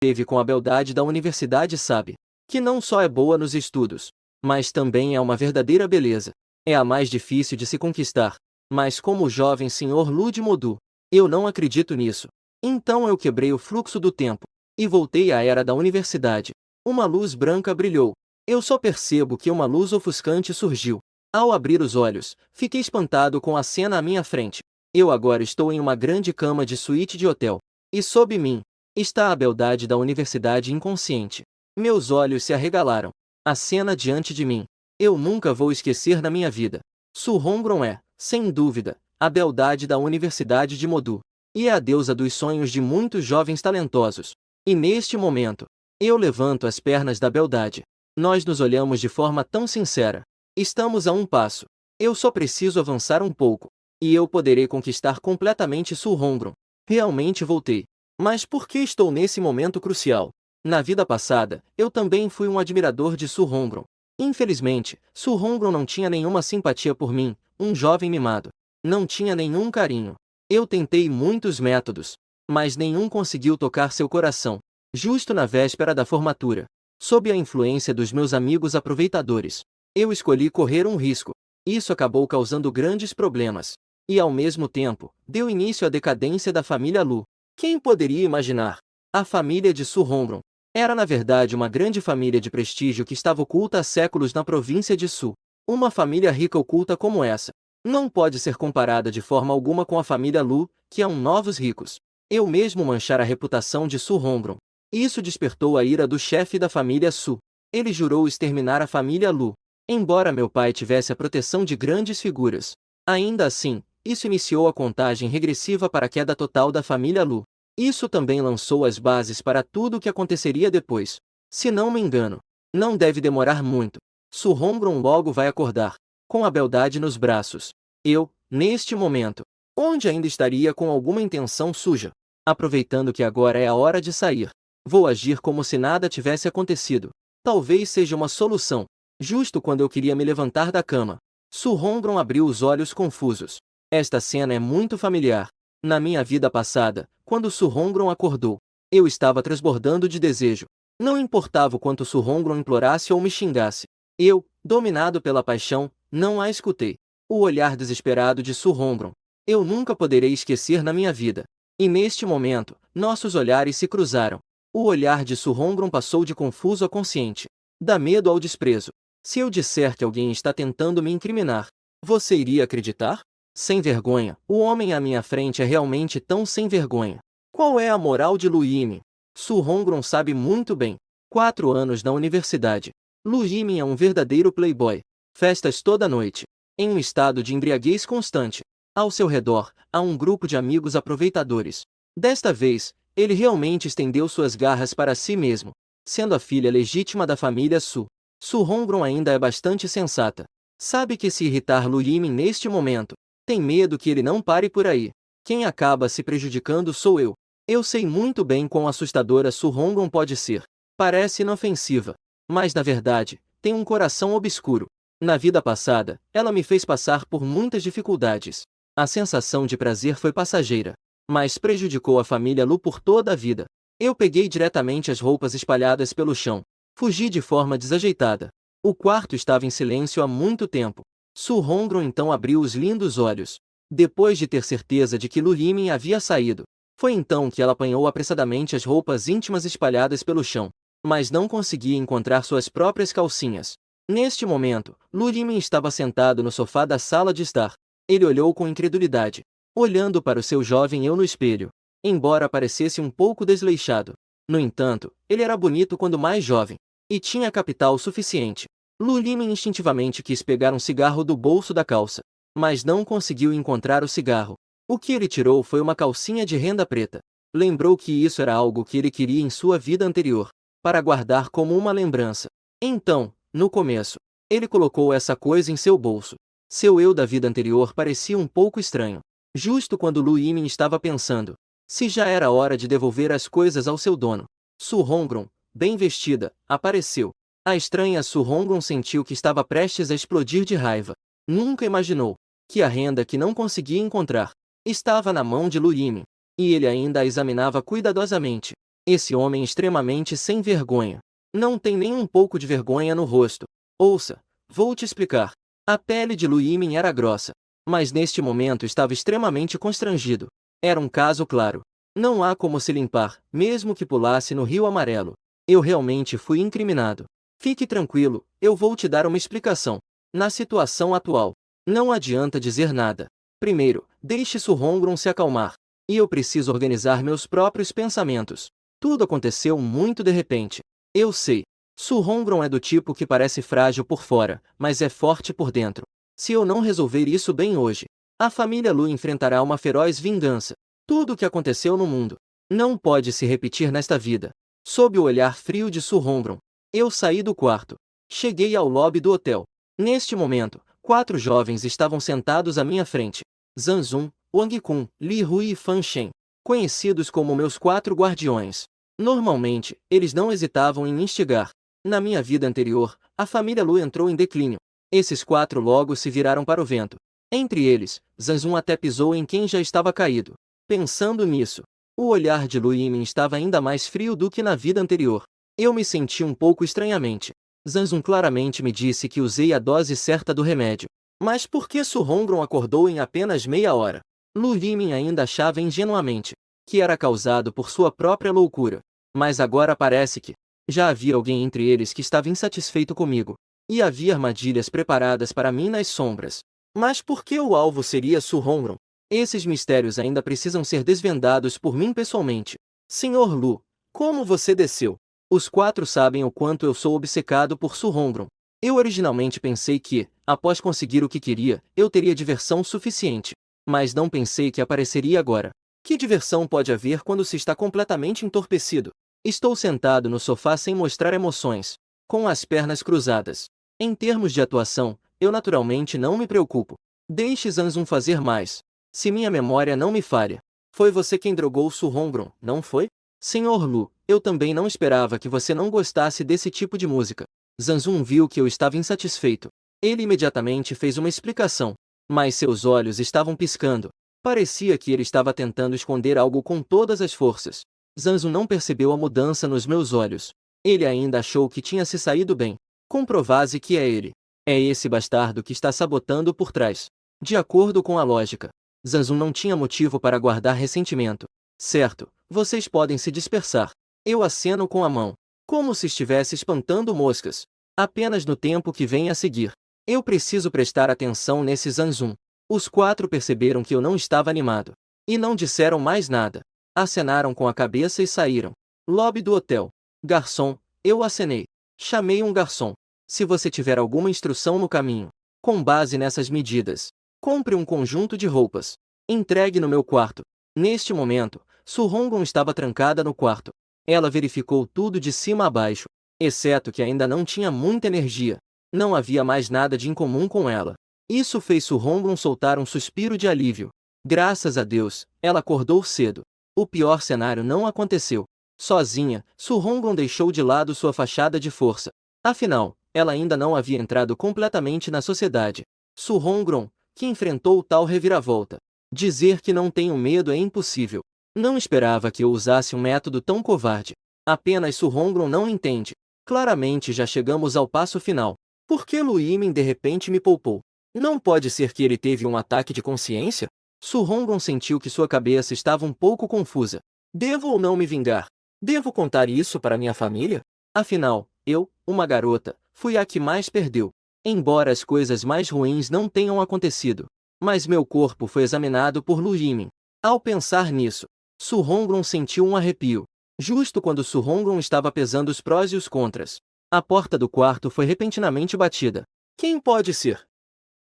teve com a beldade da universidade sabe que não só é boa nos estudos, mas também é uma verdadeira beleza. É a mais difícil de se conquistar. Mas como o jovem senhor Ludmodu, eu não acredito nisso. Então eu quebrei o fluxo do tempo e voltei à era da universidade. Uma luz branca brilhou. Eu só percebo que uma luz ofuscante surgiu. Ao abrir os olhos, fiquei espantado com a cena à minha frente. Eu agora estou em uma grande cama de suíte de hotel. E sob mim está a beldade da universidade inconsciente. Meus olhos se arregalaram. A cena diante de mim, eu nunca vou esquecer na minha vida. Su Hongron é, sem dúvida, a beldade da Universidade de Modu. E é a deusa dos sonhos de muitos jovens talentosos. E neste momento, eu levanto as pernas da beldade. Nós nos olhamos de forma tão sincera. Estamos a um passo. Eu só preciso avançar um pouco. E eu poderei conquistar completamente Su Hongron. Realmente voltei. Mas por que estou nesse momento crucial? Na vida passada, eu também fui um admirador de Su Hongron. Infelizmente, Su Hongron não tinha nenhuma simpatia por mim, um jovem mimado. Não tinha nenhum carinho. Eu tentei muitos métodos, mas nenhum conseguiu tocar seu coração. Justo na véspera da formatura, sob a influência dos meus amigos aproveitadores, eu escolhi correr um risco. Isso acabou causando grandes problemas. E ao mesmo tempo, deu início à decadência da família Lu. Quem poderia imaginar? A família de Su Hongron era na verdade uma grande família de prestígio que estava oculta há séculos na província de Su. Uma família rica oculta como essa não pode ser comparada de forma alguma com a família Lu, que é um novos ricos. Eu mesmo manchar a reputação de Su Hongron. Isso despertou a ira do chefe da família Su. Ele jurou exterminar a família Lu. Embora meu pai tivesse a proteção de grandes figuras, ainda assim, isso iniciou a contagem regressiva para a queda total da família Lu. Isso também lançou as bases para tudo o que aconteceria depois. Se não me engano, não deve demorar muito. Su Hongron logo vai acordar, com a beldade nos braços. Eu, neste momento, onde ainda estaria com alguma intenção suja. Aproveitando que agora é a hora de sair, vou agir como se nada tivesse acontecido. Talvez seja uma solução. Justo quando eu queria me levantar da cama, Su Hongron abriu os olhos confusos. Esta cena é muito familiar. Na minha vida passada, quando Su Hongron acordou, eu estava transbordando de desejo. Não importava o quanto Su Hongron implorasse ou me xingasse. Eu, dominado pela paixão, não a escutei. O olhar desesperado de Su Hongron, eu nunca poderei esquecer na minha vida. E neste momento, nossos olhares se cruzaram. O olhar de Su Hongron passou de confuso a consciente. Da medo ao desprezo. Se eu disser que alguém está tentando me incriminar, você iria acreditar? Sem vergonha, o homem à minha frente é realmente tão sem vergonha. Qual é a moral de Lu Yimin? Su Hongron sabe muito bem. 4 anos na universidade. Lu Yimin é um verdadeiro playboy. Festas toda noite. Em um estado de embriaguez constante. Ao seu redor, há um grupo de amigos aproveitadores. Desta vez, ele realmente estendeu suas garras para si mesmo. Sendo a filha legítima da família Su, Su Hongron ainda é bastante sensata. Sabe que se irritar Lu Yimin neste momento, tem medo que ele não pare por aí. Quem acaba se prejudicando sou eu. Eu sei muito bem quão assustadora Su Hongron pode ser. Parece inofensiva, mas na verdade, tem um coração obscuro. Na vida passada, ela me fez passar por muitas dificuldades. A sensação de prazer foi passageira, mas prejudicou a família Lu por toda a vida. Eu peguei diretamente as roupas espalhadas pelo chão. Fugi de forma desajeitada. O quarto estava em silêncio há muito tempo. Su Hongron então abriu os lindos olhos. Depois de ter certeza de que Lu Yimin havia saído, foi então que ela apanhou apressadamente as roupas íntimas espalhadas pelo chão, mas não conseguia encontrar suas próprias calcinhas. Neste momento, Lu Yimin estava sentado no sofá da sala de estar. Ele olhou com incredulidade, olhando para o seu jovem eu no espelho. Embora parecesse um pouco desleixado, no entanto, ele era bonito quando mais jovem, e tinha capital suficiente. Lu Yimin instintivamente quis pegar um cigarro do bolso da calça, mas não conseguiu encontrar o cigarro. O que ele tirou foi uma calcinha de renda preta. Lembrou que isso era algo que ele queria em sua vida anterior, para guardar como uma lembrança. Então, no começo, ele colocou essa coisa em seu bolso. Seu eu da vida anterior parecia um pouco estranho. Justo quando Lu Yimin estava pensando se já era hora de devolver as coisas ao seu dono, Su Hongron, bem vestida, apareceu. A estranha Su Hongron sentiu que estava prestes a explodir de raiva. Nunca imaginou que a renda que não conseguia encontrar estava na mão de Lu Yimin, e ele ainda a examinava cuidadosamente. Esse homem extremamente sem vergonha. Não tem nem um pouco de vergonha no rosto. Ouça, vou te explicar. A pele de Lu Yimin era grossa, mas neste momento estava extremamente constrangido. Era um caso claro. Não há como se limpar, mesmo que pulasse no Rio Amarelo. Eu realmente fui incriminado. Fique tranquilo, eu vou te dar uma explicação. Na situação atual, não adianta dizer nada. Primeiro, deixe Su Hongron se acalmar. E eu preciso organizar meus próprios pensamentos. Tudo aconteceu muito de repente. Eu sei. Su Hongron é do tipo que parece frágil por fora, mas é forte por dentro. Se eu não resolver isso bem hoje, a família Lu enfrentará uma feroz vingança. Tudo o que aconteceu no mundo não pode se repetir nesta vida. Sob o olhar frio de Su Hongron, eu saí do quarto. Cheguei ao lobby do hotel. Neste momento, 4 jovens estavam sentados à minha frente. Zanzun, Wang Kun, Li Hui e Fan Shen, conhecidos como meus 4 guardiões. Normalmente, eles não hesitavam em instigar. Na minha vida anterior, a família Lu entrou em declínio. Esses 4 logo se viraram para o vento. Entre eles, Zanzun até pisou em quem já estava caído. Pensando nisso, o olhar de Lu Yimin estava ainda mais frio do que na vida anterior. Eu me senti um pouco estranhamente. Zanzun claramente me disse que usei a dose certa do remédio. Mas por que Su Hongron acordou em apenas meia hora? Lu Yimin ainda achava ingenuamente que era causado por sua própria loucura. Mas agora parece que já havia alguém entre eles que estava insatisfeito comigo. E havia armadilhas preparadas para mim nas sombras. Mas por que o alvo seria Su Hongron? Esses mistérios ainda precisam ser desvendados por mim pessoalmente. Senhor Lu, como você desceu? Os 4 sabem o quanto eu sou obcecado por Su Hongron. Eu originalmente pensei que, após conseguir o que queria, eu teria diversão suficiente. Mas não pensei que apareceria agora. Que diversão pode haver quando se está completamente entorpecido? Estou sentado no sofá sem mostrar emoções, com as pernas cruzadas. Em termos de atuação, eu naturalmente não me preocupo. Deixe Zanzun fazer mais. Se minha memória não me falha, foi você quem drogou Su Hongron, não foi? Senhor Lu, eu também não esperava que você não gostasse desse tipo de música. Zanzun viu que eu estava insatisfeito. Ele imediatamente fez uma explicação, mas seus olhos estavam piscando. Parecia que ele estava tentando esconder algo com todas as forças. Zanzun não percebeu a mudança nos meus olhos. Ele ainda achou que tinha se saído bem. Comprovase que é ele. É esse bastardo que está sabotando por trás. De acordo com a lógica, Zanzun não tinha motivo para guardar ressentimento. Certo, vocês podem se dispersar. Eu aceno com a mão, como se estivesse espantando moscas. Apenas no tempo que vem a seguir. Eu preciso prestar atenção nesse Zanzun. Os 4 perceberam que eu não estava animado. E não disseram mais nada. Acenaram com a cabeça e saíram. Lobby do hotel. Garçom, eu acenei. Chamei um garçom. Se você tiver alguma instrução no caminho, com base nessas medidas, compre um conjunto de roupas. Entregue no meu quarto. Neste momento, Su Hongron estava trancada no quarto. Ela verificou tudo de cima a baixo, exceto que ainda não tinha muita energia. Não havia mais nada de incomum com ela. Isso fez Su Hongron soltar um suspiro de alívio. Graças a Deus, ela acordou cedo. O pior cenário não aconteceu. Sozinha, Su Hongron deixou de lado sua fachada de força. Afinal, ela ainda não havia entrado completamente na sociedade. Su Hongron, que enfrentou tal reviravolta. Dizer que não tenho medo é impossível. Não esperava que eu usasse um método tão covarde. Apenas Su Hongron não entende. Claramente já chegamos ao passo final. Por que Lu Yimin de repente me poupou? Não pode ser que ele teve um ataque de consciência? Su Hongron sentiu que sua cabeça estava um pouco confusa. Devo ou não me vingar? Devo contar isso para minha família? Afinal, eu, uma garota, fui a que mais perdeu. Embora as coisas mais ruins não tenham acontecido. Mas meu corpo foi examinado por Lu Yimin. Ao pensar nisso, Su Hongron sentiu um arrepio. Justo quando Su Hongron estava pesando os prós e os contras, a porta do quarto foi repentinamente batida. Quem pode ser?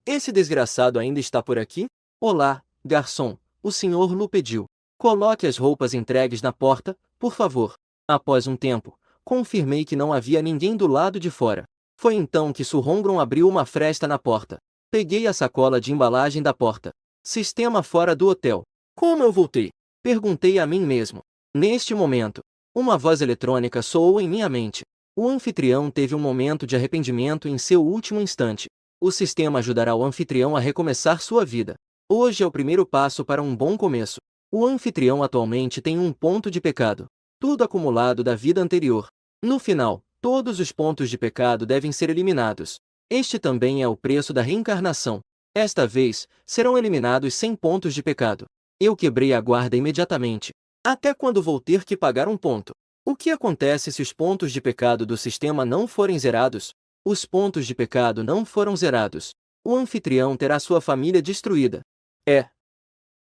Esse desgraçado ainda está por aqui? Olá, garçom, o senhor Lu pediu. Coloque as roupas entregues na porta, por favor. Após um tempo, confirmei que não havia ninguém do lado de fora. Foi então que Su Hongron abriu uma fresta na porta. Peguei a sacola de embalagem da porta. Sistema fora do hotel. Como eu voltei? Perguntei a mim mesmo. Neste momento, uma voz eletrônica soou em minha mente. O anfitrião teve um momento de arrependimento em seu último instante. O sistema ajudará o anfitrião a recomeçar sua vida. Hoje é o primeiro passo para um bom começo. O anfitrião atualmente tem um ponto de pecado. tudo acumulado da vida anterior. No final, todos os pontos de pecado devem ser eliminados. Este também é o preço da reencarnação. Esta vez, serão eliminados 100 pontos de pecado. Eu quebrei a guarda imediatamente. Até quando vou ter que pagar um ponto? O que acontece se os pontos de pecado do sistema não forem zerados? Os pontos de pecado não foram zerados. O anfitrião terá sua família destruída.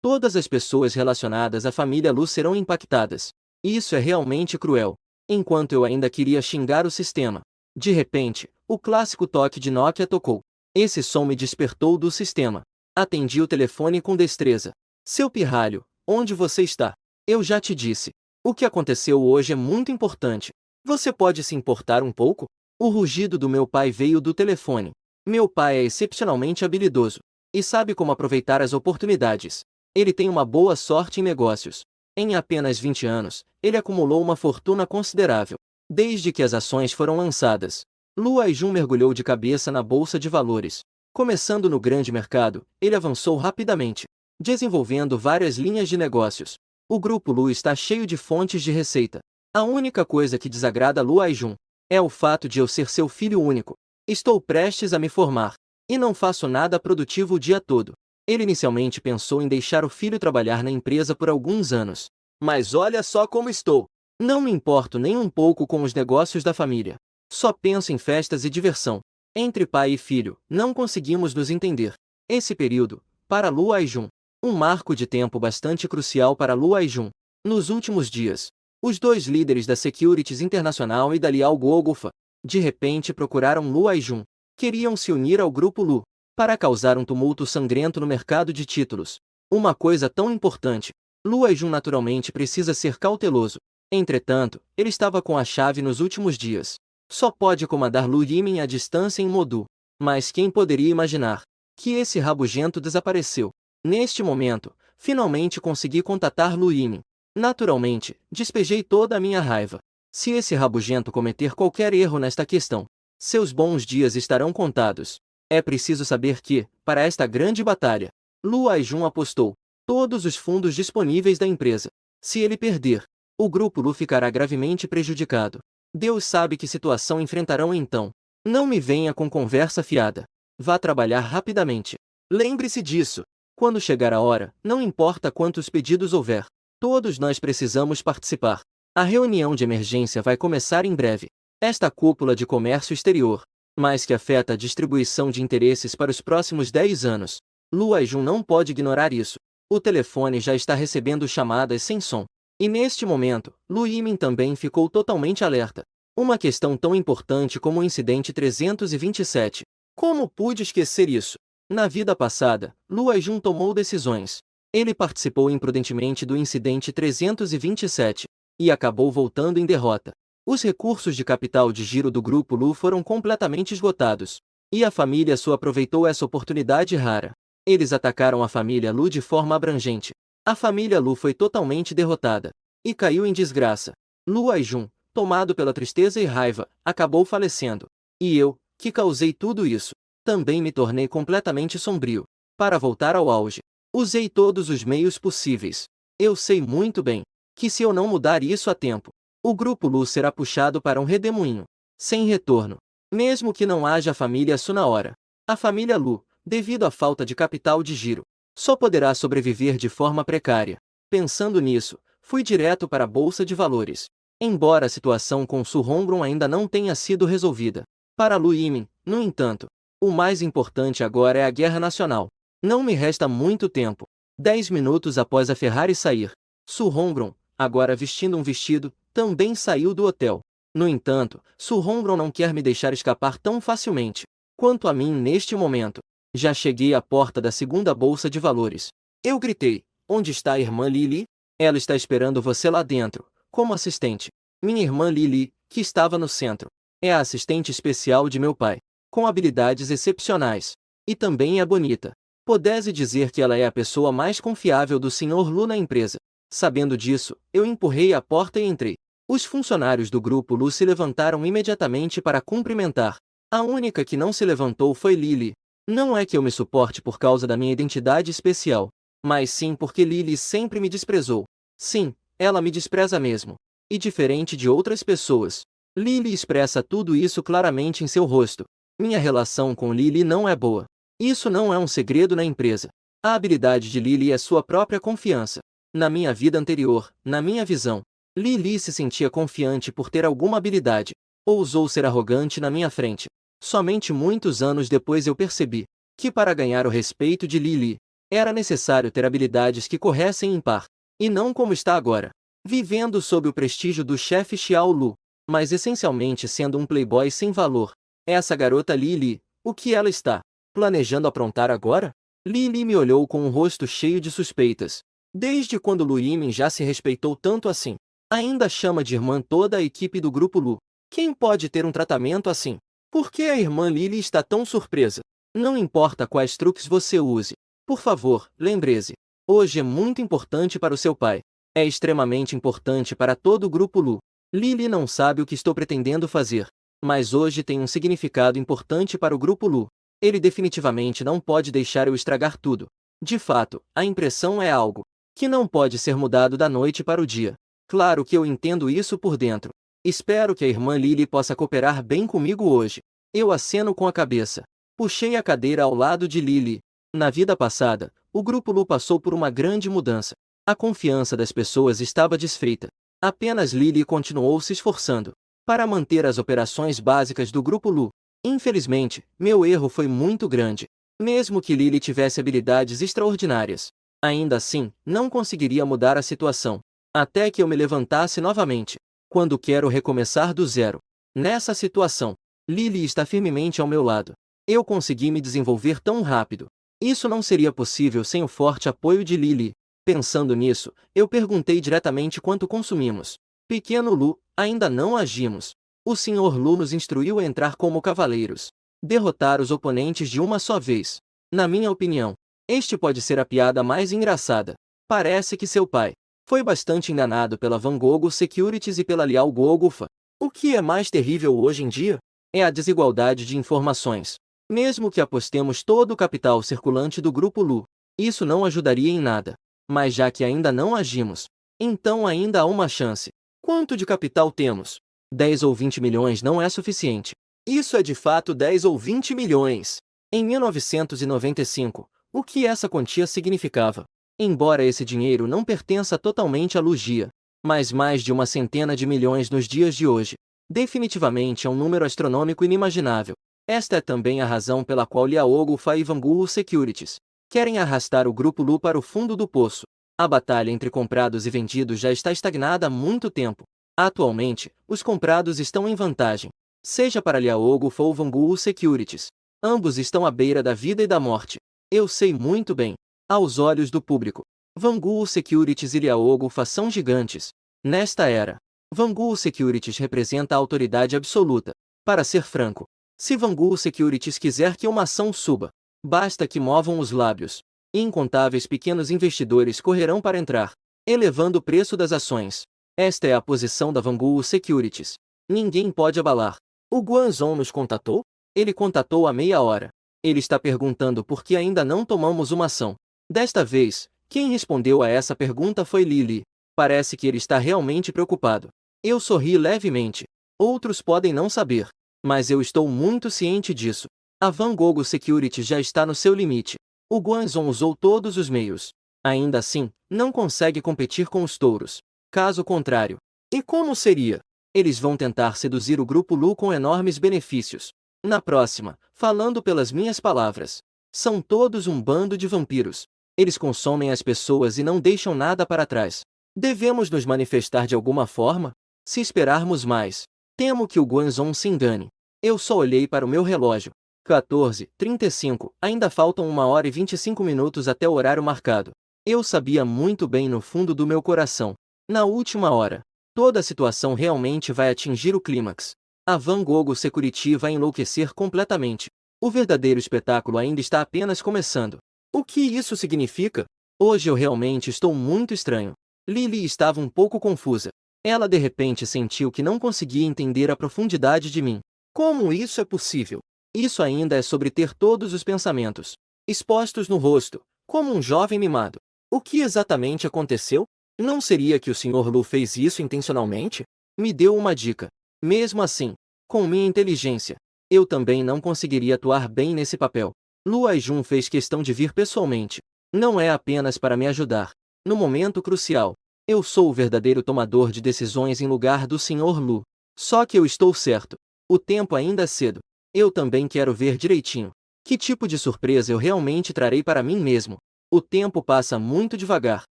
Todas as pessoas relacionadas à família Lu serão impactadas. Isso é realmente cruel. Enquanto eu ainda queria xingar o sistema, de repente, o clássico toque de Nokia tocou. Esse som me despertou do sistema. Atendi o telefone com destreza. Seu pirralho, onde você está? Eu já te disse. O que aconteceu hoje é muito importante. Você pode se importar um pouco? O rugido do meu pai veio do telefone. Meu pai é excepcionalmente habilidoso e sabe como aproveitar as oportunidades. Ele tem uma boa sorte em negócios. Em apenas 20 anos, ele acumulou uma fortuna considerável. Desde que as ações foram lançadas, Lu Aijun mergulhou de cabeça na bolsa de valores. Começando no grande mercado, ele avançou rapidamente, desenvolvendo várias linhas de negócios. O Grupo Lu está cheio de fontes de receita. A única coisa que desagrada Lu Aijun é o fato de eu ser seu filho único. Estou prestes a me formar e não faço nada produtivo o dia todo. Ele inicialmente pensou em deixar o filho trabalhar na empresa por alguns anos. Mas olha só como estou. Não me importo nem um pouco com os negócios da família. Só penso em festas e diversão. Entre pai e filho, não conseguimos nos entender. Esse período, para Lu Aijun, um marco de tempo bastante crucial para Lu Aijun. Nos últimos dias, os dois líderes da Securities Internacional e da Liao Golgotha, de repente procuraram Lu Aijun. Queriam se unir ao Grupo Lu para causar um tumulto sangrento no mercado de títulos. Uma coisa tão importante. Lu Aijun naturalmente precisa ser cauteloso. Entretanto, ele estava com a chave nos últimos dias. Só pode comandar Lu Yimin à distância em Modu. Mas quem poderia imaginar que esse rabugento desapareceu? Neste momento, finalmente consegui contatar Lu Yimin. Naturalmente, despejei toda a minha raiva. Se esse rabugento cometer qualquer erro nesta questão, seus bons dias estarão contados. É preciso saber que, para esta grande batalha, Lu Aijun apostou todos os fundos disponíveis da empresa. Se ele perder, o Grupo Lu ficará gravemente prejudicado. Deus sabe que situação enfrentarão então. Não me venha com conversa fiada. Vá trabalhar rapidamente. Lembre-se disso. Quando chegar a hora, não importa quantos pedidos houver, todos nós precisamos participar. A reunião de emergência vai começar em breve. Esta cúpula de comércio exterior, mas que afeta a distribuição de interesses para os próximos 10 anos. Lu Aijun não pode ignorar isso. O telefone já está recebendo chamadas sem som. E neste momento, Lu Yimin também ficou totalmente alerta. Uma questão tão importante como o incidente 327. Como pude esquecer isso? Na vida passada, Lu Aijun tomou decisões. Ele participou imprudentemente do incidente 327 e acabou voltando em derrota. Os recursos de capital de giro do Grupo Lu foram completamente esgotados. E a família Su aproveitou essa oportunidade rara. Eles atacaram a família Lu de forma abrangente. A família Lu foi totalmente derrotada e caiu em desgraça. Lu Aijun, tomado pela tristeza e raiva, acabou falecendo. E eu, que causei tudo isso, também me tornei completamente sombrio. Para voltar ao auge, usei todos os meios possíveis. Eu sei muito bem que se eu não mudar isso a tempo, o Grupo Lu será puxado para um redemoinho, sem retorno. Mesmo que não haja família Su na hora, a família Lu, devido à falta de capital de giro, só poderá sobreviver de forma precária. Pensando nisso, fui direto para a Bolsa de Valores. Embora a situação com Su Hongron ainda não tenha sido resolvida, para Lu Yimin, no entanto, o mais importante agora é a guerra nacional. Não me resta muito tempo. 10 minutos após a Ferrari sair, Su Hongron, agora vestindo um vestido, também saiu do hotel. No entanto, Su Hongron não quer me deixar escapar tão facilmente. Quanto a mim neste momento, já cheguei à porta da segunda Bolsa de Valores. Eu gritei, onde está a irmã Lili? Ela está esperando você lá dentro, como assistente. Minha irmã Lili, que estava no centro, é a assistente especial de meu pai, com habilidades excepcionais. E também é bonita. Pudesse dizer que ela é a pessoa mais confiável do Sr. Lu na empresa. Sabendo disso, eu empurrei a porta e entrei. Os funcionários do Grupo Lu se levantaram imediatamente para cumprimentar. A única que não se levantou foi Lili. Não é que eu me suporte por causa da minha identidade especial, mas sim porque Lili sempre me desprezou. Sim, ela me despreza mesmo. e diferente de outras pessoas. Lily expressa tudo isso claramente em seu rosto. Minha relação com Lily não é boa. Isso não é um segredo na empresa. A habilidade de Lily é sua própria confiança. Na minha vida anterior, na minha visão, Lily se sentia confiante por ter alguma habilidade. Ousou ser arrogante na minha frente. Somente muitos anos depois eu percebi que para ganhar o respeito de Lily, era necessário ter habilidades que corressem em par, e não como está agora, vivendo sob o prestígio do chefe Xiao Lu, mas essencialmente sendo um playboy sem valor. Essa garota Lily, o que ela está planejando aprontar agora? Lily me olhou com um rosto cheio de suspeitas. Desde quando Lu Yimin já se respeitou tanto assim? Ainda chama de irmã toda a equipe do grupo Lu. Quem pode ter um tratamento assim? Por que a irmã Lily está tão surpresa? Não importa quais truques você use. Por favor, lembre-se. Hoje é muito importante para o seu pai. É extremamente importante para todo o grupo Lu. Lily não sabe o que estou pretendendo fazer, mas hoje tem um significado importante para o grupo Lu. Ele definitivamente não pode deixar eu estragar tudo. De fato, a impressão é algo que não pode ser mudado da noite para o dia. Claro que eu entendo isso por dentro. Espero que a irmã Lily possa cooperar bem comigo hoje. Eu aceno com a cabeça. Puxei a cadeira ao lado de Lily. Na vida passada, o grupo Lu passou por uma grande mudança. A confiança das pessoas estava desfeita. Apenas Lily continuou se esforçando para manter as operações básicas do grupo Lu. Infelizmente, meu erro foi muito grande. Mesmo que Lily tivesse habilidades extraordinárias, ainda assim, não conseguiria mudar a situação. Até que eu me levantasse novamente. Quando quero recomeçar do zero. Nessa situação, Lily está firmemente ao meu lado. Eu consegui me desenvolver tão rápido. Isso não seria possível sem o forte apoio de Lily. Pensando nisso, eu perguntei diretamente quanto consumimos. Pequeno Lu, ainda não agimos. O Sr. Lu nos instruiu a entrar como cavaleiros. Derrotar os oponentes de uma só vez. Na minha opinião, este pode ser a piada mais engraçada. Parece que seu pai foi bastante enganado pela Van Gogh Securities e pela Liao Gogufa. O que é mais terrível hoje em dia é a desigualdade de informações. Mesmo que apostemos todo o capital circulante do grupo Lu, isso não ajudaria em nada. Mas já que ainda não agimos, então ainda há uma chance. Quanto de capital temos? 10 ou 20 milhões não é suficiente. Isso é de fato 10 ou 20 milhões. Em 1995, o que essa quantia significava? Embora esse dinheiro não pertença totalmente à Lugia, mas mais de uma centena de milhões nos dias de hoje. Definitivamente é um número astronômico inimaginável. Esta é também a razão pela qual Liao Gufa e Van Gogh Securities querem arrastar o grupo Lu para o fundo do poço. A batalha entre comprados e vendidos já está estagnada há muito tempo. Atualmente, os comprados estão em vantagem. Seja para Liao Gufa ou Van Gogh Securities. Ambos estão à beira da vida e da morte. Eu sei muito bem. Aos olhos do público, Van Gogh Securities e Liao Gufa são gigantes. Nesta era, Van Gogh Securities representa a autoridade absoluta. Para ser franco, se Van Gogh Securities quiser que uma ação suba, basta que movam os lábios. Incontáveis pequenos investidores correrão para entrar, elevando o preço das ações. Esta é a posição da Van Gogh Securities. Ninguém pode abalar. O Guanzhong nos contatou? Ele contatou há meia hora. Ele está perguntando por que ainda não tomamos uma ação. Desta vez, quem respondeu a essa pergunta foi Lily. Parece que ele está realmente preocupado. Eu sorri levemente. Outros podem não saber, mas eu estou muito ciente disso. A Van Gogh Securities já está no seu limite. O Guanzhong usou todos os meios. Ainda assim, não consegue competir com os touros. Caso contrário. E como seria? Eles vão tentar seduzir o grupo Lu com enormes benefícios. Na próxima, falando pelas minhas palavras, são todos um bando de vampiros. Eles consomem as pessoas e não deixam nada para trás. Devemos nos manifestar de alguma forma? Se esperarmos mais, temo que o Guanzhong se engane. Eu só olhei para o meu relógio. 14h35, ainda faltam 1 hora e 25 minutos até o horário marcado. Eu sabia muito bem no fundo do meu coração. Na última hora, toda a situação realmente vai atingir o clímax. A Van Gogh Security vai enlouquecer completamente. O verdadeiro espetáculo ainda está apenas começando. O que isso significa? Hoje eu realmente estou muito estranho. Lily estava um pouco confusa. Ela de repente sentiu que não conseguia entender a profundidade de mim. Como isso é possível? Isso ainda é sobre ter todos os pensamentos expostos no rosto, como um jovem mimado. O que exatamente aconteceu? Não seria que o Sr. Lu fez isso intencionalmente? Me deu uma dica. Mesmo assim, com minha inteligência, eu também não conseguiria atuar bem nesse papel. Lu Aijun fez questão de vir pessoalmente. Não é apenas para me ajudar. No momento crucial, eu sou o verdadeiro tomador de decisões em lugar do Sr. Lu. Só que eu estou certo. O tempo ainda é cedo. Eu também quero ver direitinho. Que tipo de surpresa eu realmente trarei para mim mesmo? O tempo passa muito devagar.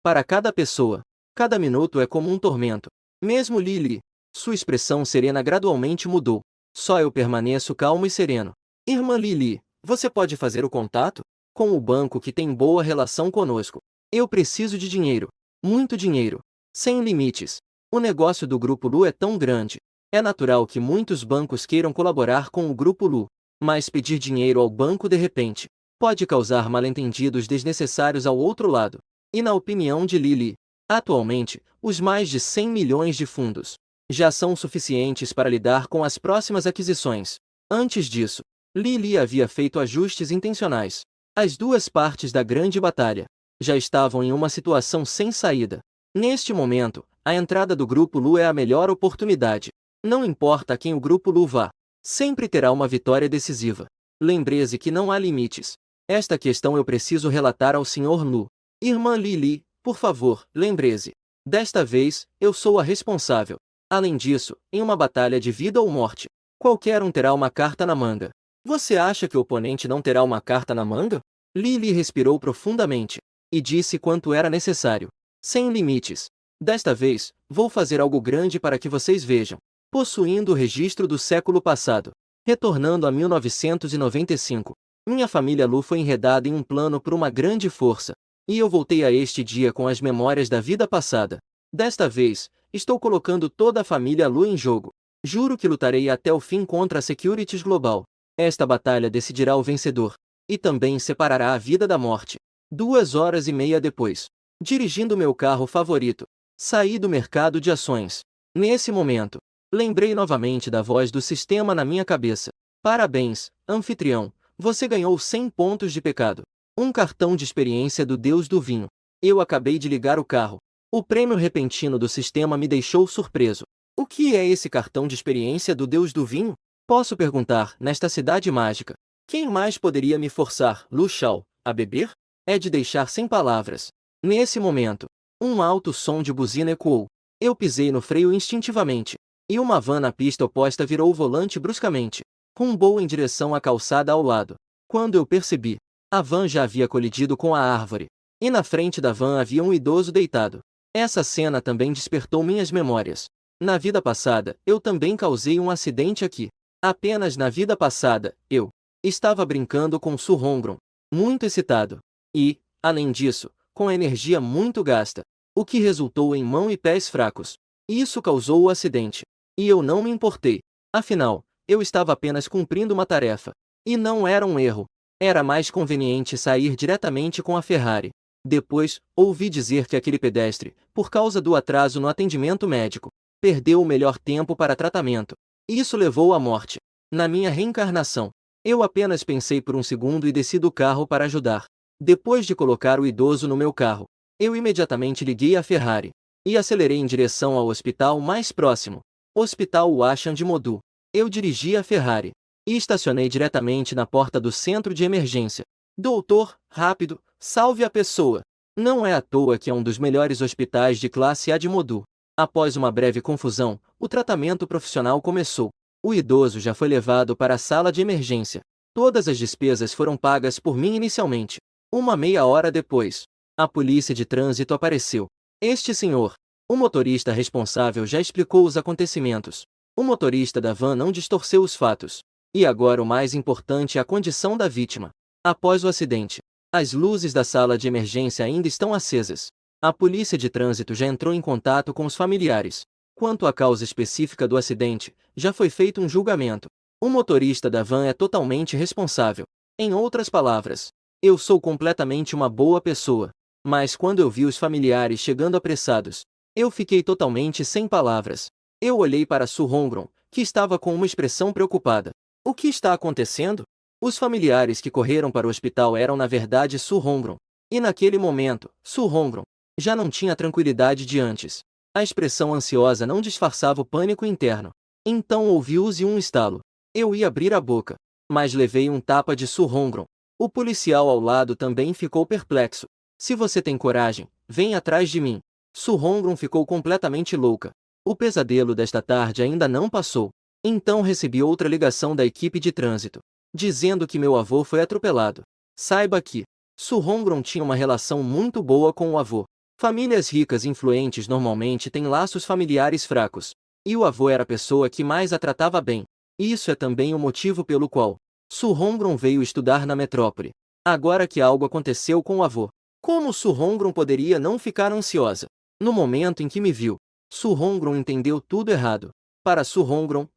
Para cada pessoa, cada minuto é como um tormento. Mesmo Lily, sua expressão serena gradualmente mudou. Só eu permaneço calmo e sereno. Irmã Lily, você pode fazer o contato? Com o banco que tem boa relação conosco. Eu preciso de dinheiro. Muito dinheiro. Sem limites. O negócio do Grupo Lu é tão grande. É natural que muitos bancos queiram colaborar com o Grupo Lu. Mas pedir dinheiro ao banco de repente pode causar mal-entendidos desnecessários ao outro lado. E na opinião de Lily, atualmente, os mais de 100 milhões de fundos já são suficientes para lidar com as próximas aquisições. Antes disso, Lily havia feito ajustes intencionais. As duas partes da grande batalha já estavam em uma situação sem saída. Neste momento, a entrada do Grupo Lu é a melhor oportunidade. Não importa a quem o Grupo Lu vá, sempre terá uma vitória decisiva. Lembre-se que não há limites. Esta questão eu preciso relatar ao Sr. Lu. Irmã Lily, por favor, lembre-se. Desta vez, eu sou a responsável. Além disso, em uma batalha de vida ou morte, qualquer um terá uma carta na manga. Você acha que o oponente não terá uma carta na manga? Lily respirou profundamente e disse quanto era necessário. Sem limites. Desta vez, vou fazer algo grande para que vocês vejam. Possuindo o registro do século passado. Retornando a 1995. Minha família Lu foi enredada em um plano por uma grande força. E eu voltei a este dia com as memórias da vida passada. Desta vez, estou colocando toda a família Lu em jogo. Juro que lutarei até o fim contra a Securities Global. Esta batalha decidirá o vencedor. E também separará a vida da morte. 2 horas e meia depois, dirigindo meu carro favorito, saí do mercado de ações. Nesse momento, lembrei novamente da voz do sistema na minha cabeça. Parabéns, anfitrião, você ganhou 100 pontos de pecado. Um cartão de experiência do Deus do Vinho. Eu acabei de ligar o carro. O prêmio repentino do sistema me deixou surpreso. O que é esse cartão de experiência do Deus do Vinho? Posso perguntar, nesta cidade mágica. Quem mais poderia me forçar, Lu Shao, a beber? É de deixar sem palavras. Nesse momento, um alto som de buzina ecoou. Eu pisei no freio instintivamente. E uma van na pista oposta virou o volante bruscamente. Rumbou em direção à calçada ao lado. Quando eu percebi, a van já havia colidido com a árvore. E na frente da van havia um idoso deitado. Essa cena também despertou minhas memórias. Na vida passada, eu também causei um acidente aqui. Apenas na vida passada, eu estava brincando com Su Hongron, muito excitado. E, além disso, com a energia muito gasta, o que resultou em mão e pés fracos. Isso causou o acidente. E eu não me importei. Afinal, eu estava apenas cumprindo uma tarefa. E não era um erro. Era mais conveniente sair diretamente com a Ferrari. Depois, ouvi dizer que aquele pedestre, por causa do atraso no atendimento médico, perdeu o melhor tempo para tratamento. Isso levou à morte. Na minha reencarnação, eu apenas pensei por um segundo e desci do carro para ajudar. Depois de colocar o idoso no meu carro, eu imediatamente liguei a Ferrari e acelerei em direção ao hospital mais próximo, Hospital Washan de Modu. Eu dirigi a Ferrari e estacionei diretamente na porta do centro de emergência. Doutor, rápido, salve a pessoa. Não é à toa que é um dos melhores hospitais de classe A de Modu. Após uma breve confusão, o tratamento profissional começou. O idoso já foi levado para a sala de emergência. Todas as despesas foram pagas por mim inicialmente. Uma meia hora depois, a polícia de trânsito apareceu. Este senhor, o motorista responsável, já explicou os acontecimentos. O motorista da van não distorceu os fatos. E agora o mais importante é a condição da vítima. Após o acidente, as luzes da sala de emergência ainda estão acesas. A polícia de trânsito já entrou em contato com os familiares. Quanto à causa específica do acidente, já foi feito um julgamento. O motorista da van é totalmente responsável. Em outras palavras, eu sou completamente uma boa pessoa. Mas quando eu vi os familiares chegando apressados, eu fiquei totalmente sem palavras. Eu olhei para Su Hongron, que estava com uma expressão preocupada. O que está acontecendo? Os familiares que correram para o hospital eram na verdade Su Hongron. E naquele momento, Su Hongron Já não tinha a tranquilidade de antes. A expressão ansiosa não disfarçava o pânico interno. Então ouviu-se um estalo. Eu ia abrir a boca, mas levei um tapa de Su Hongron. O policial ao lado também ficou perplexo. Se você tem coragem, vem atrás de mim. Su Hongron ficou completamente louca. O pesadelo desta tarde ainda não passou. Então recebi outra ligação da equipe de trânsito, dizendo que meu avô foi atropelado. Saiba que Su Hongron tinha uma relação muito boa com o avô. Famílias ricas e influentes normalmente têm laços familiares fracos. E o avô era a pessoa que mais a tratava bem. Isso é também o motivo pelo qual Su Hongron veio estudar na metrópole. Agora que algo aconteceu com o avô, como Su Hongron poderia não ficar ansiosa? No momento em que me viu, Su Hongron entendeu tudo errado. Para Su Hongron,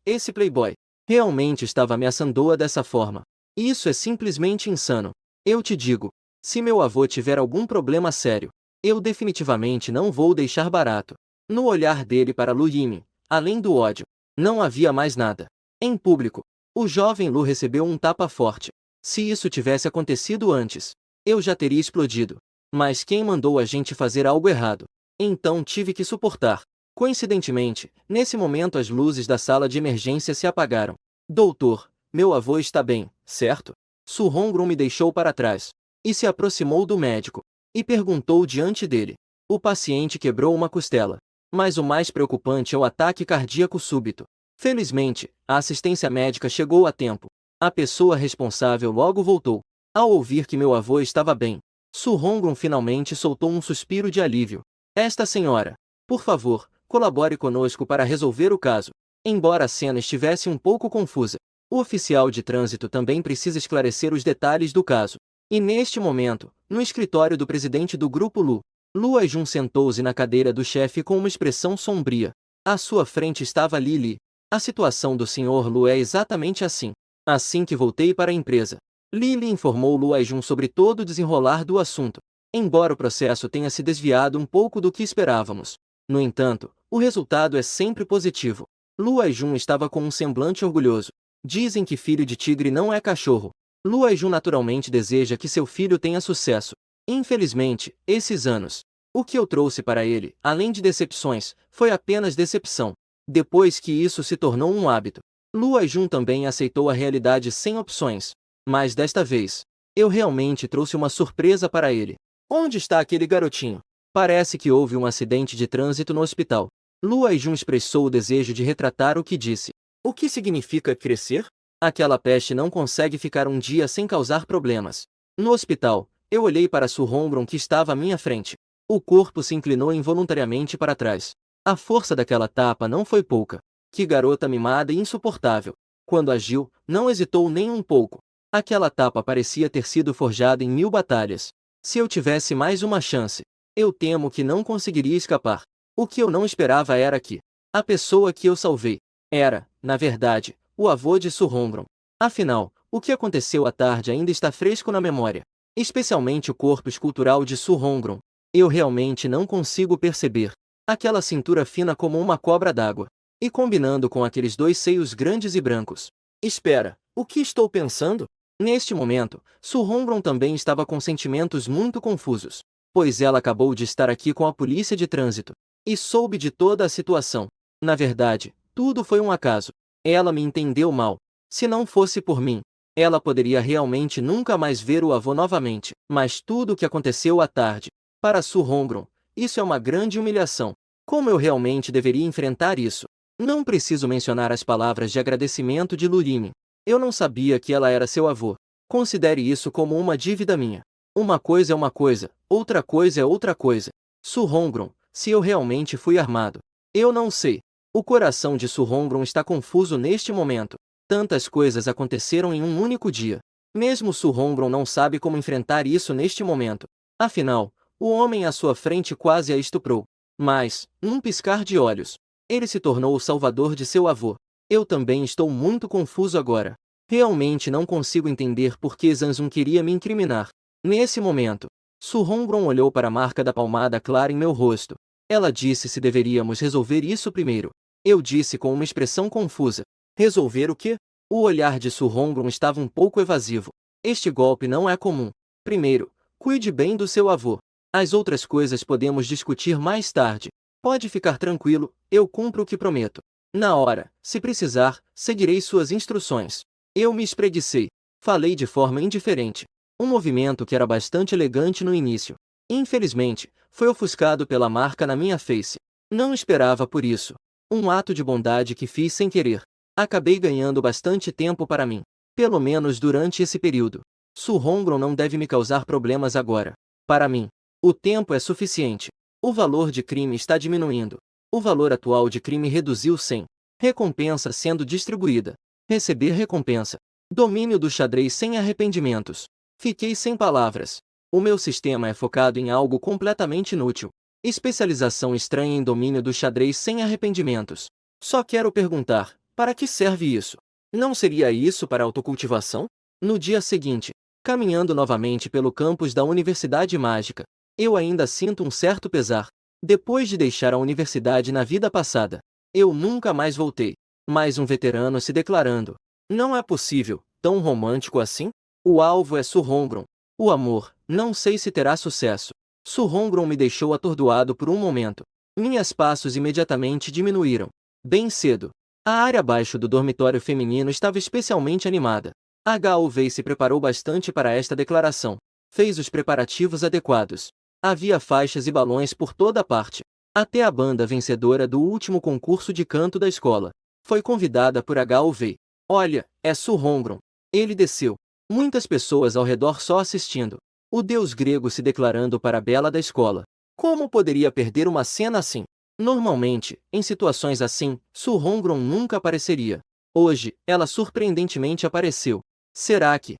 esse playboy, realmente estava ameaçando-a dessa forma. Isso é simplesmente insano. Eu te digo, se meu avô tiver algum problema sério, eu definitivamente não vou deixar barato. No olhar dele para Lu Yimin, além do ódio, não havia mais nada. Em público, o jovem Lu recebeu um tapa forte. Se isso tivesse acontecido antes, eu já teria explodido. Mas quem mandou a gente fazer algo errado? Então tive que suportar. Coincidentemente, nesse momento as luzes da sala de emergência se apagaram. Doutor, meu avô está bem, certo? Su Hongron me deixou para trás e se aproximou do médico e perguntou diante dele. O paciente quebrou uma costela. Mas o mais preocupante é o ataque cardíaco súbito. Felizmente, a assistência médica chegou a tempo. A pessoa responsável logo voltou. Ao ouvir que meu avô estava bem, Su Hongron finalmente soltou um suspiro de alívio. Esta senhora, por favor, colabore conosco para resolver o caso. Embora a cena estivesse um pouco confusa, o oficial de trânsito também precisa esclarecer os detalhes do caso. E neste momento, no escritório do presidente do grupo Lu Aijun sentou-se na cadeira do chefe com uma expressão sombria. À sua frente estava Lili. A situação do Sr. Lu é exatamente assim. Assim que voltei para a empresa, Lili informou Lu Aijun sobre todo o desenrolar do assunto. Embora o processo tenha se desviado um pouco do que esperávamos, no entanto, o resultado é sempre positivo. Lu Aijun estava com um semblante orgulhoso. Dizem que filho de tigre não é cachorro. Lu Aijun naturalmente deseja que seu filho tenha sucesso. Infelizmente, esses anos, o que eu trouxe para ele, além de decepções, foi apenas decepção. Depois que isso se tornou um hábito, Lu Aijun também aceitou a realidade sem opções. Mas desta vez, eu realmente trouxe uma surpresa para ele. Onde está aquele garotinho? Parece que houve um acidente de trânsito no hospital. Lu Aijun expressou o desejo de retratar o que disse. O que significa crescer? Aquela peste não consegue ficar um dia sem causar problemas. No hospital, eu olhei para Su Hongron que estava à minha frente. O corpo se inclinou involuntariamente para trás. A força daquela tapa não foi pouca. Que garota mimada e insuportável. Quando agiu, não hesitou nem um pouco. Aquela tapa parecia ter sido forjada em 1000 batalhas. Se eu tivesse mais uma chance, eu temo que não conseguiria escapar. O que eu não esperava era que a pessoa que eu salvei era, na verdade, o avô de Su Hongron. Afinal, o que aconteceu à tarde ainda está fresco na memória. Especialmente o corpo escultural de Su Hongron. Eu realmente não consigo perceber aquela cintura fina como uma cobra d'água. E combinando com aqueles dois seios grandes e brancos. Espera, o que estou pensando? Neste momento, Su Hongron também estava com sentimentos muito confusos, pois ela acabou de estar aqui com a polícia de trânsito, e soube de toda a situação. Na verdade, tudo foi um acaso. Ela me entendeu mal. Se não fosse por mim, ela poderia realmente nunca mais ver o avô novamente. Mas tudo o que aconteceu à tarde, para Su Hongron, isso é uma grande humilhação. Como eu realmente deveria enfrentar isso? Não preciso mencionar as palavras de agradecimento de Lu Yimin. Eu não sabia que ela era seu avô. Considere isso como uma dívida minha. Uma coisa é uma coisa, outra coisa é outra coisa. Su Hongron, se eu realmente fui armado. Eu não sei. O coração de Su Hongron está confuso neste momento. Tantas coisas aconteceram em um único dia. Mesmo Su Hongron não sabe como enfrentar isso neste momento. Afinal, o homem à sua frente quase a estuprou. Mas, num piscar de olhos, ele se tornou o salvador de seu avô. Eu também estou muito confuso agora. Realmente não consigo entender por que Zanzun queria me incriminar. Nesse momento, Su Hongron olhou para a marca da palmada clara em meu rosto. Ela disse se deveríamos resolver isso primeiro. Eu disse com uma expressão confusa. Resolver o quê? O olhar de Su Hongron estava um pouco evasivo. Este golpe não é comum. Primeiro, cuide bem do seu avô. As outras coisas podemos discutir mais tarde. Pode ficar tranquilo, eu cumpro o que prometo. Na hora, se precisar, seguirei suas instruções. Eu me espreguicei. Falei de forma indiferente. Um movimento que era bastante elegante no início. Infelizmente, foi ofuscado pela marca na minha face. Não esperava por isso. Um ato de bondade que fiz sem querer. Acabei ganhando bastante tempo para mim. Pelo menos durante esse período. Su Hongron não deve me causar problemas agora. Para mim, o tempo é suficiente. O valor de crime está diminuindo. O valor atual de crime reduziu 100. Recompensa sendo distribuída. Receber recompensa. Domínio do xadrez sem arrependimentos. Fiquei sem palavras. O meu sistema é focado em algo completamente inútil. Especialização estranha em domínio do xadrez sem arrependimentos. Só quero perguntar, para que serve isso? Não seria isso para autocultivação? No dia seguinte, caminhando novamente pelo campus da Universidade Mágica, eu ainda sinto um certo pesar. Depois de deixar a universidade na vida passada, eu nunca mais voltei. Mais um veterano se declarando. Não é possível, tão romântico assim? O alvo é Su Hongron. O amor, não sei se terá sucesso. Su Hongron me deixou atordoado por um momento. Minhas passos imediatamente diminuíram. Bem cedo. A área abaixo do dormitório feminino estava especialmente animada. Gao Wei se preparou bastante para esta declaração. Fez os preparativos adequados. Havia faixas e balões por toda parte. Até a banda vencedora do último concurso de canto da escola foi convidada por Gao Wei. Olha, é Su Hongron. Ele desceu. Muitas pessoas ao redor só assistindo. O deus grego se declarando para a bela da escola. Como poderia perder uma cena assim? Normalmente, em situações assim, Su Hongron nunca apareceria. Hoje, ela surpreendentemente apareceu. Será que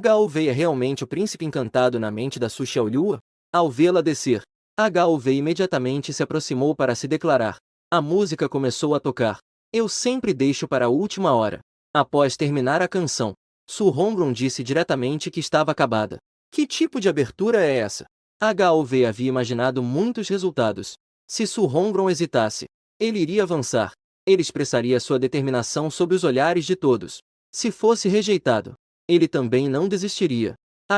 Gao Wei é realmente o príncipe encantado na mente da Su Xiaolua? Ao vê-la descer, Gao Wei imediatamente se aproximou para se declarar. A música começou a tocar. Eu sempre deixo para a última hora. Após terminar a canção, Su Hongron disse diretamente que estava acabada. Que tipo de abertura é essa? Gao Wei havia imaginado muitos resultados. Se Su Hongron hesitasse, ele iria avançar. Ele expressaria sua determinação sob os olhares de todos. Se fosse rejeitado, ele também não desistiria.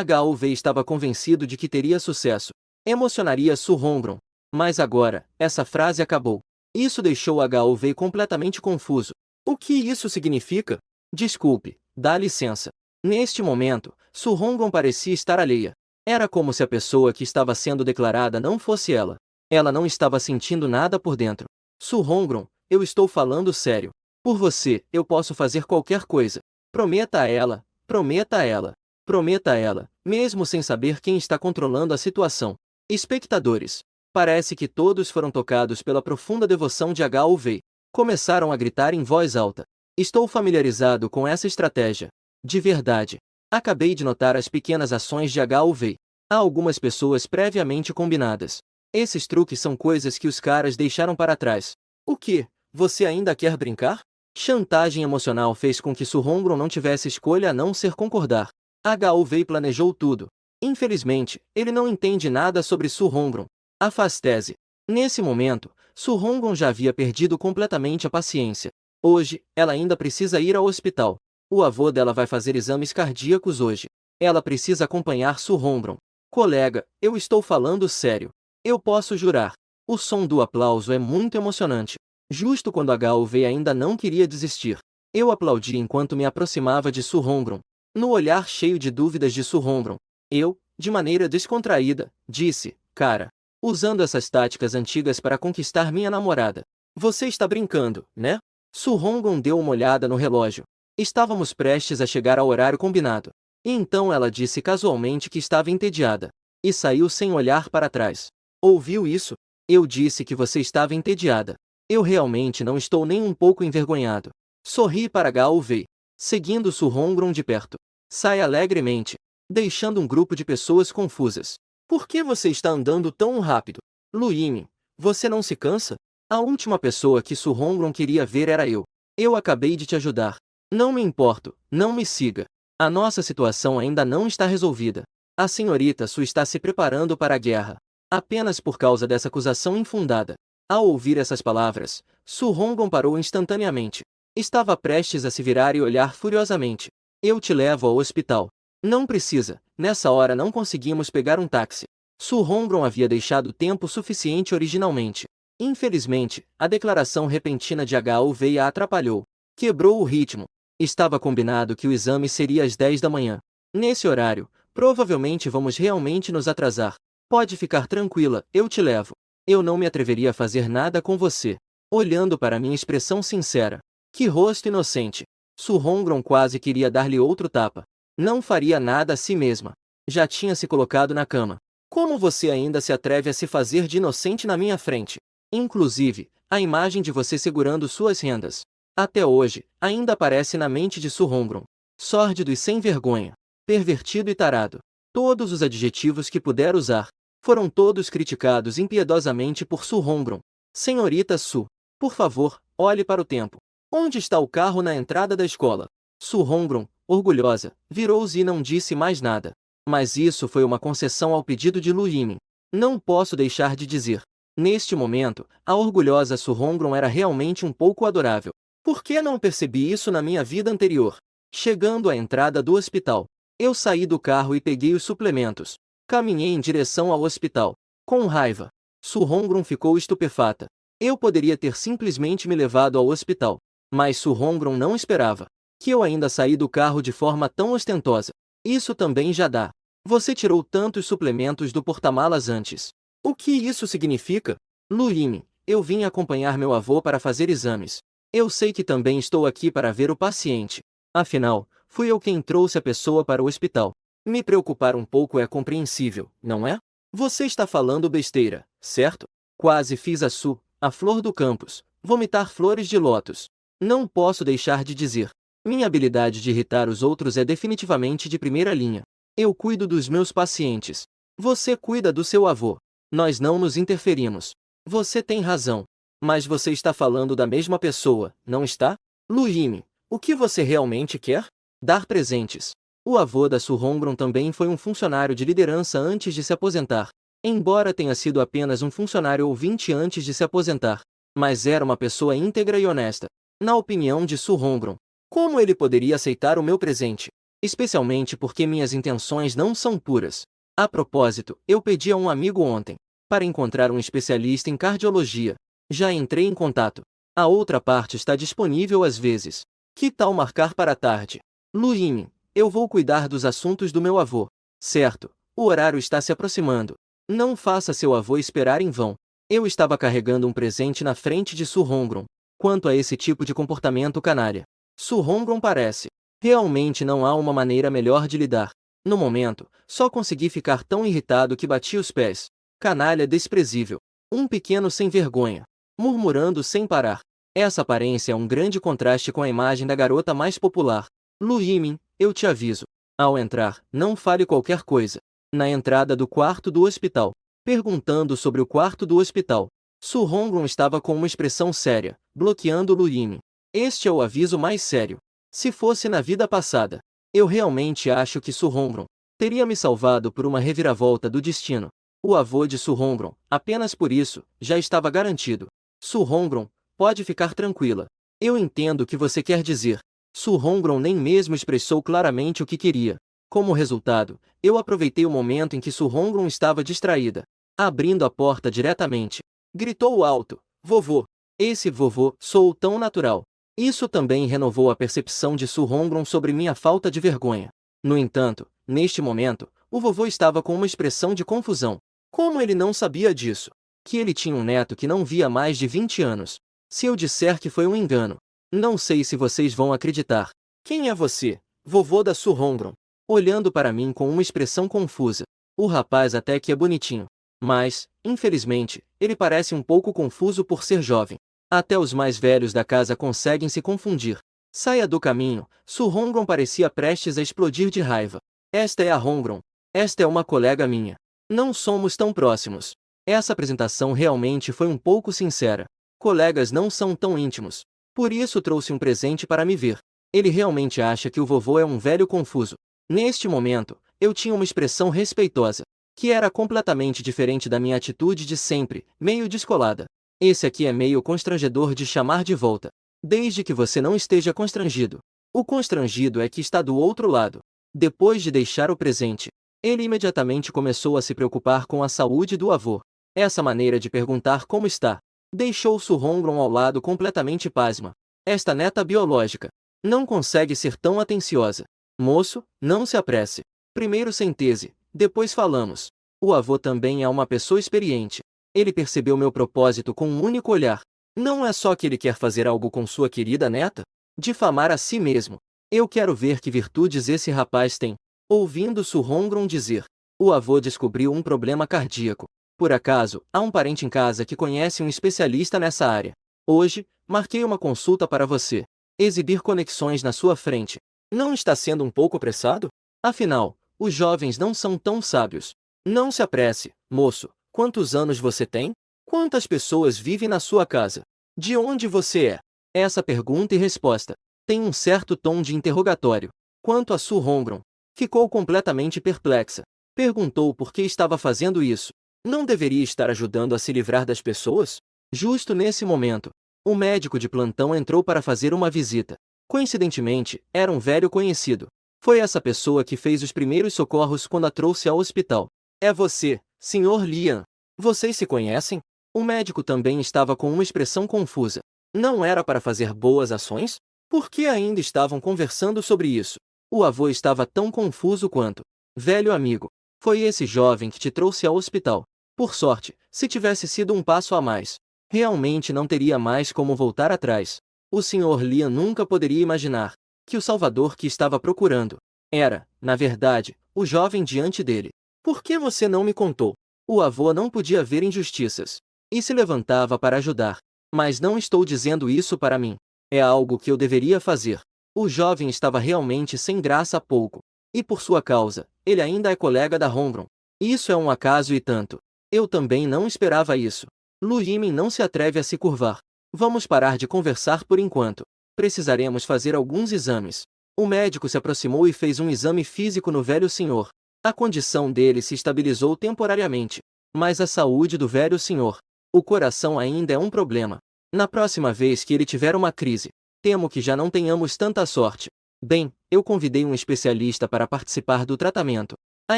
Gao Wei estava convencido de que teria sucesso. Emocionaria Su Hongron. Mas agora, essa frase acabou. Isso deixou Gao Wei completamente confuso. O que isso significa? Desculpe, dá licença. Neste momento, Su Hongron parecia estar alheia. Era como se a pessoa que estava sendo declarada não fosse ela. Ela não estava sentindo nada por dentro. Su Hongron, eu estou falando sério. Por você, eu posso fazer qualquer coisa. Prometa a ela, prometa a ela, prometa a ela, mesmo sem saber quem está controlando a situação. Espectadores. Parece que todos foram tocados pela profunda devoção de Gao Wei. Começaram a gritar em voz alta. Estou familiarizado com essa estratégia. De verdade. Acabei de notar as pequenas ações de Gao Wei. Há algumas pessoas previamente combinadas. Esses truques são coisas que os caras deixaram para trás. O que? Você ainda quer brincar? Chantagem emocional fez com que Su Hongron não tivesse escolha a não ser concordar. Gao Wei planejou tudo. Infelizmente, ele não entende nada sobre Su Hongron. Afastese. Nesse momento, Su Hongron já havia perdido completamente a paciência. Hoje, ela ainda precisa ir ao hospital. O avô dela vai fazer exames cardíacos hoje. Ela precisa acompanhar Su Hongron. Colega, eu estou falando sério. Eu posso jurar. O som do aplauso é muito emocionante. Justo quando Gao Wei ainda não queria desistir. Eu aplaudi enquanto me aproximava de Su Hongron. No olhar cheio de dúvidas de Su Hongron, eu, de maneira descontraída, disse, cara, usando essas táticas antigas para conquistar minha namorada. Você está brincando, né? Su Hongron deu uma olhada no relógio. Estávamos prestes a chegar ao horário combinado. E então ela disse casualmente que estava entediada. E saiu sem olhar para trás. Ouviu isso? Eu disse que você estava entediada. Eu realmente não estou nem um pouco envergonhado. Sorri para Gao Wei, seguindo Su Hongron de perto. Sai alegremente, deixando um grupo de pessoas confusas. Por que você está andando tão rápido? Lu Yiming, você não se cansa? A última pessoa que Su Hongron queria ver era eu. Eu acabei de te ajudar. Não me importo, não me siga. A nossa situação ainda não está resolvida. A senhorita Su está se preparando para a guerra. Apenas por causa dessa acusação infundada. Ao ouvir essas palavras, Su Hongron parou instantaneamente. Estava prestes a se virar e olhar furiosamente. Eu te levo ao hospital. Não precisa, nessa hora não conseguimos pegar um táxi. Su Hongron havia deixado tempo suficiente originalmente. Infelizmente, a declaração repentina de Hou Wei a atrapalhou. Quebrou o ritmo. Estava combinado que o exame seria às 10 da manhã. Nesse horário, provavelmente vamos realmente nos atrasar. Pode ficar tranquila, eu te levo. Eu não me atreveria a fazer nada com você. Olhando para minha expressão sincera. Que rosto inocente. Su Hongron quase queria dar-lhe outro tapa. Não faria nada a si mesma. Já tinha se colocado na cama. Como você ainda se atreve a se fazer de inocente na minha frente? Inclusive, a imagem de você segurando suas rendas. Até hoje, ainda aparece na mente de Su Hongron. Sórdido e sem vergonha. Pervertido e tarado. Todos os adjetivos que puder usar. Foram todos criticados impiedosamente por Su Hongron. Senhorita Su, por favor, olhe para o tempo. Onde está o carro na entrada da escola? Su Hongron, orgulhosa, virou-se e não disse mais nada. Mas isso foi uma concessão ao pedido de Lu Yimin. Não posso deixar de dizer. Neste momento, a orgulhosa Su Hongron era realmente um pouco adorável. Por que não percebi isso na minha vida anterior? Chegando à entrada do hospital, eu saí do carro e peguei os suplementos. Caminhei em direção ao hospital. Com raiva. Su Hongron ficou estupefata. Eu poderia ter simplesmente me levado ao hospital. Mas Su Hongron não esperava que eu ainda saí do carro de forma tão ostentosa. Isso também já dá. Você tirou tantos suplementos do porta-malas antes. O que isso significa? Lu Yimin, eu vim acompanhar meu avô para fazer exames. Eu sei que também estou aqui para ver o paciente. Afinal, fui eu quem trouxe a pessoa para o hospital. Me preocupar um pouco é compreensível, não é? Você está falando besteira, certo? Quase fiz a flor do campus, vomitar flores de lótus. Não posso deixar de dizer. Minha habilidade de irritar os outros é definitivamente de primeira linha. Eu cuido dos meus pacientes. Você cuida do seu avô. Nós não nos interferimos. Você tem razão. Mas você está falando da mesma pessoa, não está? Lu Yimin, o que você realmente quer? Dar presentes. O avô da Su Hongron também foi um funcionário de liderança antes de se aposentar. Embora tenha sido apenas um funcionário ouvinte antes de se aposentar. Mas era uma pessoa íntegra e honesta. Na opinião de Su Hongron. Como ele poderia aceitar o meu presente? Especialmente porque minhas intenções não são puras. A propósito, eu pedi a um amigo ontem para encontrar um especialista em cardiologia. Já entrei em contato. A outra parte está disponível às vezes. Que tal marcar para a tarde? Lu Yimin, eu vou cuidar dos assuntos do meu avô. Certo, o horário está se aproximando. Não faça seu avô esperar em vão. Eu estava carregando um presente na frente de Su Hongron. Quanto a esse tipo de comportamento canalha, Su Hongron parece. Realmente não há uma maneira melhor de lidar. No momento, só consegui ficar tão irritado que bati os pés. Canalha desprezível. Um pequeno sem vergonha. Murmurando sem parar. Essa aparência é um grande contraste com a imagem da garota mais popular. Lu Yimin, eu te aviso. Ao entrar, não fale qualquer coisa. Na entrada do quarto do hospital. Perguntando sobre o quarto do hospital. Su Hongron estava com uma expressão séria, bloqueando Lu Yimin. Este é o aviso mais sério. Se fosse na vida passada, eu realmente acho que Su Hongron teria me salvado por uma reviravolta do destino. O avô de Su Hongron, apenas por isso, já estava garantido. Su Hongron, pode ficar tranquila. Eu entendo o que você quer dizer. Su Hongron nem mesmo expressou claramente o que queria. Como resultado, eu aproveitei o momento em que Su Hongron estava distraída. Abrindo a porta diretamente. Gritou alto, vovô. Esse vovô, sou tão natural. Isso também renovou a percepção de Su Hongron sobre minha falta de vergonha. No entanto, neste momento, o vovô estava com uma expressão de confusão. Como ele não sabia disso? Que ele tinha um neto que não via há mais de 20 anos. Se eu disser que foi um engano, não sei se vocês vão acreditar. Quem é você, vovô da Su Hongron? Olhando para mim com uma expressão confusa. O rapaz até que é bonitinho. Mas, infelizmente, ele parece um pouco confuso por ser jovem. Até os mais velhos da casa conseguem se confundir. Saia do caminho. Su Hongron parecia prestes a explodir de raiva. Esta é a Hongron. Esta é uma colega minha. Não somos tão próximos. Essa apresentação realmente foi um pouco sincera. Colegas não são tão íntimos. Por isso trouxe um presente para me ver. Ele realmente acha que o vovô é um velho confuso. Neste momento, eu tinha uma expressão respeitosa, que era completamente diferente da minha atitude de sempre, meio descolada. Esse aqui é meio constrangedor de chamar de volta. Desde que você não esteja constrangido. O constrangido é que está do outro lado. Depois de deixar o presente, Ele imediatamente começou a se preocupar com a saúde do avô. Essa maneira de perguntar como está deixou Su-hongron ao lado completamente pasma. Esta neta biológica não consegue ser tão atenciosa. Moço, não se apresse. Primeiro sente-se, depois falamos. O avô também é uma pessoa experiente. Ele percebeu meu propósito com um único olhar. Não é só que ele quer fazer algo com sua querida neta? Difamar a si mesmo. Eu quero ver que virtudes esse rapaz tem. Ouvindo Su-hongron dizer, o avô descobriu um problema cardíaco. Por acaso, há um parente em casa que conhece um especialista nessa área. Hoje, marquei uma consulta para você. Exibir conexões na sua frente. Não está sendo um pouco apressado? Afinal, os jovens não são tão sábios. Não se apresse, moço. Quantos anos você tem? Quantas pessoas vivem na sua casa? De onde você é? Essa pergunta e resposta tem um certo tom de interrogatório. Quanto a Su-hongron, ficou completamente perplexa. Perguntou por que estava fazendo isso. Não deveria estar ajudando a se livrar das pessoas? Justo nesse momento, o médico de plantão entrou para fazer uma visita. Coincidentemente, era um velho conhecido. Foi essa pessoa que fez os primeiros socorros quando a trouxe ao hospital. É você, Sr. Lian. Vocês se conhecem? O médico também estava com uma expressão confusa. Não era para fazer boas ações? Por que ainda estavam conversando sobre isso? O avô estava tão confuso quanto. Velho amigo, foi esse jovem que te trouxe ao hospital. Por sorte, se tivesse sido um passo a mais, realmente não teria mais como voltar atrás. O Sr. Lian nunca poderia imaginar que o salvador que estava procurando era, na verdade, o jovem diante dele. Por que você não me contou? O avô não podia ver injustiças e se levantava para ajudar. Mas não estou dizendo isso para mim. É algo que eu deveria fazer. O jovem estava realmente sem graça há pouco. E por sua causa, ele ainda é colega da Hongron. Isso é um acaso e tanto. Eu também não esperava isso. Lu Yimin não se atreve a se curvar. Vamos parar de conversar por enquanto. Precisaremos fazer alguns exames. O médico se aproximou e fez um exame físico no velho senhor. A condição dele se estabilizou temporariamente. Mas a saúde do velho senhor, o coração ainda é um problema. Na próxima vez que ele tiver uma crise, temo que já não tenhamos tanta sorte. Bem, eu convidei um especialista para participar do tratamento. A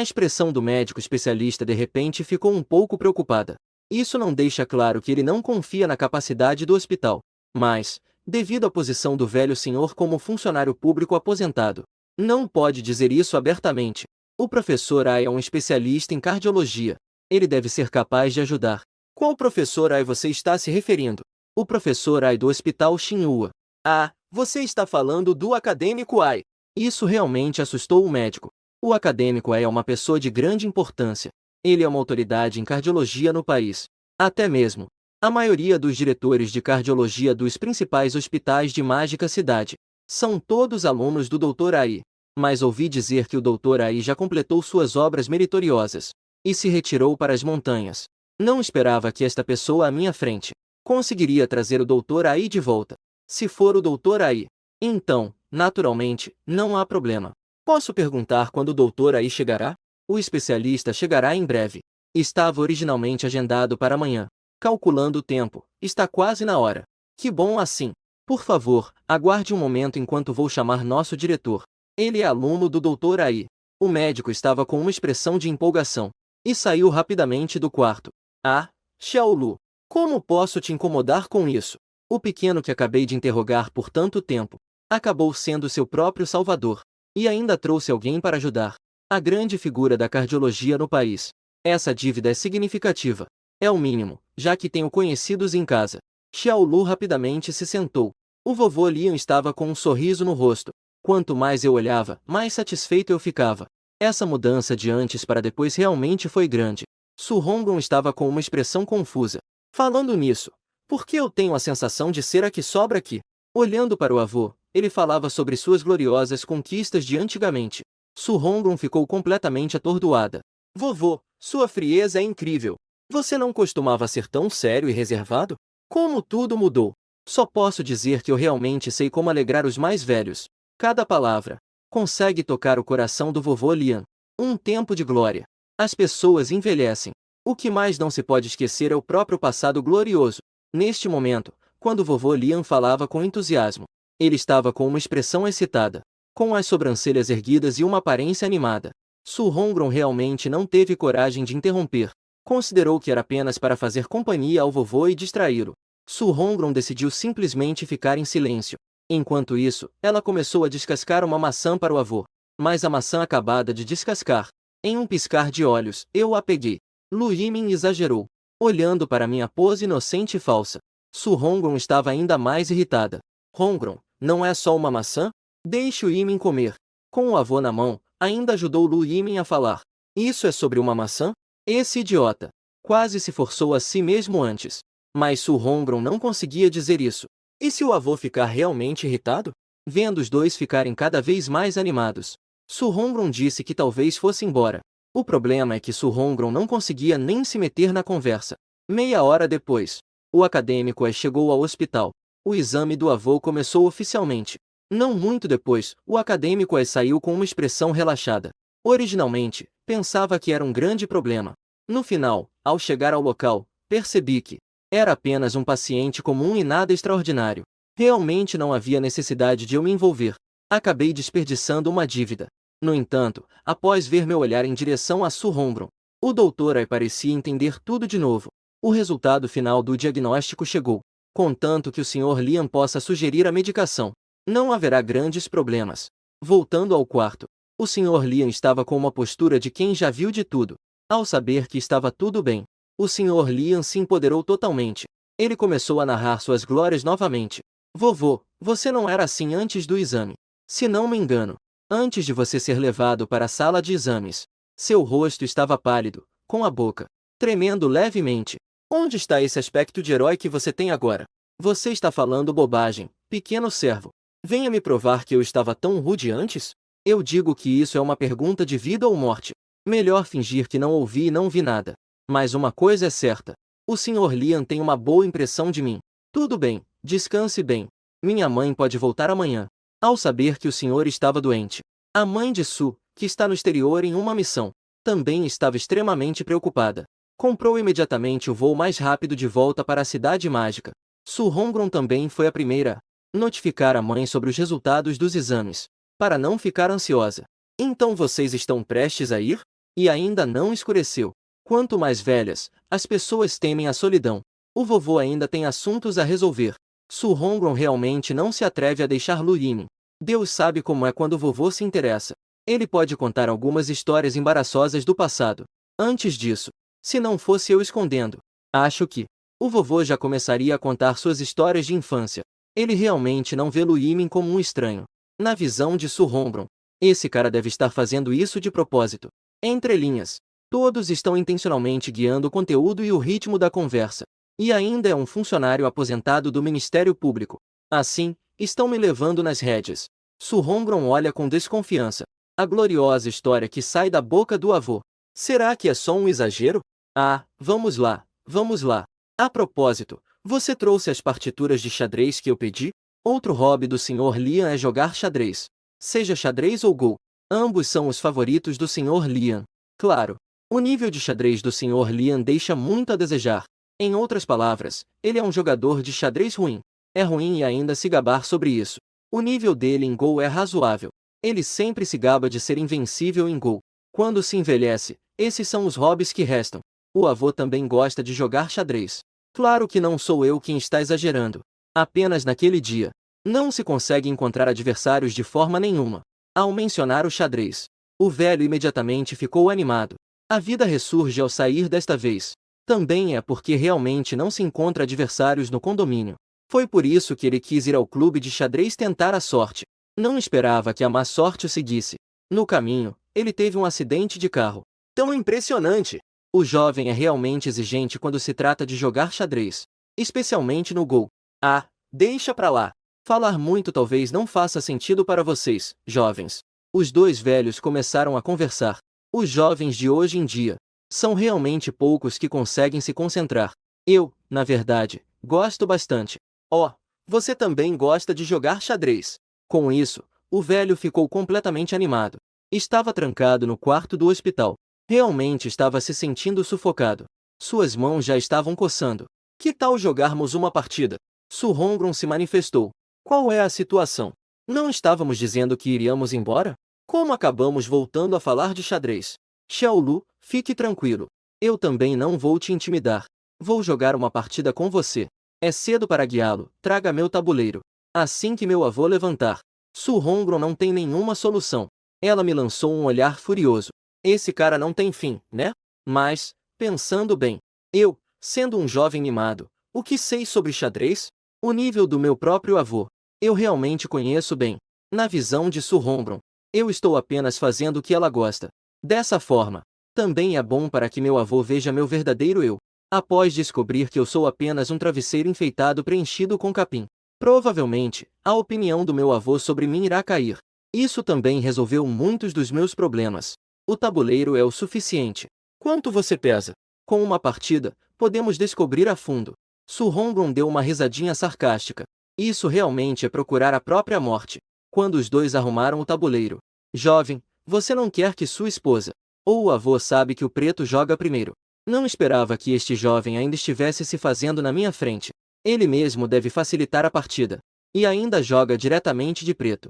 expressão do médico especialista de repente ficou um pouco preocupada. Isso não deixa claro que ele não confia na capacidade do hospital. Mas, devido à posição do velho senhor como funcionário público aposentado, não pode dizer isso abertamente. O professor Ai é um especialista em cardiologia. Ele deve ser capaz de ajudar. Qual professor Ai você está se referindo? O professor Ai do Hospital Xinhua. Ah, você está falando do acadêmico Ai. Isso realmente assustou o médico. O acadêmico Ai é uma pessoa de grande importância. Ele é uma autoridade em cardiologia no país. Até mesmo, a maioria dos diretores de cardiologia dos principais hospitais de Mágica Cidade são todos alunos do Dr. Ai. Mas ouvi dizer que o Dr. Ai já completou suas obras meritoriosas e se retirou para as montanhas. Não esperava que esta pessoa à minha frente conseguiria trazer o Dr. Ai de volta. Se for o Dr. Ai, então, naturalmente, não há problema. Posso perguntar quando o Dr. Ai chegará? O especialista chegará em breve. Estava originalmente agendado para amanhã. Calculando o tempo, está quase na hora. Que bom assim. Por favor, aguarde um momento enquanto vou chamar nosso diretor. Ele é aluno do Dr. Ai. O médico estava com uma expressão de empolgação e saiu rapidamente do quarto. Ah, Xiaolu, como posso te incomodar com isso? O pequeno que acabei de interrogar por tanto tempo acabou sendo seu próprio salvador e ainda trouxe alguém para ajudar. A grande figura da cardiologia no país. Essa dívida é significativa. É o mínimo, já que tenho conhecidos em casa. Xiaolu rapidamente se sentou. O vovô Lian estava com um sorriso no rosto. Quanto mais eu olhava, mais satisfeito eu ficava. Essa mudança de antes para depois realmente foi grande. Su-hongron estava com uma expressão confusa. Falando nisso, por que eu tenho a sensação de ser a que sobra aqui? Olhando para o avô, ele falava sobre suas gloriosas conquistas de antigamente. Su-hongron ficou completamente atordoada. Vovô, sua frieza é incrível. Você não costumava ser tão sério e reservado? Como tudo mudou. Só posso dizer que eu realmente sei como alegrar os mais velhos. Cada palavra consegue tocar o coração do vovô Lian. Um tempo de glória. As pessoas envelhecem. O que mais não se pode esquecer é o próprio passado glorioso. Neste momento, quando o vovô Lian falava com entusiasmo, ele estava com uma expressão excitada, com as sobrancelhas erguidas e uma aparência animada. Su Hongron realmente não teve coragem de interromper. Considerou que era apenas para fazer companhia ao vovô e distraí-lo. Su Hongron decidiu simplesmente ficar em silêncio. Enquanto isso, ela começou a descascar uma maçã para o avô. Mas a maçã acabada de descascar. Em um piscar de olhos, eu a peguei. Lu Yimin exagerou. Olhando para minha pose inocente e falsa. Su Hongron estava ainda mais irritada. Hongron, não é só uma maçã? Deixe o Yimin comer. Com o avô na mão, ainda ajudou Lu Yimin a falar. Isso é sobre uma maçã? Esse idiota. Quase se forçou a si mesmo antes. Mas Su Hongron não conseguia dizer isso. E se o avô ficar realmente irritado? Vendo os dois ficarem cada vez mais animados, Su Hongron disse que talvez fosse embora. O problema é que Su Hongron não conseguia nem se meter na conversa. Meia hora depois, o acadêmico chegou ao hospital. O exame do avô começou oficialmente. Não muito depois, o acadêmico saiu com uma expressão relaxada. Originalmente, pensava que era um grande problema. No final, ao chegar ao local, percebi que era apenas um paciente comum e nada extraordinário. Realmente não havia necessidade de eu me envolver. Acabei desperdiçando uma dívida. No entanto, após ver meu olhar em direção a Su Hongron, o doutor parecia entender tudo de novo. O resultado final do diagnóstico chegou. Contanto que o Sr. Lian possa sugerir a medicação, não haverá grandes problemas. Voltando ao quarto, o Sr. Lian estava com uma postura de quem já viu de tudo. Ao saber que estava tudo bem, o Sr. Lian se empoderou totalmente. Ele começou a narrar suas glórias novamente. Vovô, você não era assim antes do exame. Se não me engano, antes de você ser levado para a sala de exames, seu rosto estava pálido, com a boca tremendo levemente. Onde está esse aspecto de herói que você tem agora? Você está falando bobagem, pequeno servo. Venha me provar que eu estava tão rude antes? Eu digo que isso é uma pergunta de vida ou morte. Melhor fingir que não ouvi e não vi nada. Mas uma coisa é certa. O Sr. Lian tem uma boa impressão de mim. Tudo bem, descanse bem. Minha mãe pode voltar amanhã. Ao saber que o senhor estava doente, a mãe de Su, que está no exterior em uma missão, também estava extremamente preocupada. Comprou imediatamente o voo mais rápido de volta para a cidade mágica. Su Hongron também foi a primeira a notificar a mãe sobre os resultados dos exames, para não ficar ansiosa. Então vocês estão prestes a ir? E ainda não escureceu. Quanto mais velhas, as pessoas temem a solidão. O vovô ainda tem assuntos a resolver. Su Hongron realmente não se atreve a deixar Lu Yimin. Deus sabe como é quando o vovô se interessa. Ele pode contar algumas histórias embaraçosas do passado. Antes disso, se não fosse eu escondendo, acho que o vovô já começaria a contar suas histórias de infância. Ele realmente não vê Lu Yimin como um estranho. Na visão de Su Hongron, esse cara deve estar fazendo isso de propósito. Entre linhas, todos estão intencionalmente guiando o conteúdo e o ritmo da conversa. E ainda é um funcionário aposentado do Ministério Público. Assim, estão me levando nas rédeas. Su Hongron olha com desconfiança. A gloriosa história que sai da boca do avô. Será que é só um exagero? Ah, vamos lá, vamos lá. A propósito, você trouxe as partituras de xadrez que eu pedi? Outro hobby do Sr. Lian é jogar xadrez. Seja xadrez ou Go, ambos são os favoritos do Sr. Lian. Claro, o nível de xadrez do Sr. Lian deixa muito a desejar. Em outras palavras, ele é um jogador de xadrez ruim. É ruim e ainda se gabar sobre isso. O nível dele em Go é razoável. Ele sempre se gaba de ser invencível em Go. Quando se envelhece, esses são os hobbies que restam. O avô também gosta de jogar xadrez. Claro que não sou eu quem está exagerando. Apenas naquele dia, não se consegue encontrar adversários de forma nenhuma. Ao mencionar o xadrez, o velho imediatamente ficou animado. A vida ressurge ao sair desta vez. Também é porque realmente não se encontra adversários no condomínio. Foi por isso que ele quis ir ao clube de xadrez tentar a sorte. Não esperava que a má sorte o seguisse. No caminho, ele teve um acidente de carro. Tão impressionante! O jovem é realmente exigente quando se trata de jogar xadrez, especialmente no Go. Ah, deixa pra lá. Falar muito talvez não faça sentido para vocês, jovens. Os dois velhos começaram a conversar. Os jovens de hoje em dia são realmente poucos que conseguem se concentrar. Eu, na verdade, gosto bastante. Oh, você também gosta de jogar xadrez. Com isso, o velho ficou completamente animado. Estava trancado no quarto do hospital. Realmente estava se sentindo sufocado. Suas mãos já estavam coçando. Que tal jogarmos uma partida? Su Hongron se manifestou. Qual é a situação? Não estávamos dizendo que iríamos embora? Como acabamos voltando a falar de xadrez. Xiaolu, fique tranquilo. Eu também não vou te intimidar. Vou jogar uma partida com você. É cedo para guiá-lo, traga meu tabuleiro. Assim que meu avô levantar. Su Hongron não tem nenhuma solução. Ela me lançou um olhar furioso. Esse cara não tem fim, né? Mas, pensando bem, eu, sendo um jovem mimado, o que sei sobre xadrez? O nível do meu próprio avô. Eu realmente conheço bem. Na visão de Su Hongron, eu estou apenas fazendo o que ela gosta. Dessa forma, também é bom para que meu avô veja meu verdadeiro eu. Após descobrir que eu sou apenas um travesseiro enfeitado preenchido com capim. Provavelmente, a opinião do meu avô sobre mim irá cair. Isso também resolveu muitos dos meus problemas. O tabuleiro é o suficiente. Quanto você pesa? Com uma partida, podemos descobrir a fundo. Su Hongron deu uma risadinha sarcástica. Isso realmente é procurar a própria morte. Quando os dois arrumaram o tabuleiro. Jovem, você não quer que sua esposa ou o avô sabe que o preto joga primeiro. Não esperava que este jovem ainda estivesse se fazendo na minha frente. Ele mesmo deve facilitar a partida. E ainda joga diretamente de preto.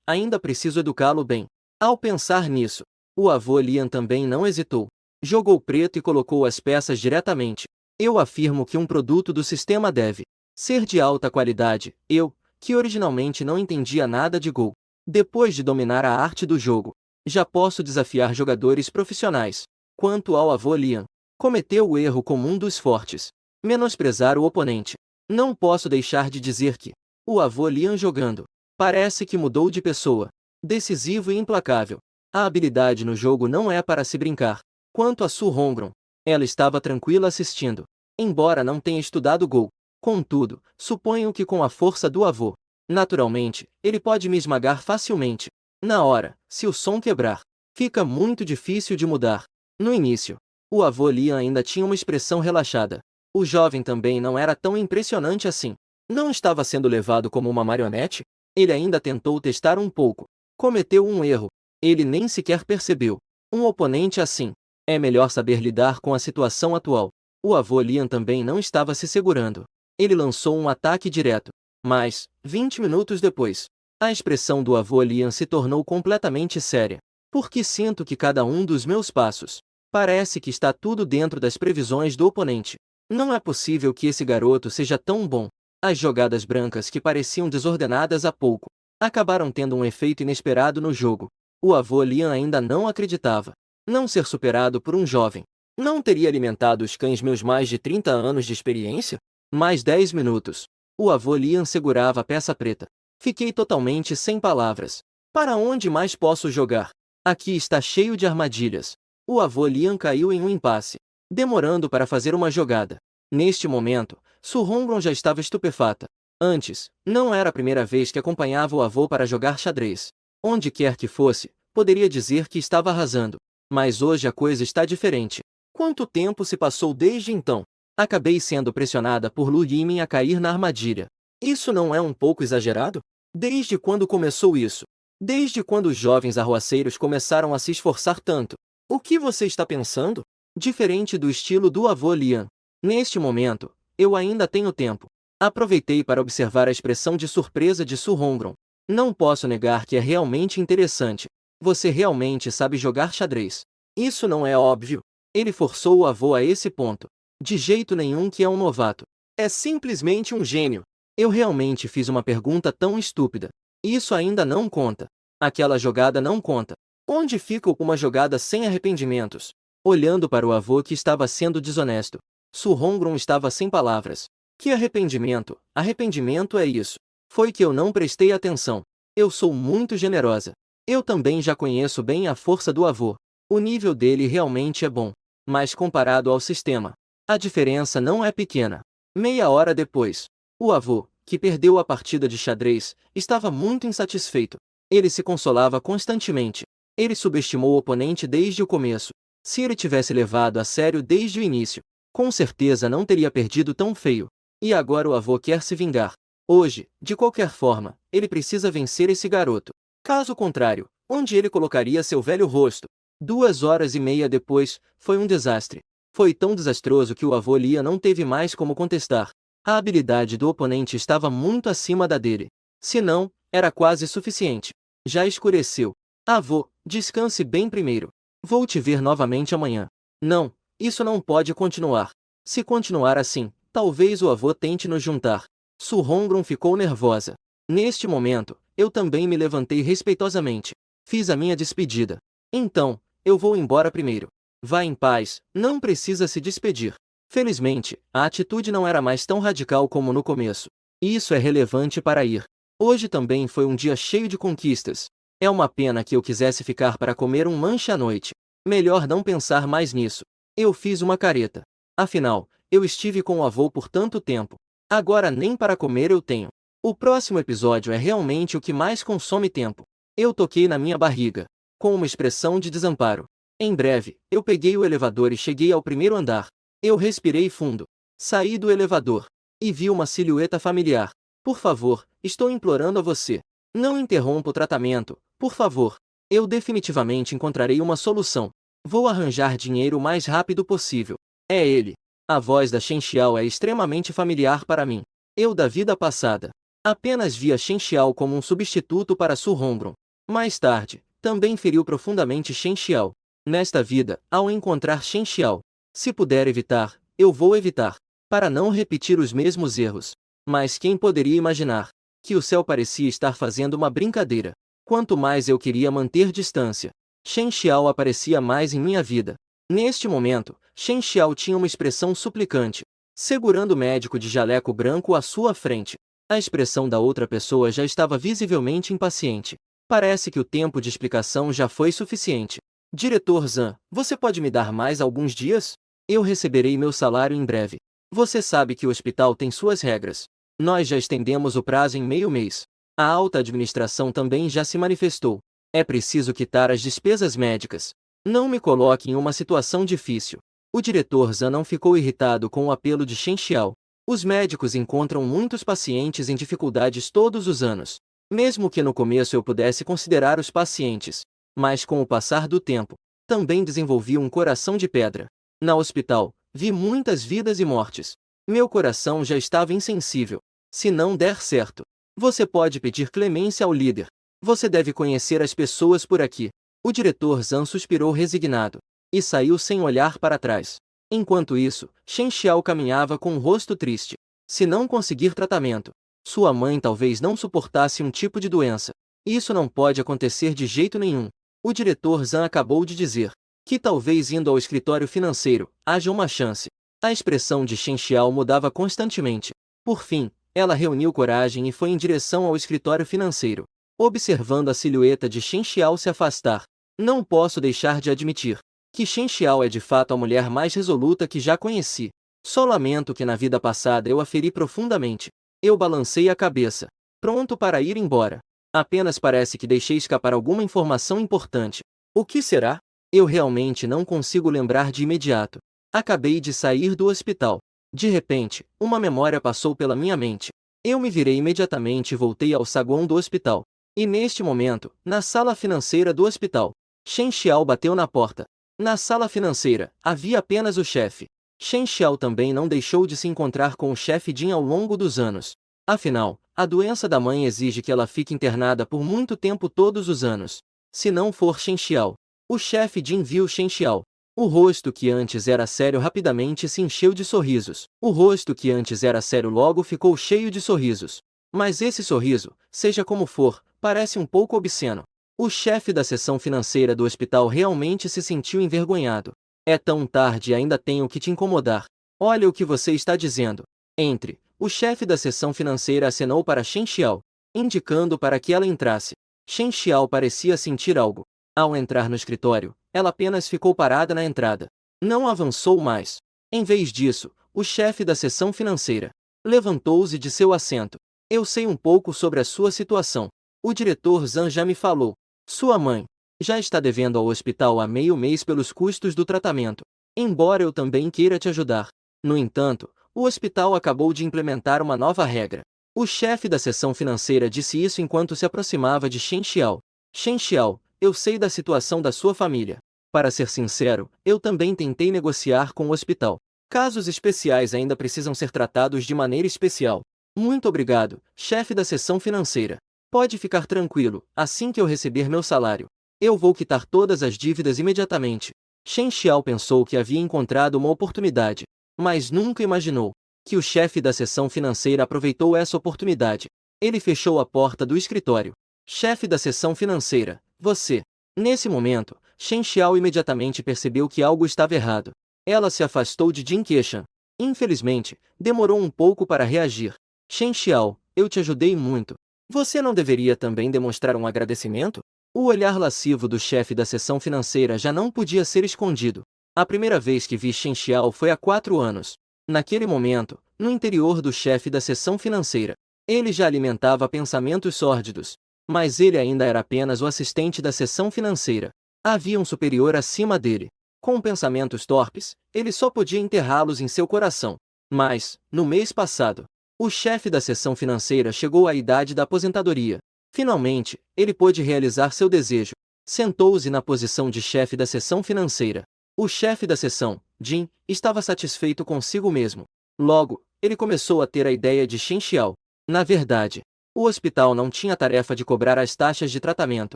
Ainda preciso educá-lo bem. Ao pensar nisso, o avô Lian também não hesitou. Jogou preto e colocou as peças diretamente. Eu afirmo que um produto do sistema deve ser de alta qualidade. Eu, que originalmente não entendia nada de Go. Depois de dominar a arte do jogo, já posso desafiar jogadores profissionais. Quanto ao avô Lian, cometeu o erro comum dos fortes. Menosprezar o oponente. Não posso deixar de dizer que o avô Lian jogando parece que mudou de pessoa. Decisivo e implacável. A habilidade no jogo não é para se brincar. Quanto a Su Hongron, ela estava tranquila assistindo. Embora não tenha estudado Go. Contudo, suponho que com a força do avô, naturalmente, ele pode me esmagar facilmente. Na hora, se o som quebrar, fica muito difícil de mudar. No início, o avô Lian ainda tinha uma expressão relaxada. O jovem também não era tão impressionante assim. Não estava sendo levado como uma marionete? Ele ainda tentou testar um pouco. Cometeu um erro. Ele nem sequer percebeu. Um oponente assim. É melhor saber lidar com a situação atual. O avô Lian também não estava se segurando. Ele lançou um ataque direto. Mas, 20 minutos depois, a expressão do avô Lian se tornou completamente séria. Porque sinto que cada um dos meus passos parece que está tudo dentro das previsões do oponente. Não é possível que esse garoto seja tão bom. As jogadas brancas que pareciam desordenadas há pouco acabaram tendo um efeito inesperado no jogo. O avô Lian ainda não acreditava. Não ser superado por um jovem. Não teria alimentado os cães meus mais de 30 anos de experiência? Mais 10 minutos. O avô Lian segurava a peça preta. Fiquei totalmente sem palavras. Para onde mais posso jogar? Aqui está cheio de armadilhas. O avô Lian caiu em um impasse, demorando para fazer uma jogada. Neste momento, Su Hongron já estava estupefata. Antes, não era a primeira vez que acompanhava o avô para jogar xadrez. Onde quer que fosse, poderia dizer que estava arrasando. Mas hoje a coisa está diferente. Quanto tempo se passou desde então? Acabei sendo pressionada por Lu Yimin a cair na armadilha. Isso não é um pouco exagerado? Desde quando começou isso? Desde quando os jovens arruaceiros começaram a se esforçar tanto? O que você está pensando? Diferente do estilo do avô Lian. Neste momento, eu ainda tenho tempo. Aproveitei para observar a expressão de surpresa de Su Hongron. Não posso negar que é realmente interessante. Você realmente sabe jogar xadrez. Isso não é óbvio. Ele forçou o avô a esse ponto. De jeito nenhum que é um novato. É simplesmente um gênio. Eu realmente fiz uma pergunta tão estúpida. Isso ainda não conta. Aquela jogada não conta. Onde fica uma jogada sem arrependimentos? Olhando para o avô que estava sendo desonesto, Su Hongron estava sem palavras. Que arrependimento? Arrependimento é isso. Foi que eu não prestei atenção. Eu sou muito generosa. Eu também já conheço bem a força do avô. O nível dele realmente é bom. Mas comparado ao sistema, a diferença não é pequena. Meia hora depois, o avô, que perdeu a partida de xadrez, estava muito insatisfeito. Ele se consolava constantemente. Ele subestimou o oponente desde o começo. Se ele tivesse levado a sério desde o início, com certeza não teria perdido tão feio. E agora o avô quer se vingar. Hoje, de qualquer forma, ele precisa vencer esse garoto. Caso contrário, onde ele colocaria seu velho rosto? 2 horas e meia depois, foi um desastre. Foi tão desastroso que o avô Lia não teve mais como contestar. A habilidade do oponente estava muito acima da dele. Se não, era quase suficiente. Já escureceu. Avô, descanse bem primeiro. Vou te ver novamente amanhã. Não, isso não pode continuar. Se continuar assim, talvez o avô tente nos juntar. Su Hongrum ficou nervosa. Neste momento, eu também me levantei respeitosamente. Fiz a minha despedida. Então, eu vou embora primeiro. Vá em paz, não precisa se despedir. Felizmente, a atitude não era mais tão radical como no começo. Isso é relevante para ir. Hoje também foi um dia cheio de conquistas. É uma pena que eu quisesse ficar para comer um lanche à noite. Melhor não pensar mais nisso. Eu fiz uma careta. Afinal, eu estive com o avô por tanto tempo. Agora nem para comer eu tenho. O próximo episódio é realmente o que mais consome tempo. Eu toquei na minha barriga, com uma expressão de desamparo. Em breve, eu peguei o elevador e cheguei ao primeiro andar. Eu respirei fundo. Saí do elevador. E vi uma silhueta familiar. Por favor, estou implorando a você. Não interrompa o tratamento, por favor. Eu definitivamente encontrarei uma solução. Vou arranjar dinheiro o mais rápido possível. É ele. A voz da Shen Xiao é extremamente familiar para mim. Eu da vida passada apenas via Shen Xiao como um substituto para Su Hongrum. Mais tarde, também feriu profundamente Shen Xiao. Nesta vida, ao encontrar Shen Xiao, se puder evitar, eu vou evitar, para não repetir os mesmos erros. Mas quem poderia imaginar que o céu parecia estar fazendo uma brincadeira? Quanto mais eu queria manter distância, Shen Xiao aparecia mais em minha vida. Neste momento, Shen Xiao tinha uma expressão suplicante, segurando o médico de jaleco branco à sua frente. A expressão da outra pessoa já estava visivelmente impaciente. Parece que o tempo de explicação já foi suficiente. Diretor Zhan, você pode me dar mais alguns dias? Eu receberei meu salário em breve. Você sabe que o hospital tem suas regras. Nós já estendemos o prazo em meio mês. A alta administração também já se manifestou. É preciso quitar as despesas médicas. Não me coloque em uma situação difícil. O diretor Zhan não ficou irritado com o apelo de Shen Xiao. Os médicos encontram muitos pacientes em dificuldades todos os anos. Mesmo que no começo eu pudesse considerar os pacientes, mas com o passar do tempo, também desenvolvi um coração de pedra. No hospital, vi muitas vidas e mortes. Meu coração já estava insensível. Se não der certo, você pode pedir clemência ao líder. Você deve conhecer as pessoas por aqui. O diretor Zhan suspirou resignado e saiu sem olhar para trás. Enquanto isso, Shen Xiao caminhava com um rosto triste. Se não conseguir tratamento, sua mãe talvez não suportasse um tipo de doença. Isso não pode acontecer de jeito nenhum. O diretor Zhan acabou de dizer que talvez indo ao escritório financeiro, haja uma chance. A expressão de Shen Xiao mudava constantemente. Por fim, ela reuniu coragem e foi em direção ao escritório financeiro, observando a silhueta de Shen Xiao se afastar. Não posso deixar de admitir que Shen Xiao é de fato a mulher mais resoluta que já conheci. Só lamento que na vida passada eu a feri profundamente. Eu balancei a cabeça, pronto para ir embora. Apenas parece que deixei escapar alguma informação importante. O que será? Eu realmente não consigo lembrar de imediato. Acabei de sair do hospital. De repente, uma memória passou pela minha mente. Eu me virei imediatamente e voltei ao saguão do hospital. E neste momento, na sala financeira do hospital, Shen Xiao bateu na porta. Na sala financeira, havia apenas o chefe. Shen Xiao também não deixou de se encontrar com o chefe Jin ao longo dos anos. Afinal, a doença da mãe exige que ela fique internada por muito tempo todos os anos. Se não for Shen Xiao. O chefe Jin viu Shen Xiao. O rosto que antes era sério rapidamente se encheu de sorrisos. O rosto que antes era sério logo ficou cheio de sorrisos. Mas esse sorriso, seja como for, parece um pouco obsceno. O chefe da seção financeira do hospital realmente se sentiu envergonhado. É tão tarde e ainda tenho que te incomodar. Olha o que você está dizendo. Entre. O chefe da seção financeira acenou para Shen Xiao, indicando para que ela entrasse. Shen Xiao parecia sentir algo. Ao entrar no escritório, ela apenas ficou parada na entrada. Não avançou mais. Em vez disso, o chefe da seção financeira levantou-se de seu assento. Eu sei um pouco sobre a sua situação. O diretor Zhan já me falou. Sua mãe já está devendo ao hospital há meio mês pelos custos do tratamento. Embora eu também queira te ajudar. No entanto, o hospital acabou de implementar uma nova regra. O chefe da seção financeira disse isso enquanto se aproximava de Shen Xiao. Shen Xiao, eu sei da situação da sua família. Para ser sincero, eu também tentei negociar com o hospital. Casos especiais ainda precisam ser tratados de maneira especial. Muito obrigado, chefe da seção financeira. Pode ficar tranquilo, assim que eu receber meu salário, Eu vou quitar todas as dívidas imediatamente. Shen Xiao pensou que havia encontrado uma oportunidade, mas nunca imaginou que o chefe da seção financeira aproveitou essa oportunidade. Ele fechou a porta do escritório. Chefe da seção financeira, você. Nesse momento, Shen Xiao imediatamente percebeu que algo estava errado. Ela se afastou de Jin Keshan. Infelizmente, demorou um pouco para reagir. Shen Xiao, eu te ajudei muito. Você não deveria também demonstrar um agradecimento? O olhar lascivo do chefe da seção financeira já não podia ser escondido. A primeira vez que vi Shen Xiao foi há 4 anos. Naquele momento, no interior do chefe da seção financeira, ele já alimentava pensamentos sórdidos. Mas ele ainda era apenas o assistente da seção financeira. Havia um superior acima dele. Com pensamentos torpes, ele só podia enterrá-los em seu coração. Mas, no mês passado, o chefe da seção financeira chegou à idade da aposentadoria. Finalmente, ele pôde realizar seu desejo. Sentou-se na posição de chefe da seção financeira. O chefe da seção, Jin, estava satisfeito consigo mesmo. Logo, ele começou a ter a ideia de Shen Xiao. Na verdade, o hospital não tinha a tarefa de cobrar as taxas de tratamento.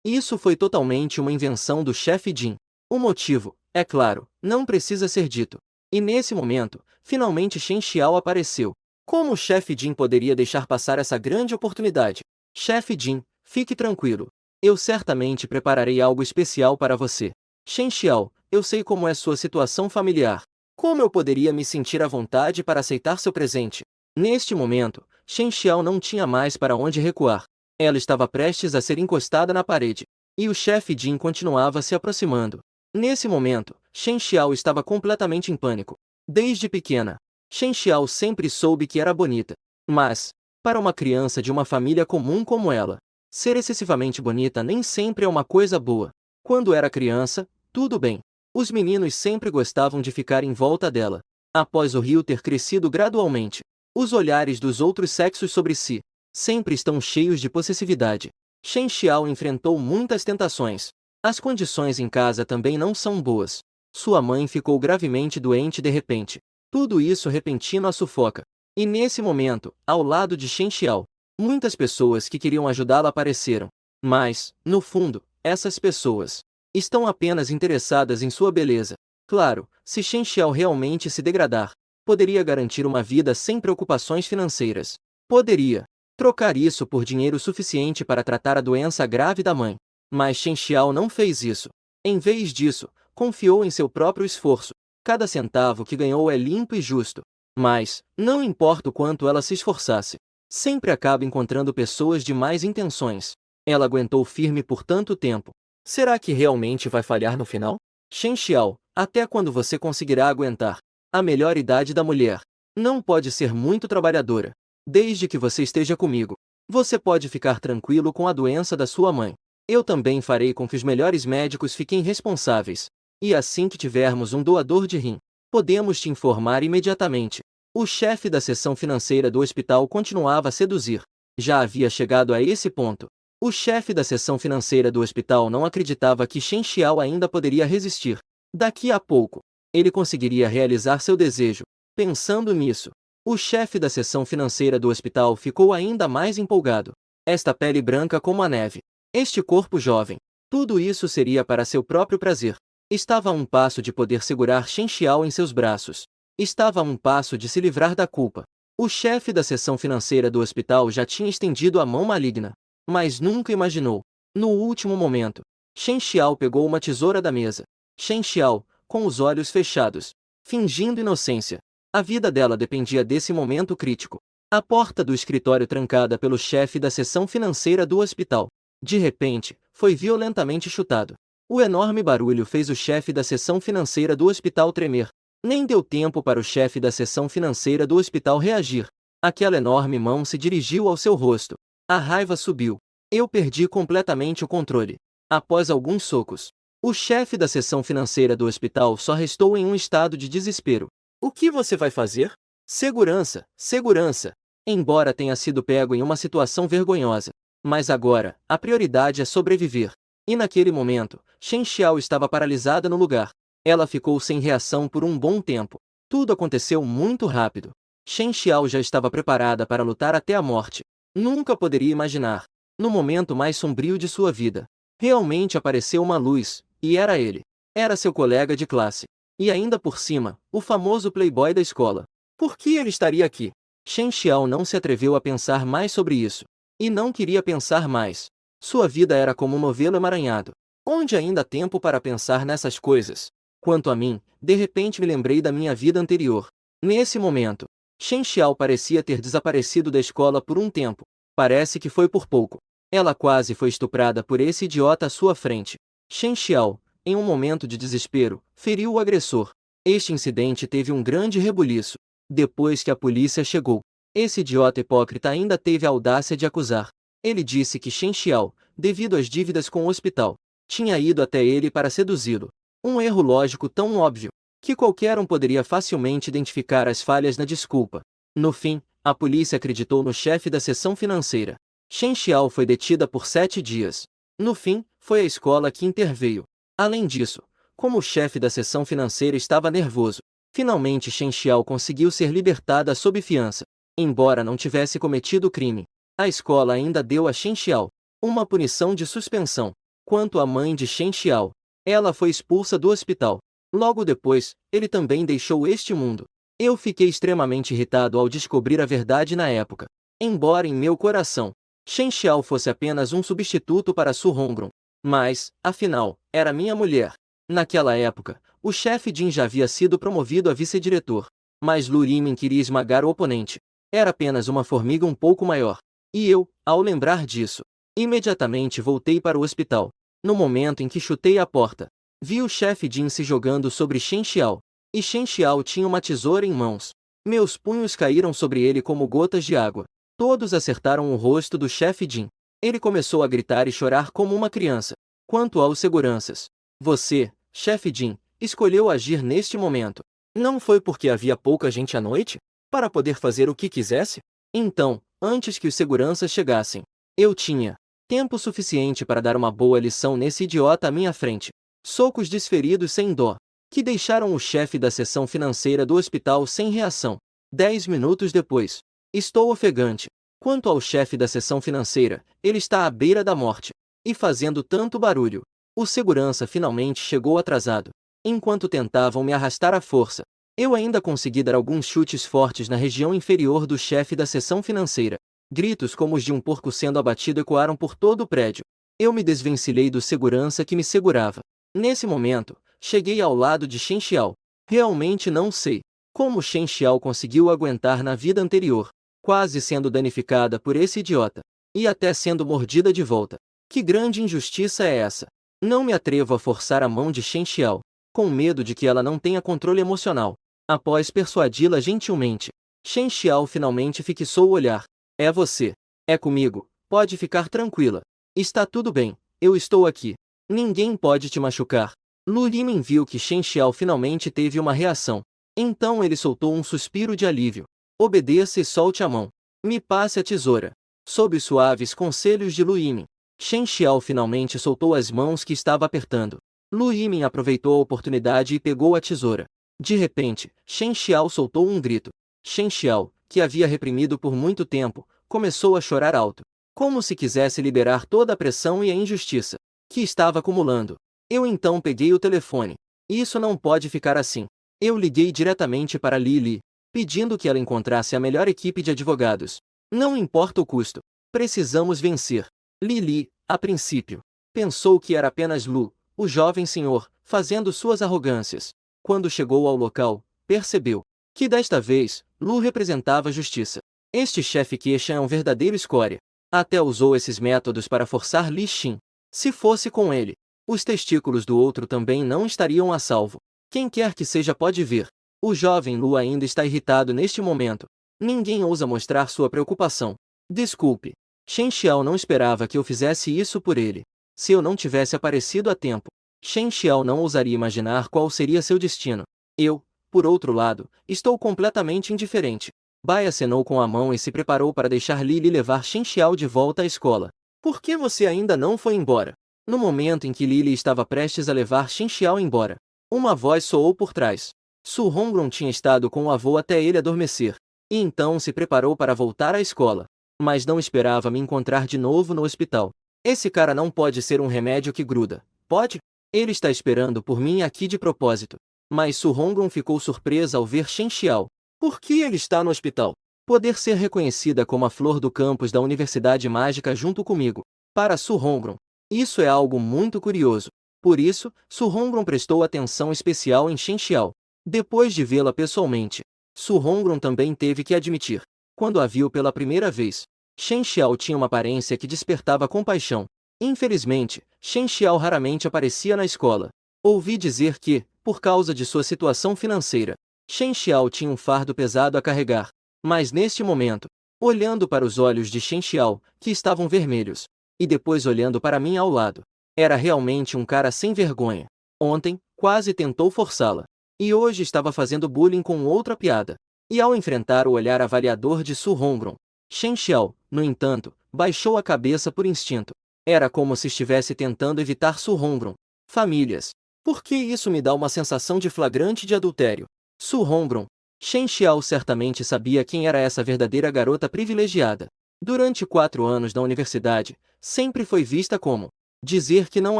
Isso foi totalmente uma invenção do chefe Jin. O motivo, é claro, não precisa ser dito. E nesse momento, finalmente Shen Xiao apareceu. Como o chefe Jin poderia deixar passar essa grande oportunidade? Chefe Jin, fique tranquilo. Eu certamente prepararei algo especial para você. Shen Xiao, eu sei como é sua situação familiar. Como eu poderia me sentir à vontade para aceitar seu presente? Neste momento, Shen Xiao não tinha mais para onde recuar. Ela estava prestes a ser encostada na parede. E o chefe Jin continuava se aproximando. Nesse momento, Shen Xiao estava completamente em pânico. Desde pequena, Shen Xiao sempre soube que era bonita. Mas, para uma criança de uma família comum como ela, ser excessivamente bonita nem sempre é uma coisa boa. Quando era criança, tudo bem. Os meninos sempre gostavam de ficar em volta dela. Após o rio ter crescido gradualmente, os olhares dos outros sexos sobre si sempre estão cheios de possessividade. Shen Xiao enfrentou muitas tentações. As condições em casa também não são boas. Sua mãe ficou gravemente doente de repente. Tudo isso repentino a sufoca. E nesse momento, ao lado de Shen Xiao, muitas pessoas que queriam ajudá-la apareceram. Mas, no fundo, essas pessoas estão apenas interessadas em sua beleza. Claro, se Shen Xiao realmente se degradar, poderia garantir uma vida sem preocupações financeiras. Poderia trocar isso por dinheiro suficiente para tratar a doença grave da mãe. Mas Shen Xiao não fez isso. Em vez disso, confiou em seu próprio esforço. Cada centavo que ganhou é limpo e justo. Mas, não importa o quanto ela se esforçasse, sempre acaba encontrando pessoas de más intenções. Ela aguentou firme por tanto tempo. Será que realmente vai falhar no final? Shen Xiao, até quando você conseguirá aguentar? A melhor idade da mulher não pode ser muito trabalhadora. Desde que você esteja comigo, você pode ficar tranquilo com a doença da sua mãe. Eu também farei com que os melhores médicos fiquem responsáveis. E assim que tivermos um doador de rim, podemos te informar imediatamente. O chefe da seção financeira do hospital continuava a seduzir. Já havia chegado a esse ponto. O chefe da seção financeira do hospital não acreditava que Shen Xiao ainda poderia resistir. Daqui a pouco, ele conseguiria realizar seu desejo. Pensando nisso, o chefe da seção financeira do hospital ficou ainda mais empolgado. Esta pele branca como a neve, este corpo jovem, tudo isso seria para seu próprio prazer. Estava a um passo de poder segurar Shen Xiao em seus braços. Estava a um passo de se livrar da culpa. O chefe da seção financeira do hospital já tinha estendido a mão maligna, mas nunca imaginou. No último momento, Shen Xiao pegou uma tesoura da mesa. Shen Xiao, com os olhos fechados, fingindo inocência. A vida dela dependia desse momento crítico. A porta do escritório trancada pelo chefe da seção financeira do hospital, de repente, foi violentamente chutado. O enorme barulho fez o chefe da seção financeira do hospital tremer. Nem deu tempo para o chefe da seção financeira do hospital reagir. Aquela enorme mão se dirigiu ao seu rosto. A raiva subiu. Eu perdi completamente o controle. Após alguns socos, o chefe da seção financeira do hospital só restou em um estado de desespero. O que você vai fazer? Segurança, segurança! Embora tenha sido pego em uma situação vergonhosa, mas agora, a prioridade é sobreviver. E naquele momento, Shen Xiao estava paralisada no lugar. Ela ficou sem reação por um bom tempo. Tudo aconteceu muito rápido. Shen Xiao já estava preparada para lutar até a morte. Nunca poderia imaginar, no momento mais sombrio de sua vida, Realmente apareceu uma luz, e era ele. Era seu colega de classe. E ainda por cima, o famoso playboy da escola. Por que ele estaria aqui? Shen Xiao não se atreveu a pensar mais sobre isso. E não queria pensar mais. Sua vida era como um novelo emaranhado. Onde ainda há tempo para pensar nessas coisas? Quanto a mim, de repente me lembrei da minha vida anterior. Nesse momento, Shen Xiao parecia ter desaparecido da escola por um tempo. Parece que foi por pouco. Ela quase foi estuprada por esse idiota à sua frente. Shen Xiao, em um momento de desespero, feriu o agressor. Este incidente teve um grande rebuliço. Depois que a polícia chegou, esse idiota hipócrita ainda teve a audácia de acusar. Ele disse que Shen Xiao, devido às dívidas com o hospital, tinha ido até ele para seduzi-lo. Um erro lógico tão óbvio, que qualquer um poderia facilmente identificar as falhas na desculpa. No fim, a polícia acreditou no chefe da seção financeira. Shen Xiao foi detida por 7 dias. No fim, foi a escola que interveio. Além disso, como o chefe da seção financeira estava nervoso, finalmente Shen Xiao conseguiu ser libertada sob fiança. Embora não tivesse cometido o crime, a escola ainda deu a Shen Xiao uma punição de suspensão. Quanto à mãe de Shen Xiao, ela foi expulsa do hospital. Logo depois, ele também deixou este mundo. Eu fiquei extremamente irritado ao descobrir a verdade na época. Embora em meu coração, Shen Xiao fosse apenas um substituto para Su Hongron. Mas, afinal, era minha mulher. Naquela época, o chefe Jin já havia sido promovido a vice-diretor. Mas Lu Yimin queria esmagar o oponente. Era apenas uma formiga um pouco maior. E eu, ao lembrar disso, imediatamente voltei para o hospital. No momento em que chutei a porta, vi o chefe Jin se jogando sobre Shen Xiao. E Shen Xiao tinha uma tesoura em mãos. Meus punhos caíram sobre ele como gotas de água. Todos acertaram o rosto do chefe Jin. Ele começou a gritar e chorar como uma criança. Quanto aos seguranças, você, chefe Jin, escolheu agir neste momento. Não foi porque havia pouca gente à noite? Para poder fazer o que quisesse? Então, antes que os seguranças chegassem, eu tinha tempo suficiente para dar uma boa lição nesse idiota à minha frente. Socos desferidos sem dó, que deixaram o chefe da seção financeira do hospital sem reação. 10 minutos depois, estou ofegante. Quanto ao chefe da seção financeira, ele está à beira da morte. E fazendo tanto barulho. O segurança finalmente chegou atrasado. Enquanto tentavam me arrastar à força, eu ainda consegui dar alguns chutes fortes na região inferior do chefe da seção financeira. Gritos como os de um porco sendo abatido ecoaram por todo o prédio. Eu me desvencilhei do segurança que me segurava. Nesse momento, cheguei ao lado de Shen Xiao. Realmente não sei como Shen Xiao conseguiu aguentar na vida anterior, quase sendo danificada por esse idiota, e até sendo mordida de volta. Que grande injustiça é essa? Não me atrevo a forçar a mão de Shen Xiao, com medo de que ela não tenha controle emocional. Após persuadi-la gentilmente, Shen Xiao finalmente fixou o olhar. É você. É comigo. Pode ficar tranquila. Está tudo bem. Eu estou aqui. Ninguém pode te machucar. Lu Yimin viu que Shen Xiao finalmente teve uma reação. Então ele soltou um suspiro de alívio. Obedeça e solte a mão. Me passe a tesoura. Sob os suaves conselhos de Lu Yimin, Shen Xiao finalmente soltou as mãos que estava apertando. Lu Yimin aproveitou a oportunidade e pegou a tesoura. De repente, Shen Xiao soltou um grito. Shen Xiao, que havia reprimido por muito tempo, começou a chorar alto, como se quisesse liberar toda a pressão e a injustiça que estava acumulando. Eu então peguei o telefone. Isso não pode ficar assim. Eu liguei diretamente para Li, pedindo que ela encontrasse a melhor equipe de advogados. Não importa o custo. Precisamos vencer. Li, a princípio, pensou que era apenas Lu, o jovem senhor, fazendo suas arrogâncias. Quando chegou ao local, percebeu que desta vez, Lu representava a justiça. Este chefe queixa é um verdadeiro escória. Até usou esses métodos para forçar Li Xin. Se fosse com ele, os testículos do outro também não estariam a salvo. Quem quer que seja pode ver. O jovem Lu ainda está irritado neste momento. Ninguém ousa mostrar sua preocupação. Desculpe. Shen Xiao não esperava que eu fizesse isso por ele. Se eu não tivesse aparecido a tempo, Shen Xiao não ousaria imaginar qual seria seu destino. Eu, por outro lado, estou completamente indiferente. Bai acenou com a mão e se preparou para deixar Lily levar Shen Xiao de volta à escola. Por que você ainda não foi embora? No momento em que Lily estava prestes a levar Shen Xiao embora, uma voz soou por trás. Su Hongron tinha estado com o avô até ele adormecer, e então se preparou para voltar à escola. Mas não esperava me encontrar de novo no hospital. Esse cara não pode ser um remédio que gruda, pode? Ele está esperando por mim aqui de propósito. Mas Su Hongron ficou surpresa ao ver Shen Xiao. Por que ele está no hospital? Poder ser reconhecida como a flor do campus da Universidade Mágica junto comigo. Para Su Hongron, isso é algo muito curioso. Por isso, Su Hongron prestou atenção especial em Shen Xiao. Depois de vê-la pessoalmente, Su Hongron também teve que admitir, quando a viu pela primeira vez, Shen Xiao tinha uma aparência que despertava compaixão. Infelizmente, Shen Xiao raramente aparecia na escola. Ouvi dizer que, por causa de sua situação financeira, Shen Xiao tinha um fardo pesado a carregar. Mas neste momento, olhando para os olhos de Shen Xiao, que estavam vermelhos, e depois olhando para mim ao lado, era realmente um cara sem vergonha. Ontem, quase tentou forçá-la. E hoje estava fazendo bullying com outra piada. E ao enfrentar o olhar avaliador de Su Hongron, Shen Xiao, no entanto, baixou a cabeça por instinto. Era como se estivesse tentando evitar Su Hongron. Famílias. Por que isso me dá uma sensação de flagrante de adultério? Su Hongron. Shen Xiao certamente sabia quem era essa verdadeira garota privilegiada. Durante 4 anos da universidade, sempre foi vista como. Dizer que não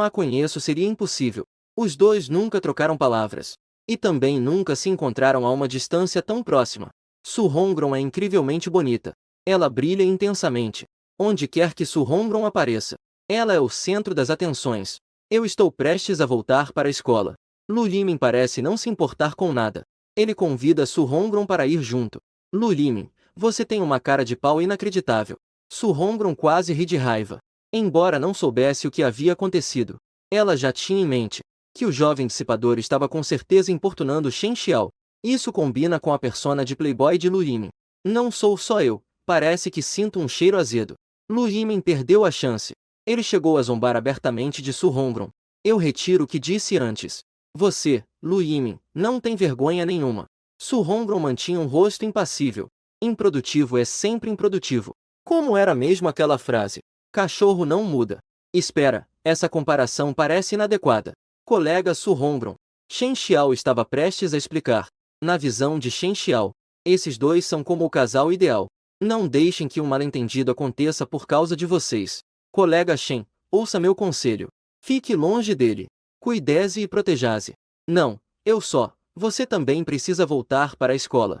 a conheço seria impossível. Os dois nunca trocaram palavras. E também nunca se encontraram a uma distância tão próxima. Su Hongron é incrivelmente bonita. Ela brilha intensamente. Onde quer que Su Hongron apareça, ela é o centro das atenções. Eu estou prestes a voltar para a escola. Lu Limin parece não se importar com nada. Ele convida Su Hongron para ir junto. Lu Limin, você tem uma cara de pau inacreditável. Su Hongron quase ri de raiva. Embora não soubesse o que havia acontecido, ela já tinha em mente que o jovem dissipador estava com certeza importunando Shen Xiao. Isso combina com a persona de playboy de Lu Limin. Não sou só eu, parece que sinto um cheiro azedo. Lu Limin perdeu a chance. Ele chegou a zombar abertamente de Su Hongron. Eu retiro o que disse antes. Você, Lu Yimin, não tem vergonha nenhuma. Su Hongron mantinha um rosto impassível. Improdutivo é sempre improdutivo. Como era mesmo aquela frase? Cachorro não muda. Espera, essa comparação parece inadequada. Colega Su Hongron. Shen Xiao estava prestes a explicar. Na visão de Shen Xiao, esses dois são como o casal ideal. Não deixem que um mal-entendido aconteça por causa de vocês. Colega Shen, ouça meu conselho. Fique longe dele. Cuide-se e proteja-se. Não, eu só. Você também precisa voltar para a escola.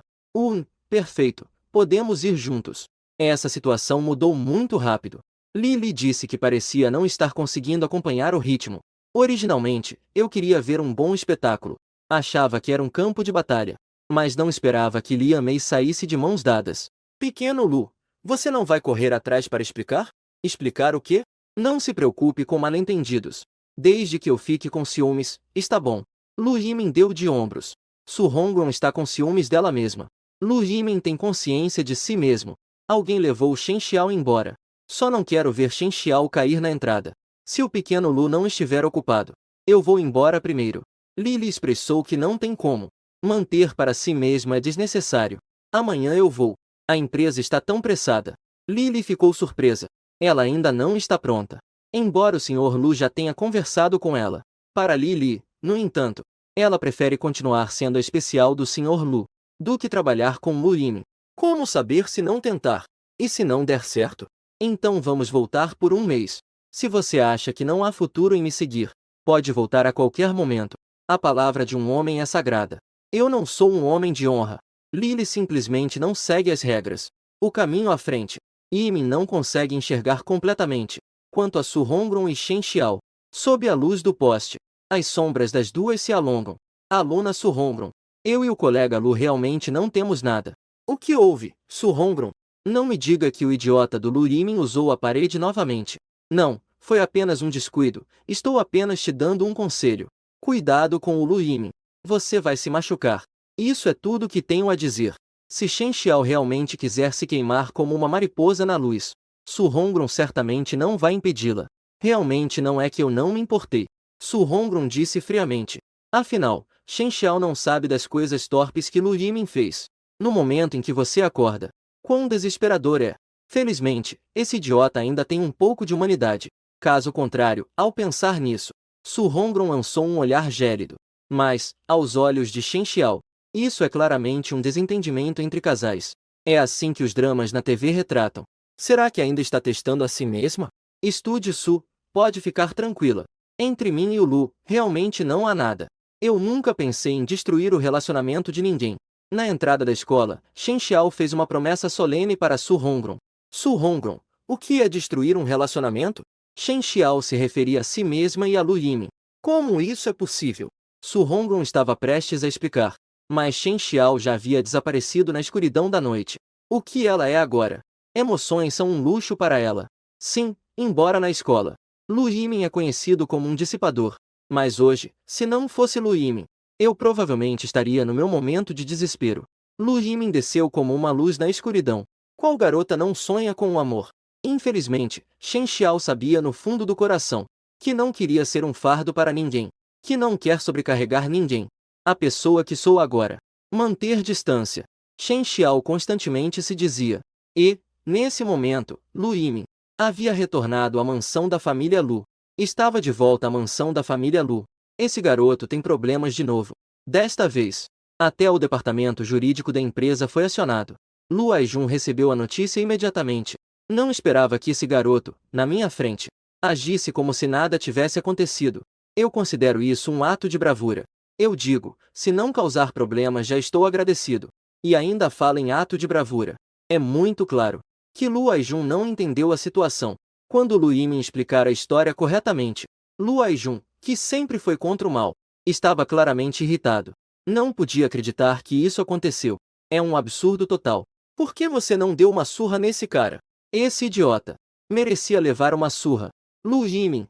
Perfeito. Podemos ir juntos. Essa situação mudou muito rápido. Lily disse que parecia não estar conseguindo acompanhar o ritmo. Originalmente, eu queria ver um bom espetáculo. Achava que era um campo de batalha. Mas não esperava que Lian Mei saísse de mãos dadas. Pequeno Lu, você não vai correr atrás para explicar? Explicar o quê? Não se preocupe com mal-entendidos. Desde que eu fique com ciúmes, está bom. Lu Yimin deu de ombros. Su Hongron está com ciúmes dela mesma. Lu Yimin tem consciência de si mesmo. Alguém levou Shen Xiao embora. Só não quero ver Shen Xiao cair na entrada. Se o pequeno Lu não estiver ocupado, eu vou embora primeiro. Lily expressou que não tem como. Manter para si mesmo é desnecessário. Amanhã eu vou. A empresa está tão pressada. Lily ficou surpresa. Ela ainda não está pronta. Embora o Sr. Lu já tenha conversado com ela. Para Lily, no entanto, ela prefere continuar sendo a especial do Sr. Lu do que trabalhar com Lu Yimin. Como saber se não tentar? E se não der certo? Então vamos voltar por um mês. Se você acha que não há futuro em me seguir, pode voltar a qualquer momento. A palavra de um homem é sagrada. Eu não sou um homem de honra. Lily simplesmente não segue as regras. O caminho à frente. Yimin não consegue enxergar completamente. Quanto a Su Hongron e Shen Xiao, sob a luz do poste, as sombras das duas se alongam. Aluna Su Hongron. Eu e o colega Lu realmente não temos nada. O que houve, Su Hongron? Não me diga que o idiota do Lu Yimin usou a parede novamente. Não, foi apenas um descuido. Estou apenas te dando um conselho. Cuidado com o Lu Yimin. Você vai se machucar. Isso é tudo que tenho a dizer. Se Shen Xiao realmente quiser se queimar como uma mariposa na luz, Su Hongron certamente não vai impedi-la. Realmente não é que eu não me importei. Su Hongron disse friamente. Afinal, Shen Xiao não sabe das coisas torpes que Lu Yimin fez. No momento em que você acorda, quão desesperador é. Felizmente, esse idiota ainda tem um pouco de humanidade. Caso contrário, ao pensar nisso, Su Hongron lançou um olhar gélido. Mas, aos olhos de Shen Xiao, isso é claramente um desentendimento entre casais. É assim que os dramas na TV retratam. Será que ainda está testando a si mesma? Estude Su, pode ficar tranquila. Entre mim e o Lu, realmente não há nada. Eu nunca pensei em destruir o relacionamento de ninguém. Na entrada da escola, Shen Xiao fez uma promessa solene para Su Hongron. Su Hongron, o que é destruir um relacionamento? Shen Xiao se referia a si mesma e a Lu Yimin. Como isso é possível? Su Hongron estava prestes a explicar, mas Shen Xiao já havia desaparecido na escuridão da noite. O que ela é agora? Emoções são um luxo para ela. Sim, embora na escola, Lu Yimin é conhecido como um dissipador. Mas hoje, se não fosse Lu Yimin, eu provavelmente estaria no meu momento de desespero. Lu Yimin desceu como uma luz na escuridão. Qual garota não sonha com o amor? Infelizmente, Shen Xiao sabia no fundo do coração que não queria ser um fardo para ninguém, que não quer sobrecarregar ninguém. A pessoa que sou agora. Manter distância. Shen Xiao constantemente se dizia. E, nesse momento, Lu Yimin havia retornado à mansão da família Lu. Estava de volta à mansão da família Lu. Esse garoto tem problemas de novo. Desta vez, até o departamento jurídico da empresa foi acionado. Lu Aijun recebeu a notícia imediatamente. Não esperava que esse garoto, na minha frente, agisse como se nada tivesse acontecido. Eu considero isso um ato de bravura. Eu digo, se não causar problemas já estou agradecido. E ainda fala em ato de bravura. É muito claro que Lu Aijun não entendeu a situação. Quando Lu Yimin explicar a história corretamente, Lu Aijun, que sempre foi contra o mal, estava claramente irritado. Não podia acreditar que isso aconteceu. É um absurdo total. Por que você não deu uma surra nesse cara? Esse idiota merecia levar uma surra. Lu Yimin,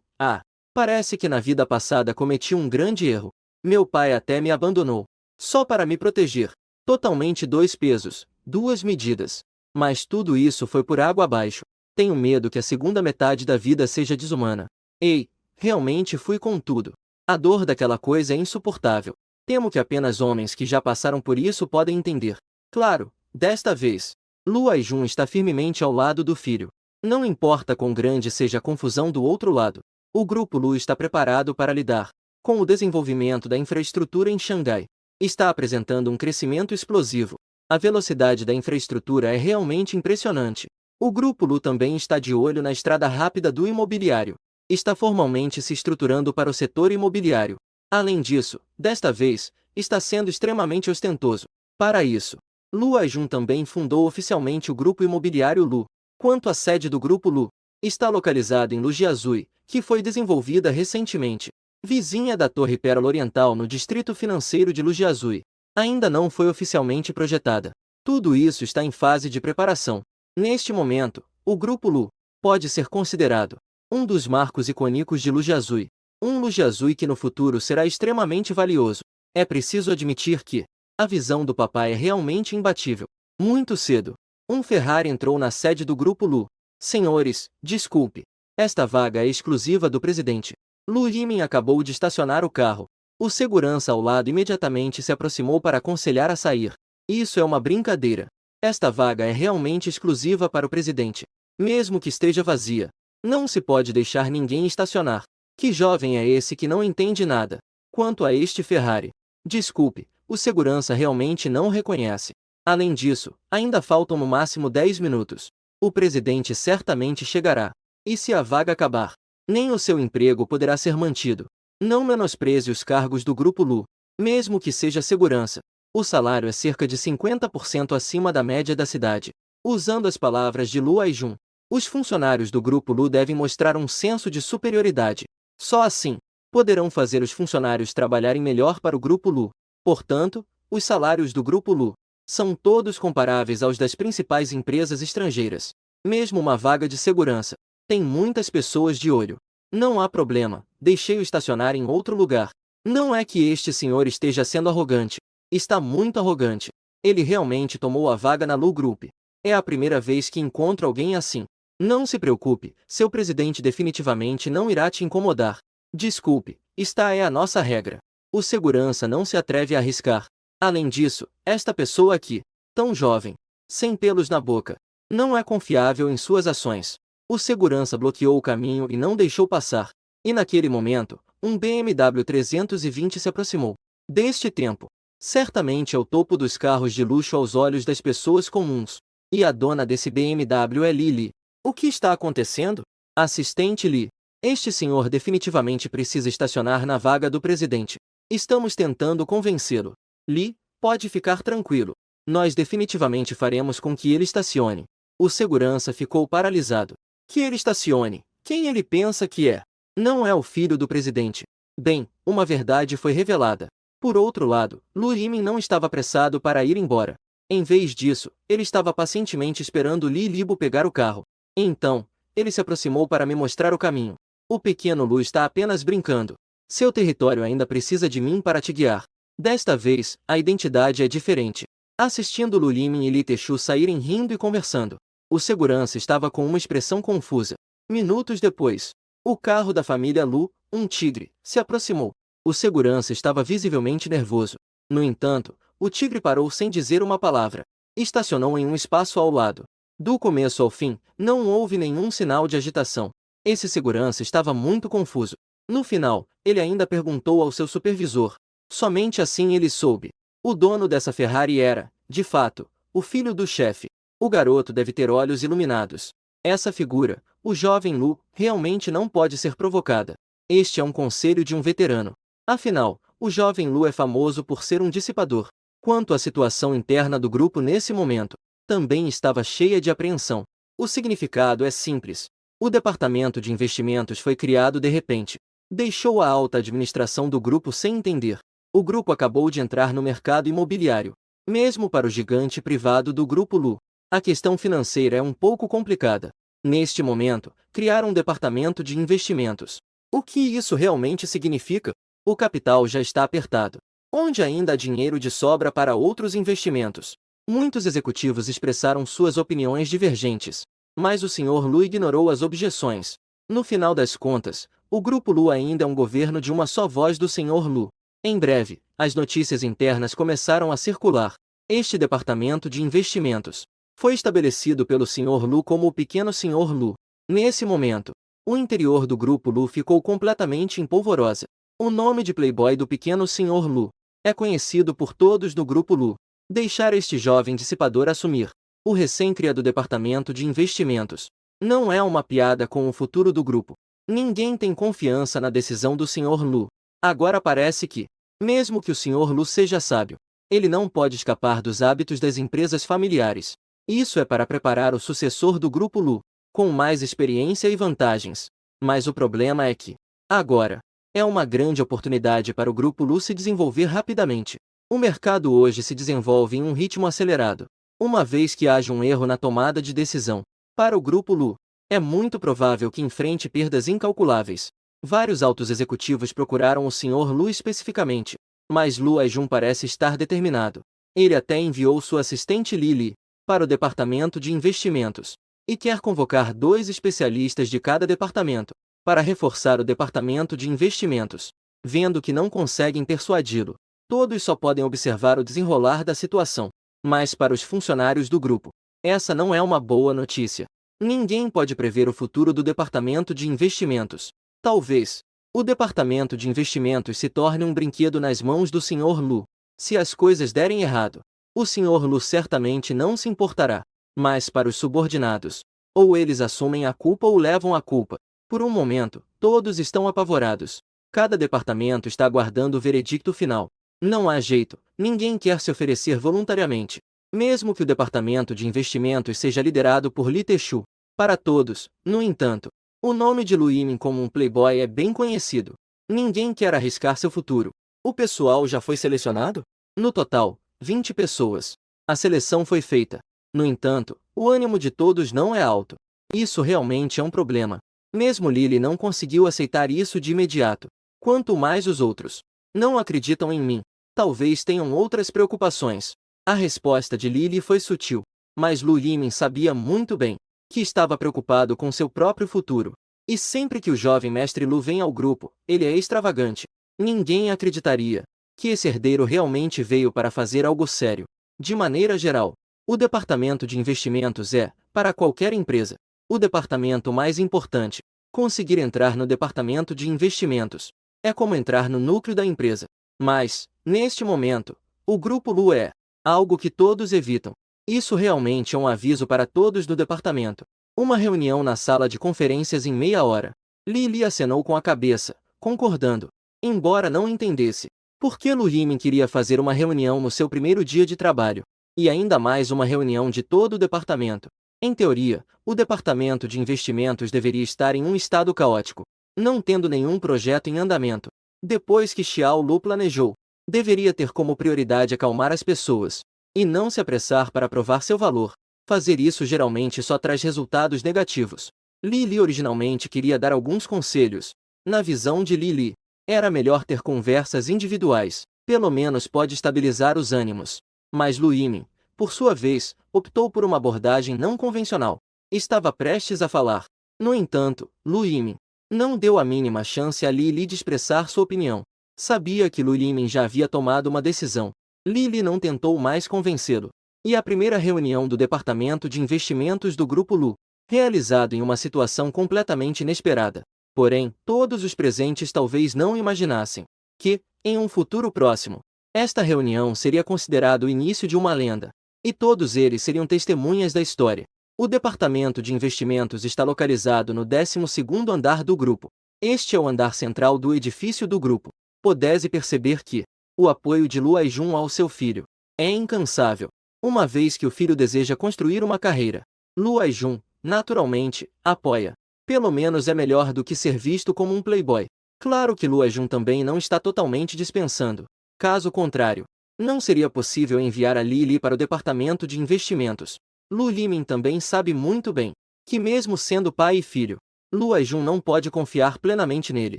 parece que na vida passada cometi um grande erro. Meu pai até me abandonou. Só para me proteger. Totalmente dois pesos, duas medidas. Mas tudo isso foi por água abaixo. Tenho medo que a segunda metade da vida seja desumana. Ei, realmente fui com tudo. A dor daquela coisa é insuportável. Temo que apenas homens que já passaram por isso podem entender. Claro, desta vez, Lu Aijun está firmemente ao lado do filho. Não importa quão grande seja a confusão do outro lado. O Grupo Lu está preparado para lidar com o desenvolvimento da infraestrutura em Xangai. Está apresentando um crescimento explosivo. A velocidade da infraestrutura é realmente impressionante. O Grupo Lu também está de olho na estrada rápida do imobiliário. Está formalmente se estruturando para o setor imobiliário. Além disso, desta vez, está sendo extremamente ostentoso. Para isso, Lu Aijun também fundou oficialmente o Grupo Imobiliário Lu. Quanto à sede do Grupo Lu, está localizada em Lujiazui, que foi desenvolvida recentemente, vizinha da Torre Pérola Oriental no distrito financeiro de Lujiazui. Ainda não foi oficialmente projetada. Tudo isso está em fase de preparação. Neste momento, o Grupo Lu pode ser considerado um dos marcos icônicos de Lujiazui. Um Lujiazui que no futuro será extremamente valioso. É preciso admitir que a visão do papai é realmente imbatível. Muito cedo, um Ferrari entrou na sede do Grupo Lu. Senhores, desculpe. Esta vaga é exclusiva do presidente. Lu Yimin acabou de estacionar o carro. O segurança ao lado imediatamente se aproximou para aconselhar a sair. Isso é uma brincadeira. Esta vaga é realmente exclusiva para o presidente. Mesmo que esteja vazia, não se pode deixar ninguém estacionar. Que jovem é esse que não entende nada? Quanto a este Ferrari, desculpe, o segurança realmente não o reconhece. Além disso, ainda faltam no máximo 10 minutos. O presidente certamente chegará. E se a vaga acabar, nem o seu emprego poderá ser mantido. Não menospreze os cargos do Grupo Lu. Mesmo que seja segurança, o salário é cerca de 50% acima da média da cidade. Usando as palavras de Lu Aijun, os funcionários do Grupo Lu devem mostrar um senso de superioridade. Só assim, poderão fazer os funcionários trabalharem melhor para o Grupo Lu. Portanto, os salários do Grupo Lu são todos comparáveis aos das principais empresas estrangeiras. Mesmo uma vaga de segurança tem muitas pessoas de olho. Não há problema, deixei-o estacionar em outro lugar. Não é que este senhor esteja sendo arrogante. Está muito arrogante. Ele realmente tomou a vaga na Lu Group. É a primeira vez que encontro alguém assim. Não se preocupe, seu presidente definitivamente não irá te incomodar. Desculpe, esta é a nossa regra. O segurança não se atreve a arriscar. Além disso, esta pessoa aqui, tão jovem, sem pelos na boca, não é confiável em suas ações. O segurança bloqueou o caminho e não deixou passar. E naquele momento, um BMW 320 se aproximou. Deste tempo, certamente é o topo dos carros de luxo aos olhos das pessoas comuns. E a dona desse BMW é Lily. O que está acontecendo? Assistente Lee. Este senhor definitivamente precisa estacionar na vaga do presidente. Estamos tentando convencê-lo. Lee, pode ficar tranquilo. Nós definitivamente faremos com que ele estacione. O segurança ficou paralisado. Que ele estacione? Quem ele pensa que é? Não é o filho do presidente. Bem, uma verdade foi revelada. Por outro lado, Lu Yimin não estava apressado para ir embora. Em vez disso, ele estava pacientemente esperando Li Libo pegar o carro. Então, ele se aproximou para me mostrar o caminho. O pequeno Lu está apenas brincando. Seu território ainda precisa de mim para te guiar. Desta vez, a identidade é diferente. Assistindo Lu Yimin e Li Texu saírem rindo e conversando. O segurança estava com uma expressão confusa. Minutos depois, o carro da família Lu, um tigre, se aproximou. O segurança estava visivelmente nervoso. No entanto, o tigre parou sem dizer uma palavra. Estacionou em um espaço ao lado. Do começo ao fim, não houve nenhum sinal de agitação. Esse segurança estava muito confuso. No final, ele ainda perguntou ao seu supervisor. Somente assim ele soube. O dono dessa Ferrari era, de fato, o filho do chefe. O garoto deve ter olhos iluminados. Essa figura, o jovem Lu, realmente não pode ser provocada. Este é um conselho de um veterano. Afinal, o jovem Lu é famoso por ser um dissipador. Quanto à situação interna do grupo nesse momento, também estava cheia de apreensão. O significado é simples. O departamento de investimentos foi criado de repente. Deixou a alta administração do grupo sem entender. O grupo acabou de entrar no mercado imobiliário. Mesmo para o gigante privado do grupo Lu, a questão financeira é um pouco complicada. Neste momento, criaram um departamento de investimentos. O que isso realmente significa? O capital já está apertado. Onde ainda há dinheiro de sobra para outros investimentos? Muitos executivos expressaram suas opiniões divergentes. Mas o Sr. Lu ignorou as objeções. No final das contas, o Grupo Lu ainda é um governo de uma só voz do Sr. Lu. Em breve, as notícias internas começaram a circular. Este departamento de investimentos foi estabelecido pelo Sr. Lu como o pequeno Sr. Lu. Nesse momento, o interior do Grupo Lu ficou completamente em polvorosa. O nome de playboy do pequeno Sr. Lu é conhecido por todos no Grupo Lu. Deixar este jovem dissipador assumir o recém-criado departamento de investimentos não é uma piada com o futuro do grupo. Ninguém tem confiança na decisão do Sr. Lu. Agora parece que, mesmo que o Sr. Lu seja sábio, ele não pode escapar dos hábitos das empresas familiares. Isso é para preparar o sucessor do Grupo Lu, com mais experiência e vantagens. Mas o problema é que, agora, é uma grande oportunidade para o Grupo Lu se desenvolver rapidamente. O mercado hoje se desenvolve em um ritmo acelerado. Uma vez que haja um erro na tomada de decisão, para o Grupo Lu, é muito provável que enfrente perdas incalculáveis. Vários altos executivos procuraram o Sr. Lu especificamente, mas Lu Aijun parece estar determinado. Ele até enviou sua assistente Lili para o departamento de investimentos e quer convocar 2 especialistas de cada departamento para reforçar o departamento de investimentos. Vendo que não conseguem persuadi-lo, todos só podem observar o desenrolar da situação. Mas para os funcionários do grupo, essa não é uma boa notícia. Ninguém pode prever o futuro do departamento de investimentos. Talvez o departamento de investimentos se torne um brinquedo nas mãos do Sr. Lu. Se as coisas derem errado, o Sr. Lu certamente não se importará. Mas para os subordinados, ou eles assumem a culpa ou levam a culpa. Por um momento, todos estão apavorados. Cada departamento está aguardando o veredicto final. Não há jeito, ninguém quer se oferecer voluntariamente. Mesmo que o departamento de investimentos seja liderado por Li Texu. Para todos, no entanto, o nome de Lu Yimin como um playboy é bem conhecido. Ninguém quer arriscar seu futuro. O pessoal já foi selecionado? No total, 20 pessoas. A seleção foi feita. No entanto, o ânimo de todos não é alto. Isso realmente é um problema. Mesmo Lily não conseguiu aceitar isso de imediato. Quanto mais os outros não acreditam em mim. Talvez tenham outras preocupações. A resposta de Lily foi sutil, mas Lu Yimin sabia muito bem que estava preocupado com seu próprio futuro. E sempre que o jovem mestre Lu vem ao grupo, ele é extravagante. Ninguém acreditaria que esse herdeiro realmente veio para fazer algo sério. De maneira geral, o departamento de investimentos é, para qualquer empresa, o departamento mais importante. Conseguir entrar no departamento de investimentos é como entrar no núcleo da empresa. Mas, neste momento, o Grupo Lu é algo que todos evitam. Isso realmente é um aviso para todos do departamento. Uma reunião na sala de conferências em meia hora. Li acenou com a cabeça, concordando. Embora não entendesse por que Lu Yimin queria fazer uma reunião no seu primeiro dia de trabalho. E ainda mais uma reunião de todo o departamento. Em teoria, o departamento de investimentos deveria estar em um estado caótico, não tendo nenhum projeto em andamento. Depois que Xiao Lu planejou, deveria ter como prioridade acalmar as pessoas, e não se apressar para provar seu valor. Fazer isso geralmente só traz resultados negativos. Li originalmente queria dar alguns conselhos. Na visão de Li, era melhor ter conversas individuais, pelo menos pode estabilizar os ânimos. Mas Lu Yimin, por sua vez, optou por uma abordagem não convencional. Estava prestes a falar. No entanto, Lu Yimin não deu a mínima chance a Li de expressar sua opinião. Sabia que Lu Yimin já havia tomado uma decisão. Li não tentou mais convencê-lo. E a primeira reunião do Departamento de Investimentos do Grupo Lu, realizado em uma situação completamente inesperada. Porém, todos os presentes talvez não imaginassem que, em um futuro próximo, esta reunião seria considerada o início de uma lenda. E todos eles seriam testemunhas da história. O departamento de investimentos está localizado no 12º andar do grupo. Este é o andar central do edifício do grupo. Pode-se perceber que o apoio de Lu Aijun ao seu filho é incansável. Uma vez que o filho deseja construir uma carreira, Lu Aijun, naturalmente, apoia. Pelo menos é melhor do que ser visto como um playboy. Claro que Lu Aijun também não está totalmente dispensando. Caso contrário, não seria possível enviar a Li para o departamento de investimentos. Lu Yimin também sabe muito bem que mesmo sendo pai e filho, Lu Aijun não pode confiar plenamente nele.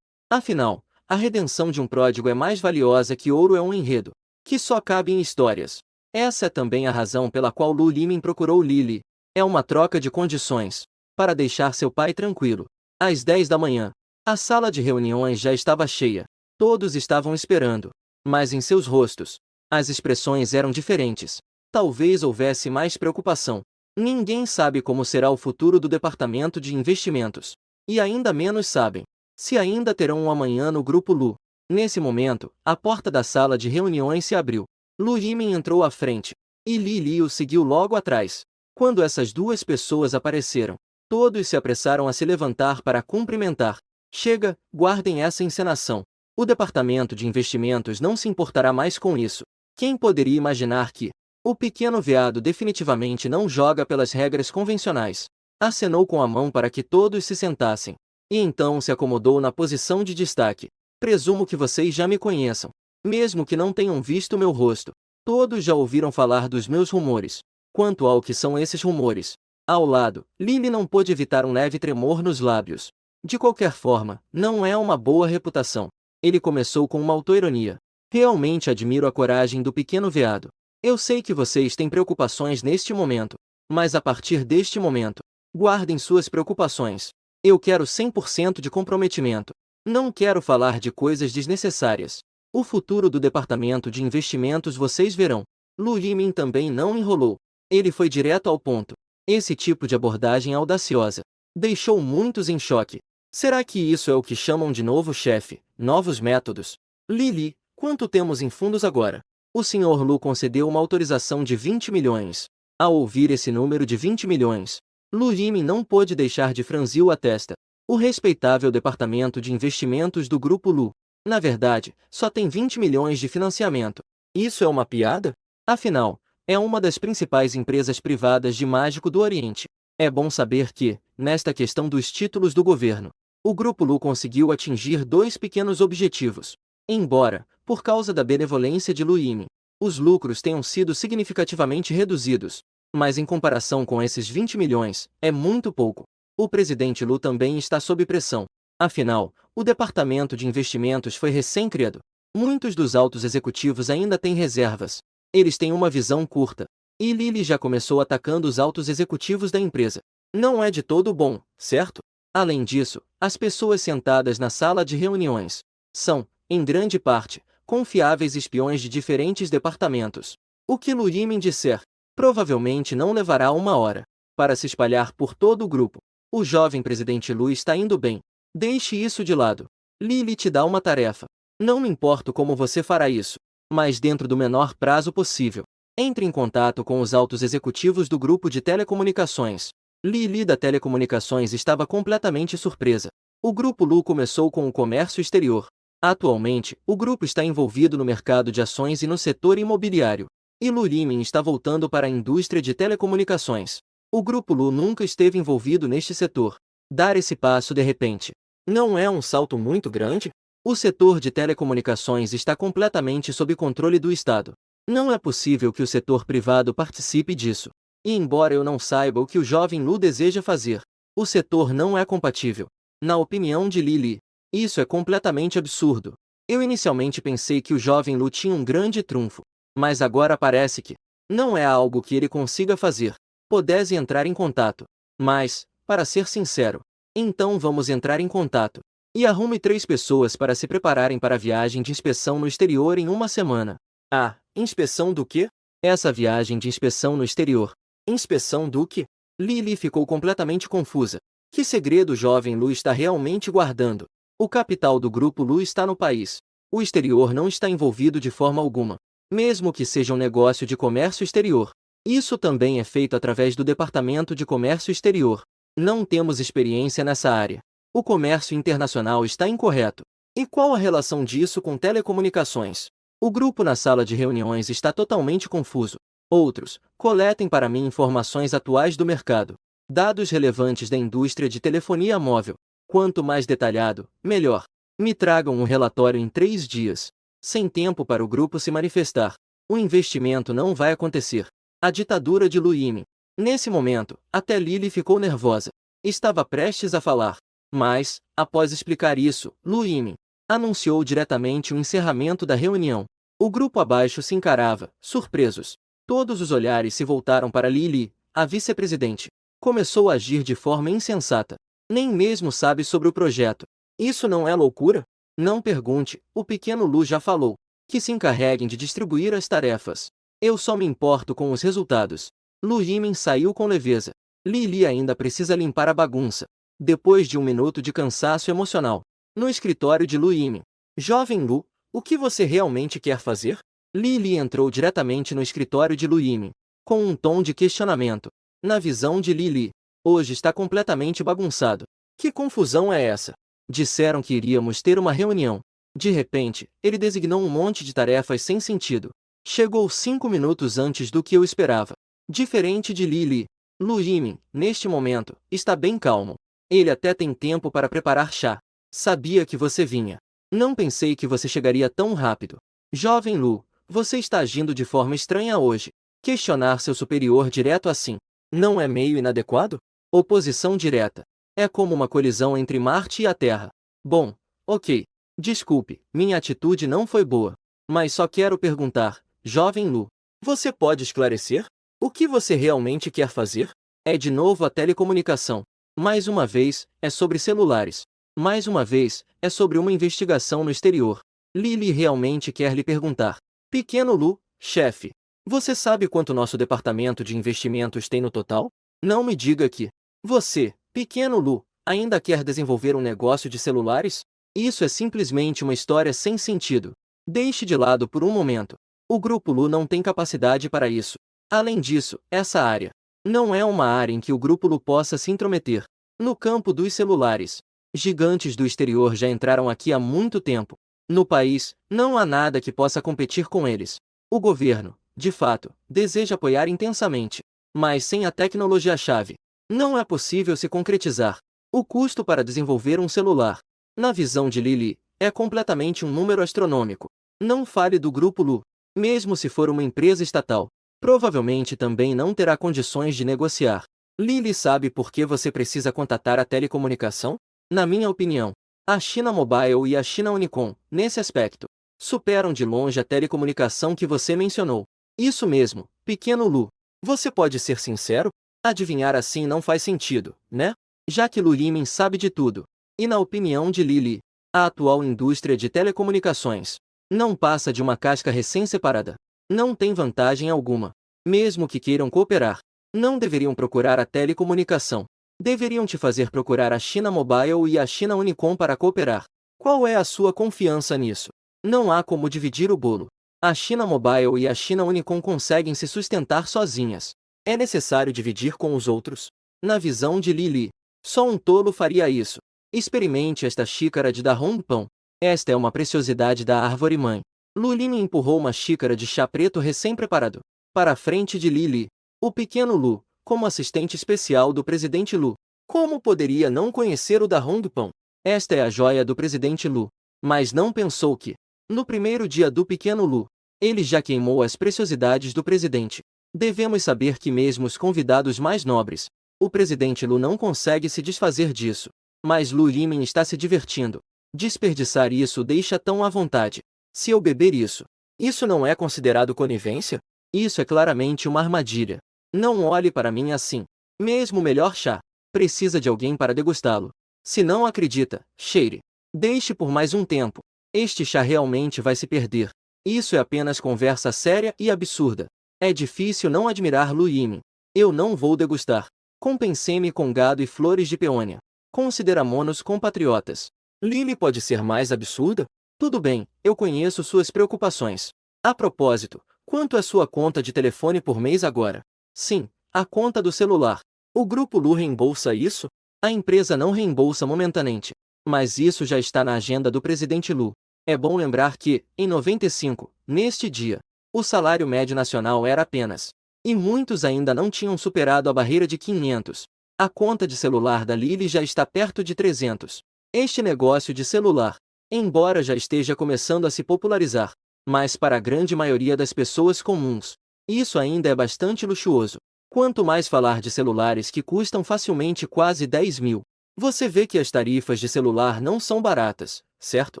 Afinal, a redenção de um pródigo é mais valiosa que ouro é um enredo, que só cabe em histórias. Essa é também a razão pela qual Lu Yimin procurou Li. É uma troca de condições, para deixar seu pai tranquilo. Às 10 da manhã, a sala de reuniões já estava cheia. Todos estavam esperando, mas em seus rostos, as expressões eram diferentes. Talvez houvesse mais preocupação. Ninguém sabe como será o futuro do departamento de investimentos. E ainda menos sabem se ainda terão um amanhã no Grupo Lu. Nesse momento, a porta da sala de reuniões se abriu. Lu Yimin entrou à frente, e Li o seguiu logo atrás. Quando essas duas pessoas apareceram, todos se apressaram a se levantar para cumprimentar. Chega, guardem essa encenação. O departamento de investimentos não se importará mais com isso. Quem poderia imaginar que o pequeno veado definitivamente não joga pelas regras convencionais? Acenou com a mão para que todos se sentassem. E então se acomodou na posição de destaque. Presumo que vocês já me conheçam. Mesmo que não tenham visto meu rosto, todos já ouviram falar dos meus rumores. Quanto ao que são esses rumores, ao lado, Li não pôde evitar um leve tremor nos lábios. De qualquer forma, não é uma boa reputação. Ele começou com uma autoironia. Realmente admiro a coragem do pequeno veado. Eu sei que vocês têm preocupações neste momento, mas a partir deste momento, guardem suas preocupações. Eu quero 100% de comprometimento. Não quero falar de coisas desnecessárias. O futuro do departamento de investimentos vocês verão. Lu Yimin também não enrolou. Ele foi direto ao ponto. Esse tipo de abordagem audaciosa deixou muitos em choque. Será que isso é o que chamam de novo chefe, novos métodos? Li, quanto temos em fundos agora? O Sr. Lu concedeu uma autorização de 20 milhões. Ao ouvir esse número de 20 milhões, Lu Yimin não pôde deixar de franzir a testa. O respeitável departamento de investimentos do Grupo Lu, na verdade, só tem 20 milhões de financiamento. Isso é uma piada? Afinal, é uma das principais empresas privadas de mágico do Oriente. É bom saber que, nesta questão dos títulos do governo, o Grupo Lu conseguiu atingir dois pequenos objetivos. Embora, por causa da benevolência de Lu Yimin, os lucros tenham sido significativamente reduzidos, mas em comparação com esses 20 milhões, é muito pouco. O presidente Lu também está sob pressão. Afinal, o departamento de investimentos foi recém-criado. Muitos dos altos executivos ainda têm reservas. Eles têm uma visão curta. E Li já começou atacando os altos executivos da empresa. Não é de todo bom, certo? Além disso, as pessoas sentadas na sala de reuniões são, em grande parte, confiáveis espiões de diferentes departamentos. O que Lu Yimin disser, provavelmente não levará uma hora para se espalhar por todo o grupo. O jovem presidente Lu está indo bem. Deixe isso de lado. Li te dá uma tarefa. Não me importo como você fará isso, mas dentro do menor prazo possível. Entre em contato com os altos executivos do grupo de telecomunicações. Lili da Telecomunicações estava completamente surpresa. O Grupo Lu começou com o comércio exterior. Atualmente, o grupo está envolvido no mercado de ações e no setor imobiliário. E Lu Yimin está voltando para a indústria de telecomunicações. O Grupo Lu nunca esteve envolvido neste setor. Dar esse passo de repente. Não é um salto muito grande? O setor de telecomunicações está completamente sob controle do Estado. Não é possível que o setor privado participe disso. E embora eu não saiba o que o jovem Lu deseja fazer, o setor não é compatível. Na opinião de Lili, isso é completamente absurdo. Eu inicialmente pensei que o jovem Lu tinha um grande trunfo, mas agora parece que não é algo que ele consiga fazer. Pudesse entrar em contato. Mas, para ser sincero, então vamos entrar em contato. E arrume 3 pessoas para se prepararem para a viagem de inspeção no exterior em uma semana. Ah, inspeção do quê? Essa viagem de inspeção no exterior. Inspeção do quê? Lili ficou completamente confusa. Que segredo o jovem Lu está realmente guardando? O capital do Grupo Lu está no país. O exterior não está envolvido de forma alguma. Mesmo que seja um negócio de comércio exterior. Isso também é feito através do Departamento de Comércio Exterior. Não temos experiência nessa área. O comércio internacional está incorreto. E qual a relação disso com telecomunicações? O grupo na sala de reuniões está totalmente confuso. Outros, coletem para mim informações atuais do mercado. Dados relevantes da indústria de telefonia móvel. Quanto mais detalhado, melhor. Me tragam um relatório em 3 dias. Sem tempo para o grupo se manifestar. O investimento não vai acontecer. A ditadura de Lu Yimin. Nesse momento, até Lili ficou nervosa. Estava prestes a falar. Mas, após explicar isso, Lu Yimin anunciou diretamente o encerramento da reunião. O grupo abaixo se encarava, surpresos. Todos os olhares se voltaram para Lili, a vice-presidente. Começou a agir de forma insensata. Nem mesmo sabe sobre o projeto. Isso não é loucura? Não pergunte, o pequeno Lu já falou. Que se encarreguem de distribuir as tarefas. Eu só me importo com os resultados. Lu Yimin saiu com leveza. Lili ainda precisa limpar a bagunça. Depois de 1 minuto de cansaço emocional. No escritório de Lu Yimin. Jovem Lu, o que você realmente quer fazer? Lili entrou diretamente no escritório de Lu Yimin, com um tom de questionamento. Na visão de Lili, hoje está completamente bagunçado. Que confusão é essa? Disseram que iríamos ter uma reunião. De repente, ele designou um monte de tarefas sem sentido. Chegou 5 minutos antes do que eu esperava. Diferente de Lili, Lu Yimin, neste momento, está bem calmo. Ele até tem tempo para preparar chá. Sabia que você vinha. Não pensei que você chegaria tão rápido. Jovem Lu, você está agindo de forma estranha hoje. Questionar seu superior direto assim. Não é meio inadequado? Oposição direta. É como uma colisão entre Marte e a Terra. Bom, ok. Desculpe, minha atitude não foi boa. Mas só quero perguntar, jovem Lu. Você pode esclarecer? O que você realmente quer fazer? É de novo a telecomunicação. Mais uma vez, é sobre celulares. Mais uma vez, é sobre uma investigação no exterior. Lili realmente quer lhe perguntar. Pequeno Lu, chefe. Você sabe quanto nosso departamento de investimentos tem no total? Não me diga que você, pequeno Lu, ainda quer desenvolver um negócio de celulares? Isso é simplesmente uma história sem sentido. Deixe de lado por um momento. O Grupo Lu não tem capacidade para isso. Além disso, essa área não é uma área em que o Grupo Lu possa se intrometer. No campo dos celulares, gigantes do exterior já entraram aqui há muito tempo. No país, não há nada que possa competir com eles. O governo, de fato, deseja apoiar intensamente, mas sem a tecnologia-chave, não é possível se concretizar. O custo para desenvolver um celular, na visão de Lili, é completamente um número astronômico. Não fale do Grupo Lu. Mesmo se for uma empresa estatal, provavelmente também não terá condições de negociar. Lili sabe por que você precisa contatar a telecomunicação? Na minha opinião, a China Mobile e a China Unicom, nesse aspecto, superam de longe a telecomunicação que você mencionou. Isso mesmo, pequeno Lu. Você pode ser sincero? Adivinhar assim não faz sentido, né? Já que Lu Yimin sabe de tudo. E na opinião de Lili, a atual indústria de telecomunicações não passa de uma casca recém-separada. Não tem vantagem alguma. Mesmo que queiram cooperar, não deveriam procurar a telecomunicação. Deveriam te fazer procurar a China Mobile e a China Unicom para cooperar. Qual é a sua confiança nisso? Não há como dividir o bolo. A China Mobile e a China Unicom conseguem se sustentar sozinhas. É necessário dividir com os outros? Na visão de Lily, só um tolo faria isso. Experimente esta xícara de Dahong Pão. Esta é uma preciosidade da árvore-mãe. Lu Lime empurrou uma xícara de chá preto recém-preparado para a frente de Lily. O pequeno Lu, como assistente especial do presidente Lu, como poderia não conhecer o Dahong Pão? Esta é a joia do presidente Lu. Mas não pensou que, no primeiro dia do pequeno Lu, ele já queimou as preciosidades do presidente. Devemos saber que mesmo os convidados mais nobres, o presidente Lu não consegue se desfazer disso. Mas Lu Limen está se divertindo. Desperdiçar isso o deixa tão à vontade. Se eu beber isso, isso não é considerado conivência? Isso é claramente uma armadilha. Não olhe para mim assim. Mesmo o melhor chá precisa de alguém para degustá-lo. Se não acredita, cheire. Deixe por mais um tempo. Este chá realmente vai se perder. Isso é apenas conversa séria e absurda. É difícil não admirar Lu Yimin. Eu não vou degustar. Compensei-me com gado e flores de peônia. Consideramo-nos compatriotas. Lily pode ser mais absurda? Tudo bem, eu conheço suas preocupações. A propósito, quanto é sua conta de telefone por mês agora? Sim, a conta do celular. O grupo Lu reembolsa isso? A empresa não reembolsa momentaneamente. Mas isso já está na agenda do presidente Lu. É bom lembrar que, em 95, neste dia, o salário médio nacional era apenas. E muitos ainda não tinham superado a barreira de 500. A conta de celular da Lily já está perto de 300. Este negócio de celular, embora já esteja começando a se popularizar, mas para a grande maioria das pessoas comuns, isso ainda é bastante luxuoso. Quanto mais falar de celulares que custam facilmente quase 10 mil, você vê que as tarifas de celular não são baratas, certo?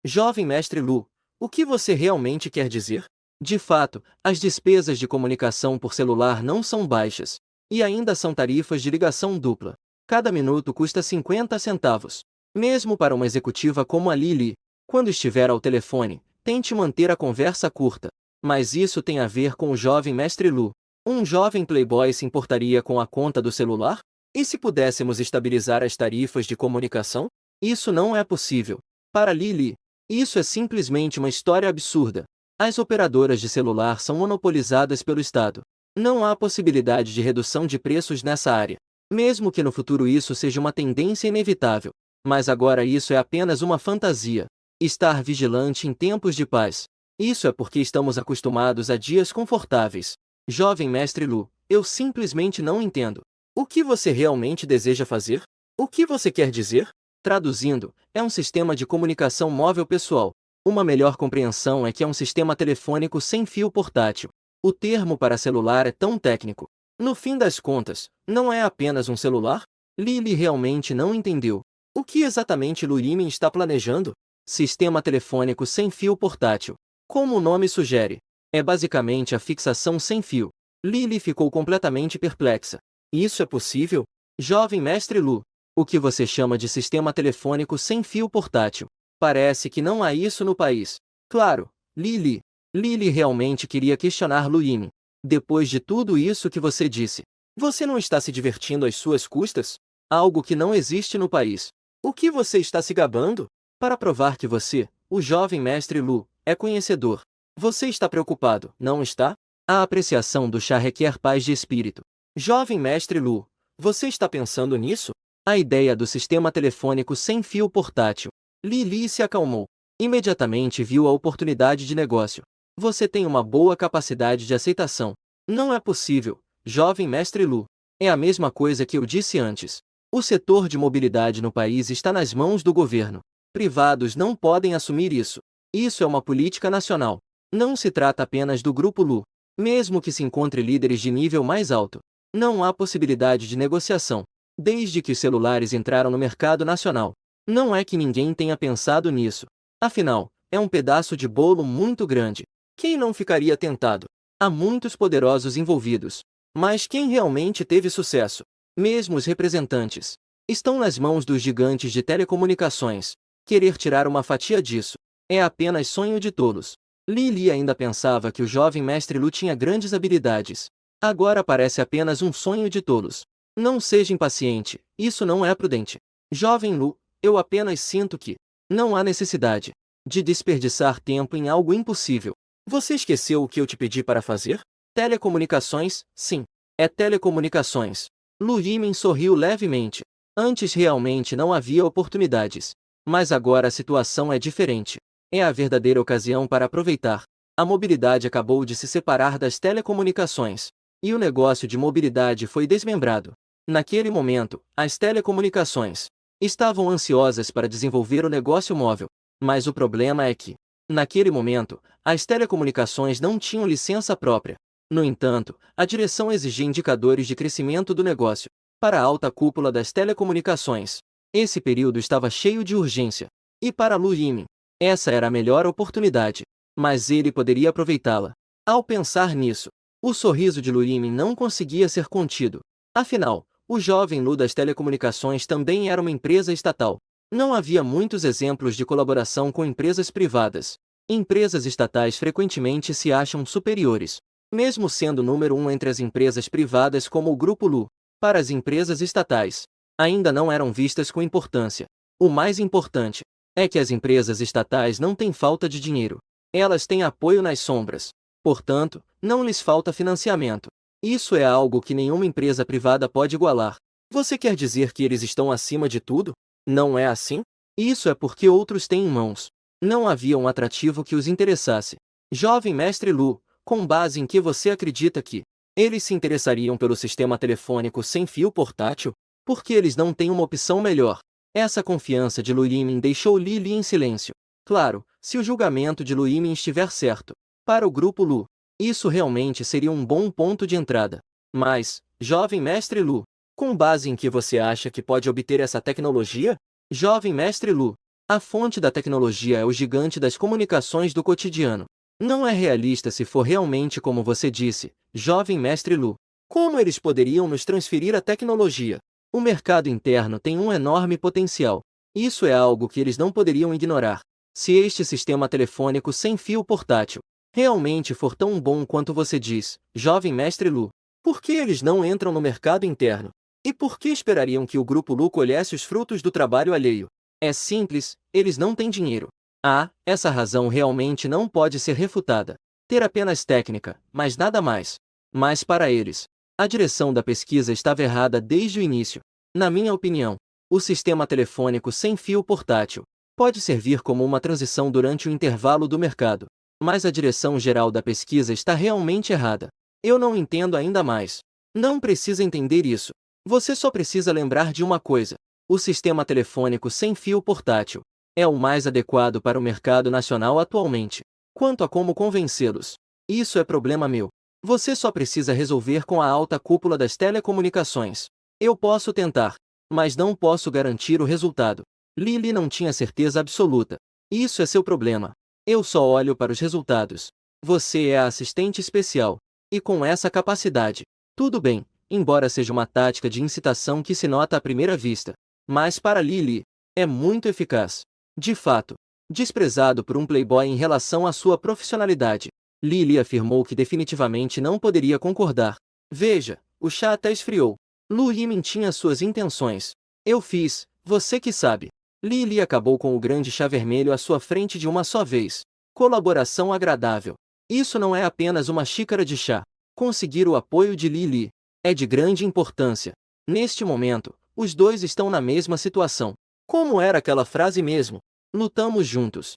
Jovem mestre Lu, o que você realmente quer dizer? De fato, as despesas de comunicação por celular não são baixas, e ainda são tarifas de ligação dupla. Cada minuto custa 50 centavos. Mesmo para uma executiva como a Lily, quando estiver ao telefone, tente manter a conversa curta. Mas isso tem a ver com o jovem mestre Lu. Um jovem playboy se importaria com a conta do celular? E se pudéssemos estabilizar as tarifas de comunicação? Isso não é possível. Para Lily, isso é simplesmente uma história absurda. As operadoras de celular são monopolizadas pelo Estado. Não há possibilidade de redução de preços nessa área. Mesmo que no futuro isso seja uma tendência inevitável. Mas agora isso é apenas uma fantasia. Estar vigilante em tempos de paz. Isso é porque estamos acostumados a dias confortáveis. Jovem mestre Lu, eu simplesmente não entendo. O que você realmente deseja fazer? O que você quer dizer? Traduzindo, é um sistema de comunicação móvel pessoal. Uma melhor compreensão é que é um sistema telefônico sem fio portátil. O termo para celular é tão técnico. No fim das contas, não é apenas um celular? Lily realmente não entendeu. O que exatamente Lu Yimin está planejando? Sistema telefônico sem fio portátil. Como o nome sugere, é basicamente a fixação sem fio. Lily ficou completamente perplexa. Isso é possível? Jovem mestre Lu, o que você chama de sistema telefônico sem fio portátil? Parece que não há isso no país. Claro, Lily. Lily realmente queria questionar Lu Yimin. Depois de tudo isso que você disse, você não está se divertindo às suas custas? Algo que não existe no país. O que você está se gabando? Para provar que você, o jovem mestre Lu, é conhecedor. Você está preocupado, não está? A apreciação do chá requer paz de espírito. Jovem mestre Lu, você está pensando nisso? A ideia do sistema telefônico sem fio portátil. Lily se acalmou. Imediatamente viu a oportunidade de negócio. Você tem uma boa capacidade de aceitação. Não é possível, jovem mestre Lu. É a mesma coisa que eu disse antes. O setor de mobilidade no país está nas mãos do governo. Privados não podem assumir isso. Isso é uma política nacional. Não se trata apenas do Grupo Lu. Mesmo que se encontre líderes de nível mais alto, não há possibilidade de negociação. Desde que os celulares entraram no mercado nacional, não é que ninguém tenha pensado nisso. Afinal, é um pedaço de bolo muito grande. Quem não ficaria tentado? Há muitos poderosos envolvidos. Mas quem realmente teve sucesso? Mesmo os representantes. Estão nas mãos dos gigantes de telecomunicações. Querer tirar uma fatia disso é apenas sonho de tolos. Lily ainda pensava que o jovem mestre Lu tinha grandes habilidades. Agora parece apenas um sonho de tolos. Não seja impaciente, isso não é prudente. Jovem Lu, eu apenas sinto que não há necessidade de desperdiçar tempo em algo impossível. Você esqueceu o que eu te pedi para fazer? Telecomunicações, sim. É telecomunicações. Lu Yimin sorriu levemente. Antes realmente não havia oportunidades. Mas agora a situação é diferente. É a verdadeira ocasião para aproveitar. A mobilidade acabou de se separar das telecomunicações. E o negócio de mobilidade foi desmembrado. Naquele momento, as telecomunicações estavam ansiosas para desenvolver o negócio móvel. Mas o problema é que, naquele momento, as telecomunicações não tinham licença própria. No entanto, a direção exigia indicadores de crescimento do negócio para a alta cúpula das telecomunicações. Esse período estava cheio de urgência. E para Lu Yimin, essa era a melhor oportunidade. Mas ele poderia aproveitá-la. Ao pensar nisso, o sorriso de Lu Yimin não conseguia ser contido. Afinal, o jovem Lu das telecomunicações também era uma empresa estatal. Não havia muitos exemplos de colaboração com empresas privadas. Empresas estatais frequentemente se acham superiores, mesmo sendo número um entre as empresas privadas como o Grupo Lu. Para as empresas estatais, ainda não eram vistas com importância. O mais importante é que as empresas estatais não têm falta de dinheiro. Elas têm apoio nas sombras. Portanto, não lhes falta financiamento. Isso é algo que nenhuma empresa privada pode igualar. Você quer dizer que eles estão acima de tudo? Não é assim? Isso é porque outros têm em mãos. Não havia um atrativo que os interessasse. Jovem mestre Lu, com base em que você acredita que eles se interessariam pelo sistema telefônico sem fio portátil? Porque eles não têm uma opção melhor. Essa confiança de Lu Yimin deixou Li Li em silêncio. Claro, se o julgamento de Lu Yimin estiver certo, para o Grupo Lu, isso realmente seria um bom ponto de entrada. Mas, jovem mestre Lu, com base em que você acha que pode obter essa tecnologia? Jovem mestre Lu, a fonte da tecnologia é o gigante das comunicações do cotidiano. Não é realista se for realmente como você disse, jovem mestre Lu. Como eles poderiam nos transferir a tecnologia? O mercado interno tem um enorme potencial. Isso é algo que eles não poderiam ignorar. Se este sistema telefônico sem fio portátil realmente for tão bom quanto você diz, jovem mestre Lu, por que eles não entram no mercado interno? E por que esperariam que o Grupo Lu colhesse os frutos do trabalho alheio? É simples, eles não têm dinheiro. Ah, essa razão realmente não pode ser refutada. Ter apenas técnica, mas nada mais. Mas para eles, a direção da pesquisa estava errada desde o início. Na minha opinião, o sistema telefônico sem fio portátil pode servir como uma transição durante o intervalo do mercado. Mas a direção geral da pesquisa está realmente errada. Eu não entendo ainda mais. Não precisa entender isso. Você só precisa lembrar de uma coisa. O sistema telefônico sem fio portátil é o mais adequado para o mercado nacional atualmente. Quanto a como convencê-los, isso é problema meu. Você só precisa resolver com a alta cúpula das telecomunicações. Eu posso tentar, mas não posso garantir o resultado. Lily não tinha certeza absoluta. Isso é seu problema. Eu só olho para os resultados. Você é a assistente especial. E com essa capacidade, tudo bem. Embora seja uma tática de incitação que se nota à primeira vista, mas para Lily, é muito eficaz. De fato, desprezado por um playboy em relação à sua profissionalidade, Lily afirmou que definitivamente não poderia concordar. Veja, o chá até esfriou. Lu Yimin tinha suas intenções. Eu fiz, você que sabe. Lily acabou com o grande chá vermelho à sua frente de uma só vez. Colaboração agradável. Isso não é apenas uma xícara de chá. Conseguir o apoio de Lily é de grande importância. Neste momento, os dois estão na mesma situação. Como era aquela frase mesmo? Lutamos juntos.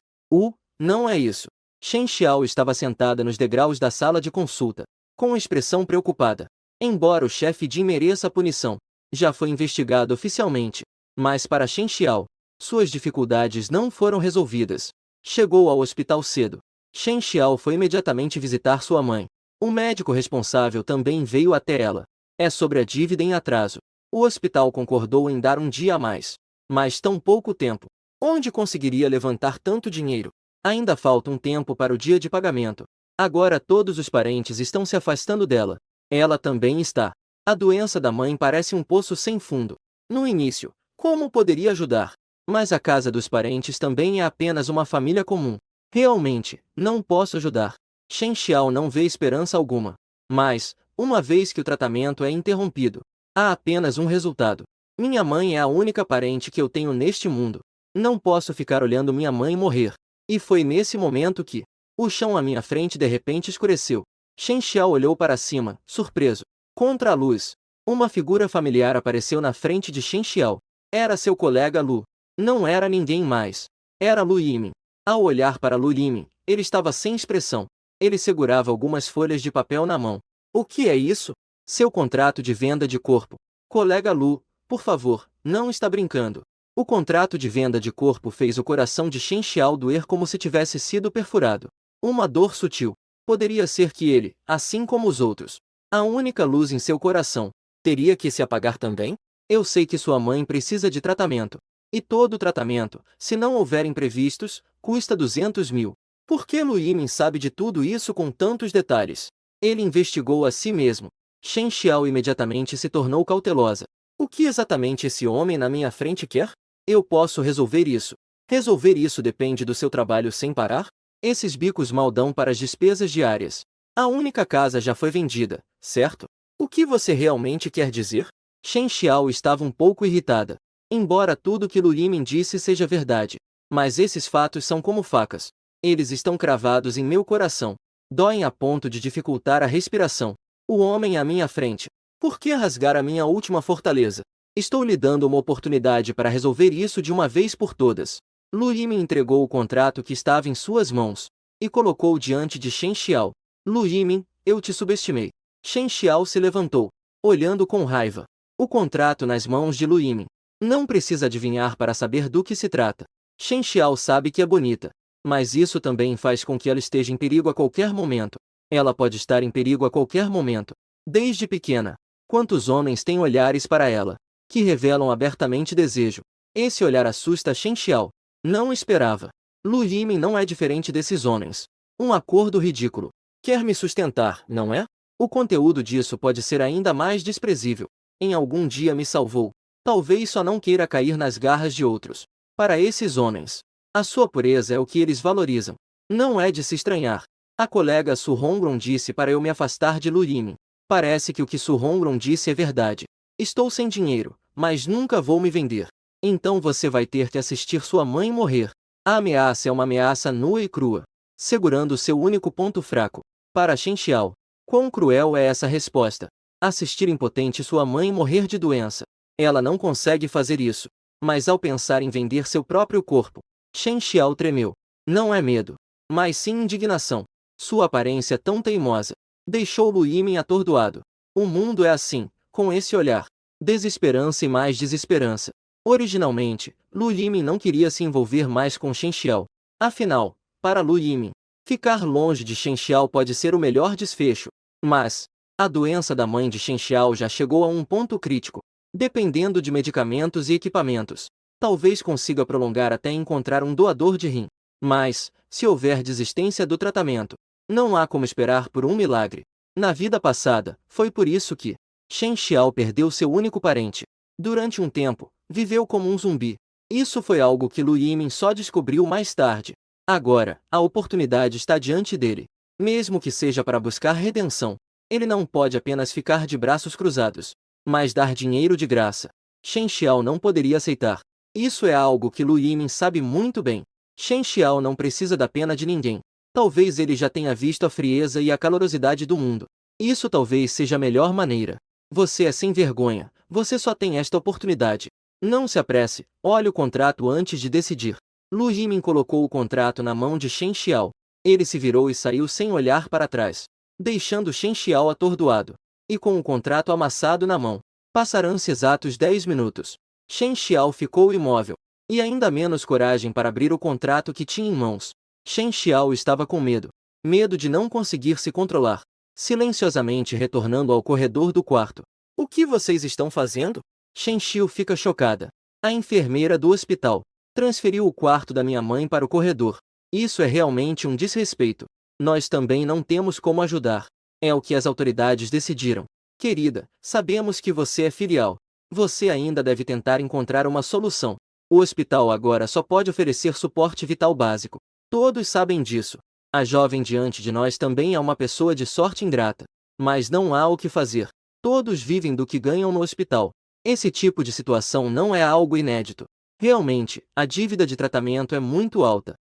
Não é isso. Shen Xiao estava sentada nos degraus da sala de consulta, com expressão preocupada. Embora o chefe Jin mereça punição, já foi investigado oficialmente. Mas para Shen Xiao, suas dificuldades não foram resolvidas. Chegou ao hospital cedo. Shen Xiao foi imediatamente visitar sua mãe. O médico responsável também veio até ela. É sobre a dívida em atraso. O hospital concordou em dar um dia a mais. Mas tão pouco tempo. Onde conseguiria levantar tanto dinheiro? Ainda falta um tempo para o dia de pagamento. Agora todos os parentes estão se afastando dela. Ela também está. A doença da mãe parece um poço sem fundo. No início, como poderia ajudar? Mas a casa dos parentes também é apenas uma família comum. Realmente, não posso ajudar. Shen Xiao não vê esperança alguma. Mas, uma vez que o tratamento é interrompido, há apenas um resultado. Minha mãe é a única parente que eu tenho neste mundo. Não posso ficar olhando minha mãe morrer. E foi nesse momento que o chão à minha frente de repente escureceu. Shen Xiao olhou para cima, surpreso. Contra a luz, Uma figura familiar apareceu na frente de Shen Xiao. Era seu colega Lu. Não era ninguém mais. Era Lu Yimin. Ao olhar para Lu Yimin, ele estava sem expressão. Ele segurava algumas folhas de papel na mão. O que é isso? Seu contrato de venda de corpo. Colega Lu, por favor, não está brincando. O contrato de venda de corpo fez o coração de Shen Xiao doer como se tivesse sido perfurado. Uma dor sutil. Poderia ser que ele, assim como os outros, a única luz em seu coração, teria que se apagar também? Eu sei que sua mãe precisa de tratamento. E todo tratamento, se não houver imprevistos, custa 200 mil. Por que Lu Yimin sabe de tudo isso com tantos detalhes? Ele investigou a si mesmo. Shen Xiao imediatamente se tornou cautelosa. O que exatamente esse homem na minha frente quer? Eu posso resolver isso. Resolver isso depende do seu trabalho sem parar? Esses bicos mal dão para as despesas diárias. A única casa já foi vendida, certo? O que você realmente quer dizer? Shen Xiao estava um pouco irritada. Embora tudo que Lu Yimin disse seja verdade, mas esses fatos são como facas. Eles estão cravados em meu coração. Doem a ponto de dificultar a respiração. O homem à minha frente. Por que rasgar a minha última fortaleza? Estou lhe dando uma oportunidade para resolver isso de uma vez por todas. Lu Yimin entregou o contrato que estava em suas mãos e colocou diante de Shen Xiao. Lu Yimin, eu te subestimei. Shen Xiao se levantou, olhando com raiva. O contrato nas mãos de Lu Yimin. Não precisa adivinhar para saber do que se trata. Shen Xiao sabe que é bonita, mas isso também faz com que ela esteja em perigo a qualquer momento. Ela pode estar em perigo a qualquer momento. Desde pequena, quantos homens têm olhares para ela, que revelam abertamente desejo? Esse olhar assusta Shen Xiao. Não esperava. Lu Yimin não é diferente desses homens. Um acordo ridículo. Quer me sustentar, não é? O conteúdo disso pode ser ainda mais desprezível. Em algum dia me salvou. Talvez só não queira cair nas garras de outros. Para esses homens, a sua pureza é o que eles valorizam. Não é de se estranhar. A colega Su Hongron disse para eu me afastar de Lu Yimin. Parece que o que Su Hongron disse é verdade. Estou sem dinheiro, mas nunca vou me vender. Então você vai ter que assistir sua mãe morrer. A ameaça é uma ameaça nua e crua, segurando seu único ponto fraco. Para Shen Xiao, quão cruel é essa resposta? Assistir impotente sua mãe morrer de doença. Ela não consegue fazer isso. Mas ao pensar em vender seu próprio corpo, Shen Xiao tremeu. Não é medo, mas sim indignação. Sua aparência tão teimosa deixou Lu Yimin atordoado. O mundo é assim, com esse olhar. Desesperança e mais desesperança. Originalmente, Lu Yimin não queria se envolver mais com Shen Xiao. Afinal, para Lu Yimin, ficar longe de Shen Xiao pode ser o melhor desfecho. Mas a doença da mãe de Shen Xiao já chegou a um ponto crítico. Dependendo de medicamentos e equipamentos, talvez consiga prolongar até encontrar um doador de rim. Mas, se houver desistência do tratamento, não há como esperar por um milagre. Na vida passada, foi por isso que Shen Xiao perdeu seu único parente. Durante um tempo, viveu como um zumbi. Isso foi algo que Lu Yimin só descobriu mais tarde. Agora, a oportunidade está diante dele. Mesmo que seja para buscar redenção, ele não pode apenas ficar de braços cruzados, mas dar dinheiro de graça. Shen Xiao não poderia aceitar. Isso é algo que Lu Yimin sabe muito bem. Shen Xiao não precisa da pena de ninguém. Talvez ele já tenha visto a frieza e a calorosidade do mundo. Isso talvez seja a melhor maneira. Você é sem vergonha, você só tem esta oportunidade. Não se apresse, olhe o contrato antes de decidir. Lu Yimin colocou o contrato na mão de Shen Xiao. Ele se virou e saiu sem olhar para trás, deixando Shen Xiao atordoado. E com o contrato amassado na mão. Passaram-se exatos 10 minutos. Shen Xiao ficou imóvel, e ainda menos coragem para abrir o contrato que tinha em mãos. Shen Xiao estava com medo. Medo de não conseguir se controlar. Silenciosamente retornando ao corredor do quarto. O que vocês estão fazendo? Shen Xiao fica chocada. A enfermeira do hospital transferiu o quarto da minha mãe para o corredor. Isso é realmente um desrespeito. Nós também não temos como ajudar. É o que as autoridades decidiram. Querida, sabemos que você é filial. Você ainda deve tentar encontrar uma solução. O hospital agora só pode oferecer suporte vital básico. Todos sabem disso. A jovem diante de nós também é uma pessoa de sorte ingrata. Mas não há o que fazer. Todos vivem do que ganham no hospital. Esse tipo de situação não é algo inédito. Realmente, a dívida de tratamento é muito alta.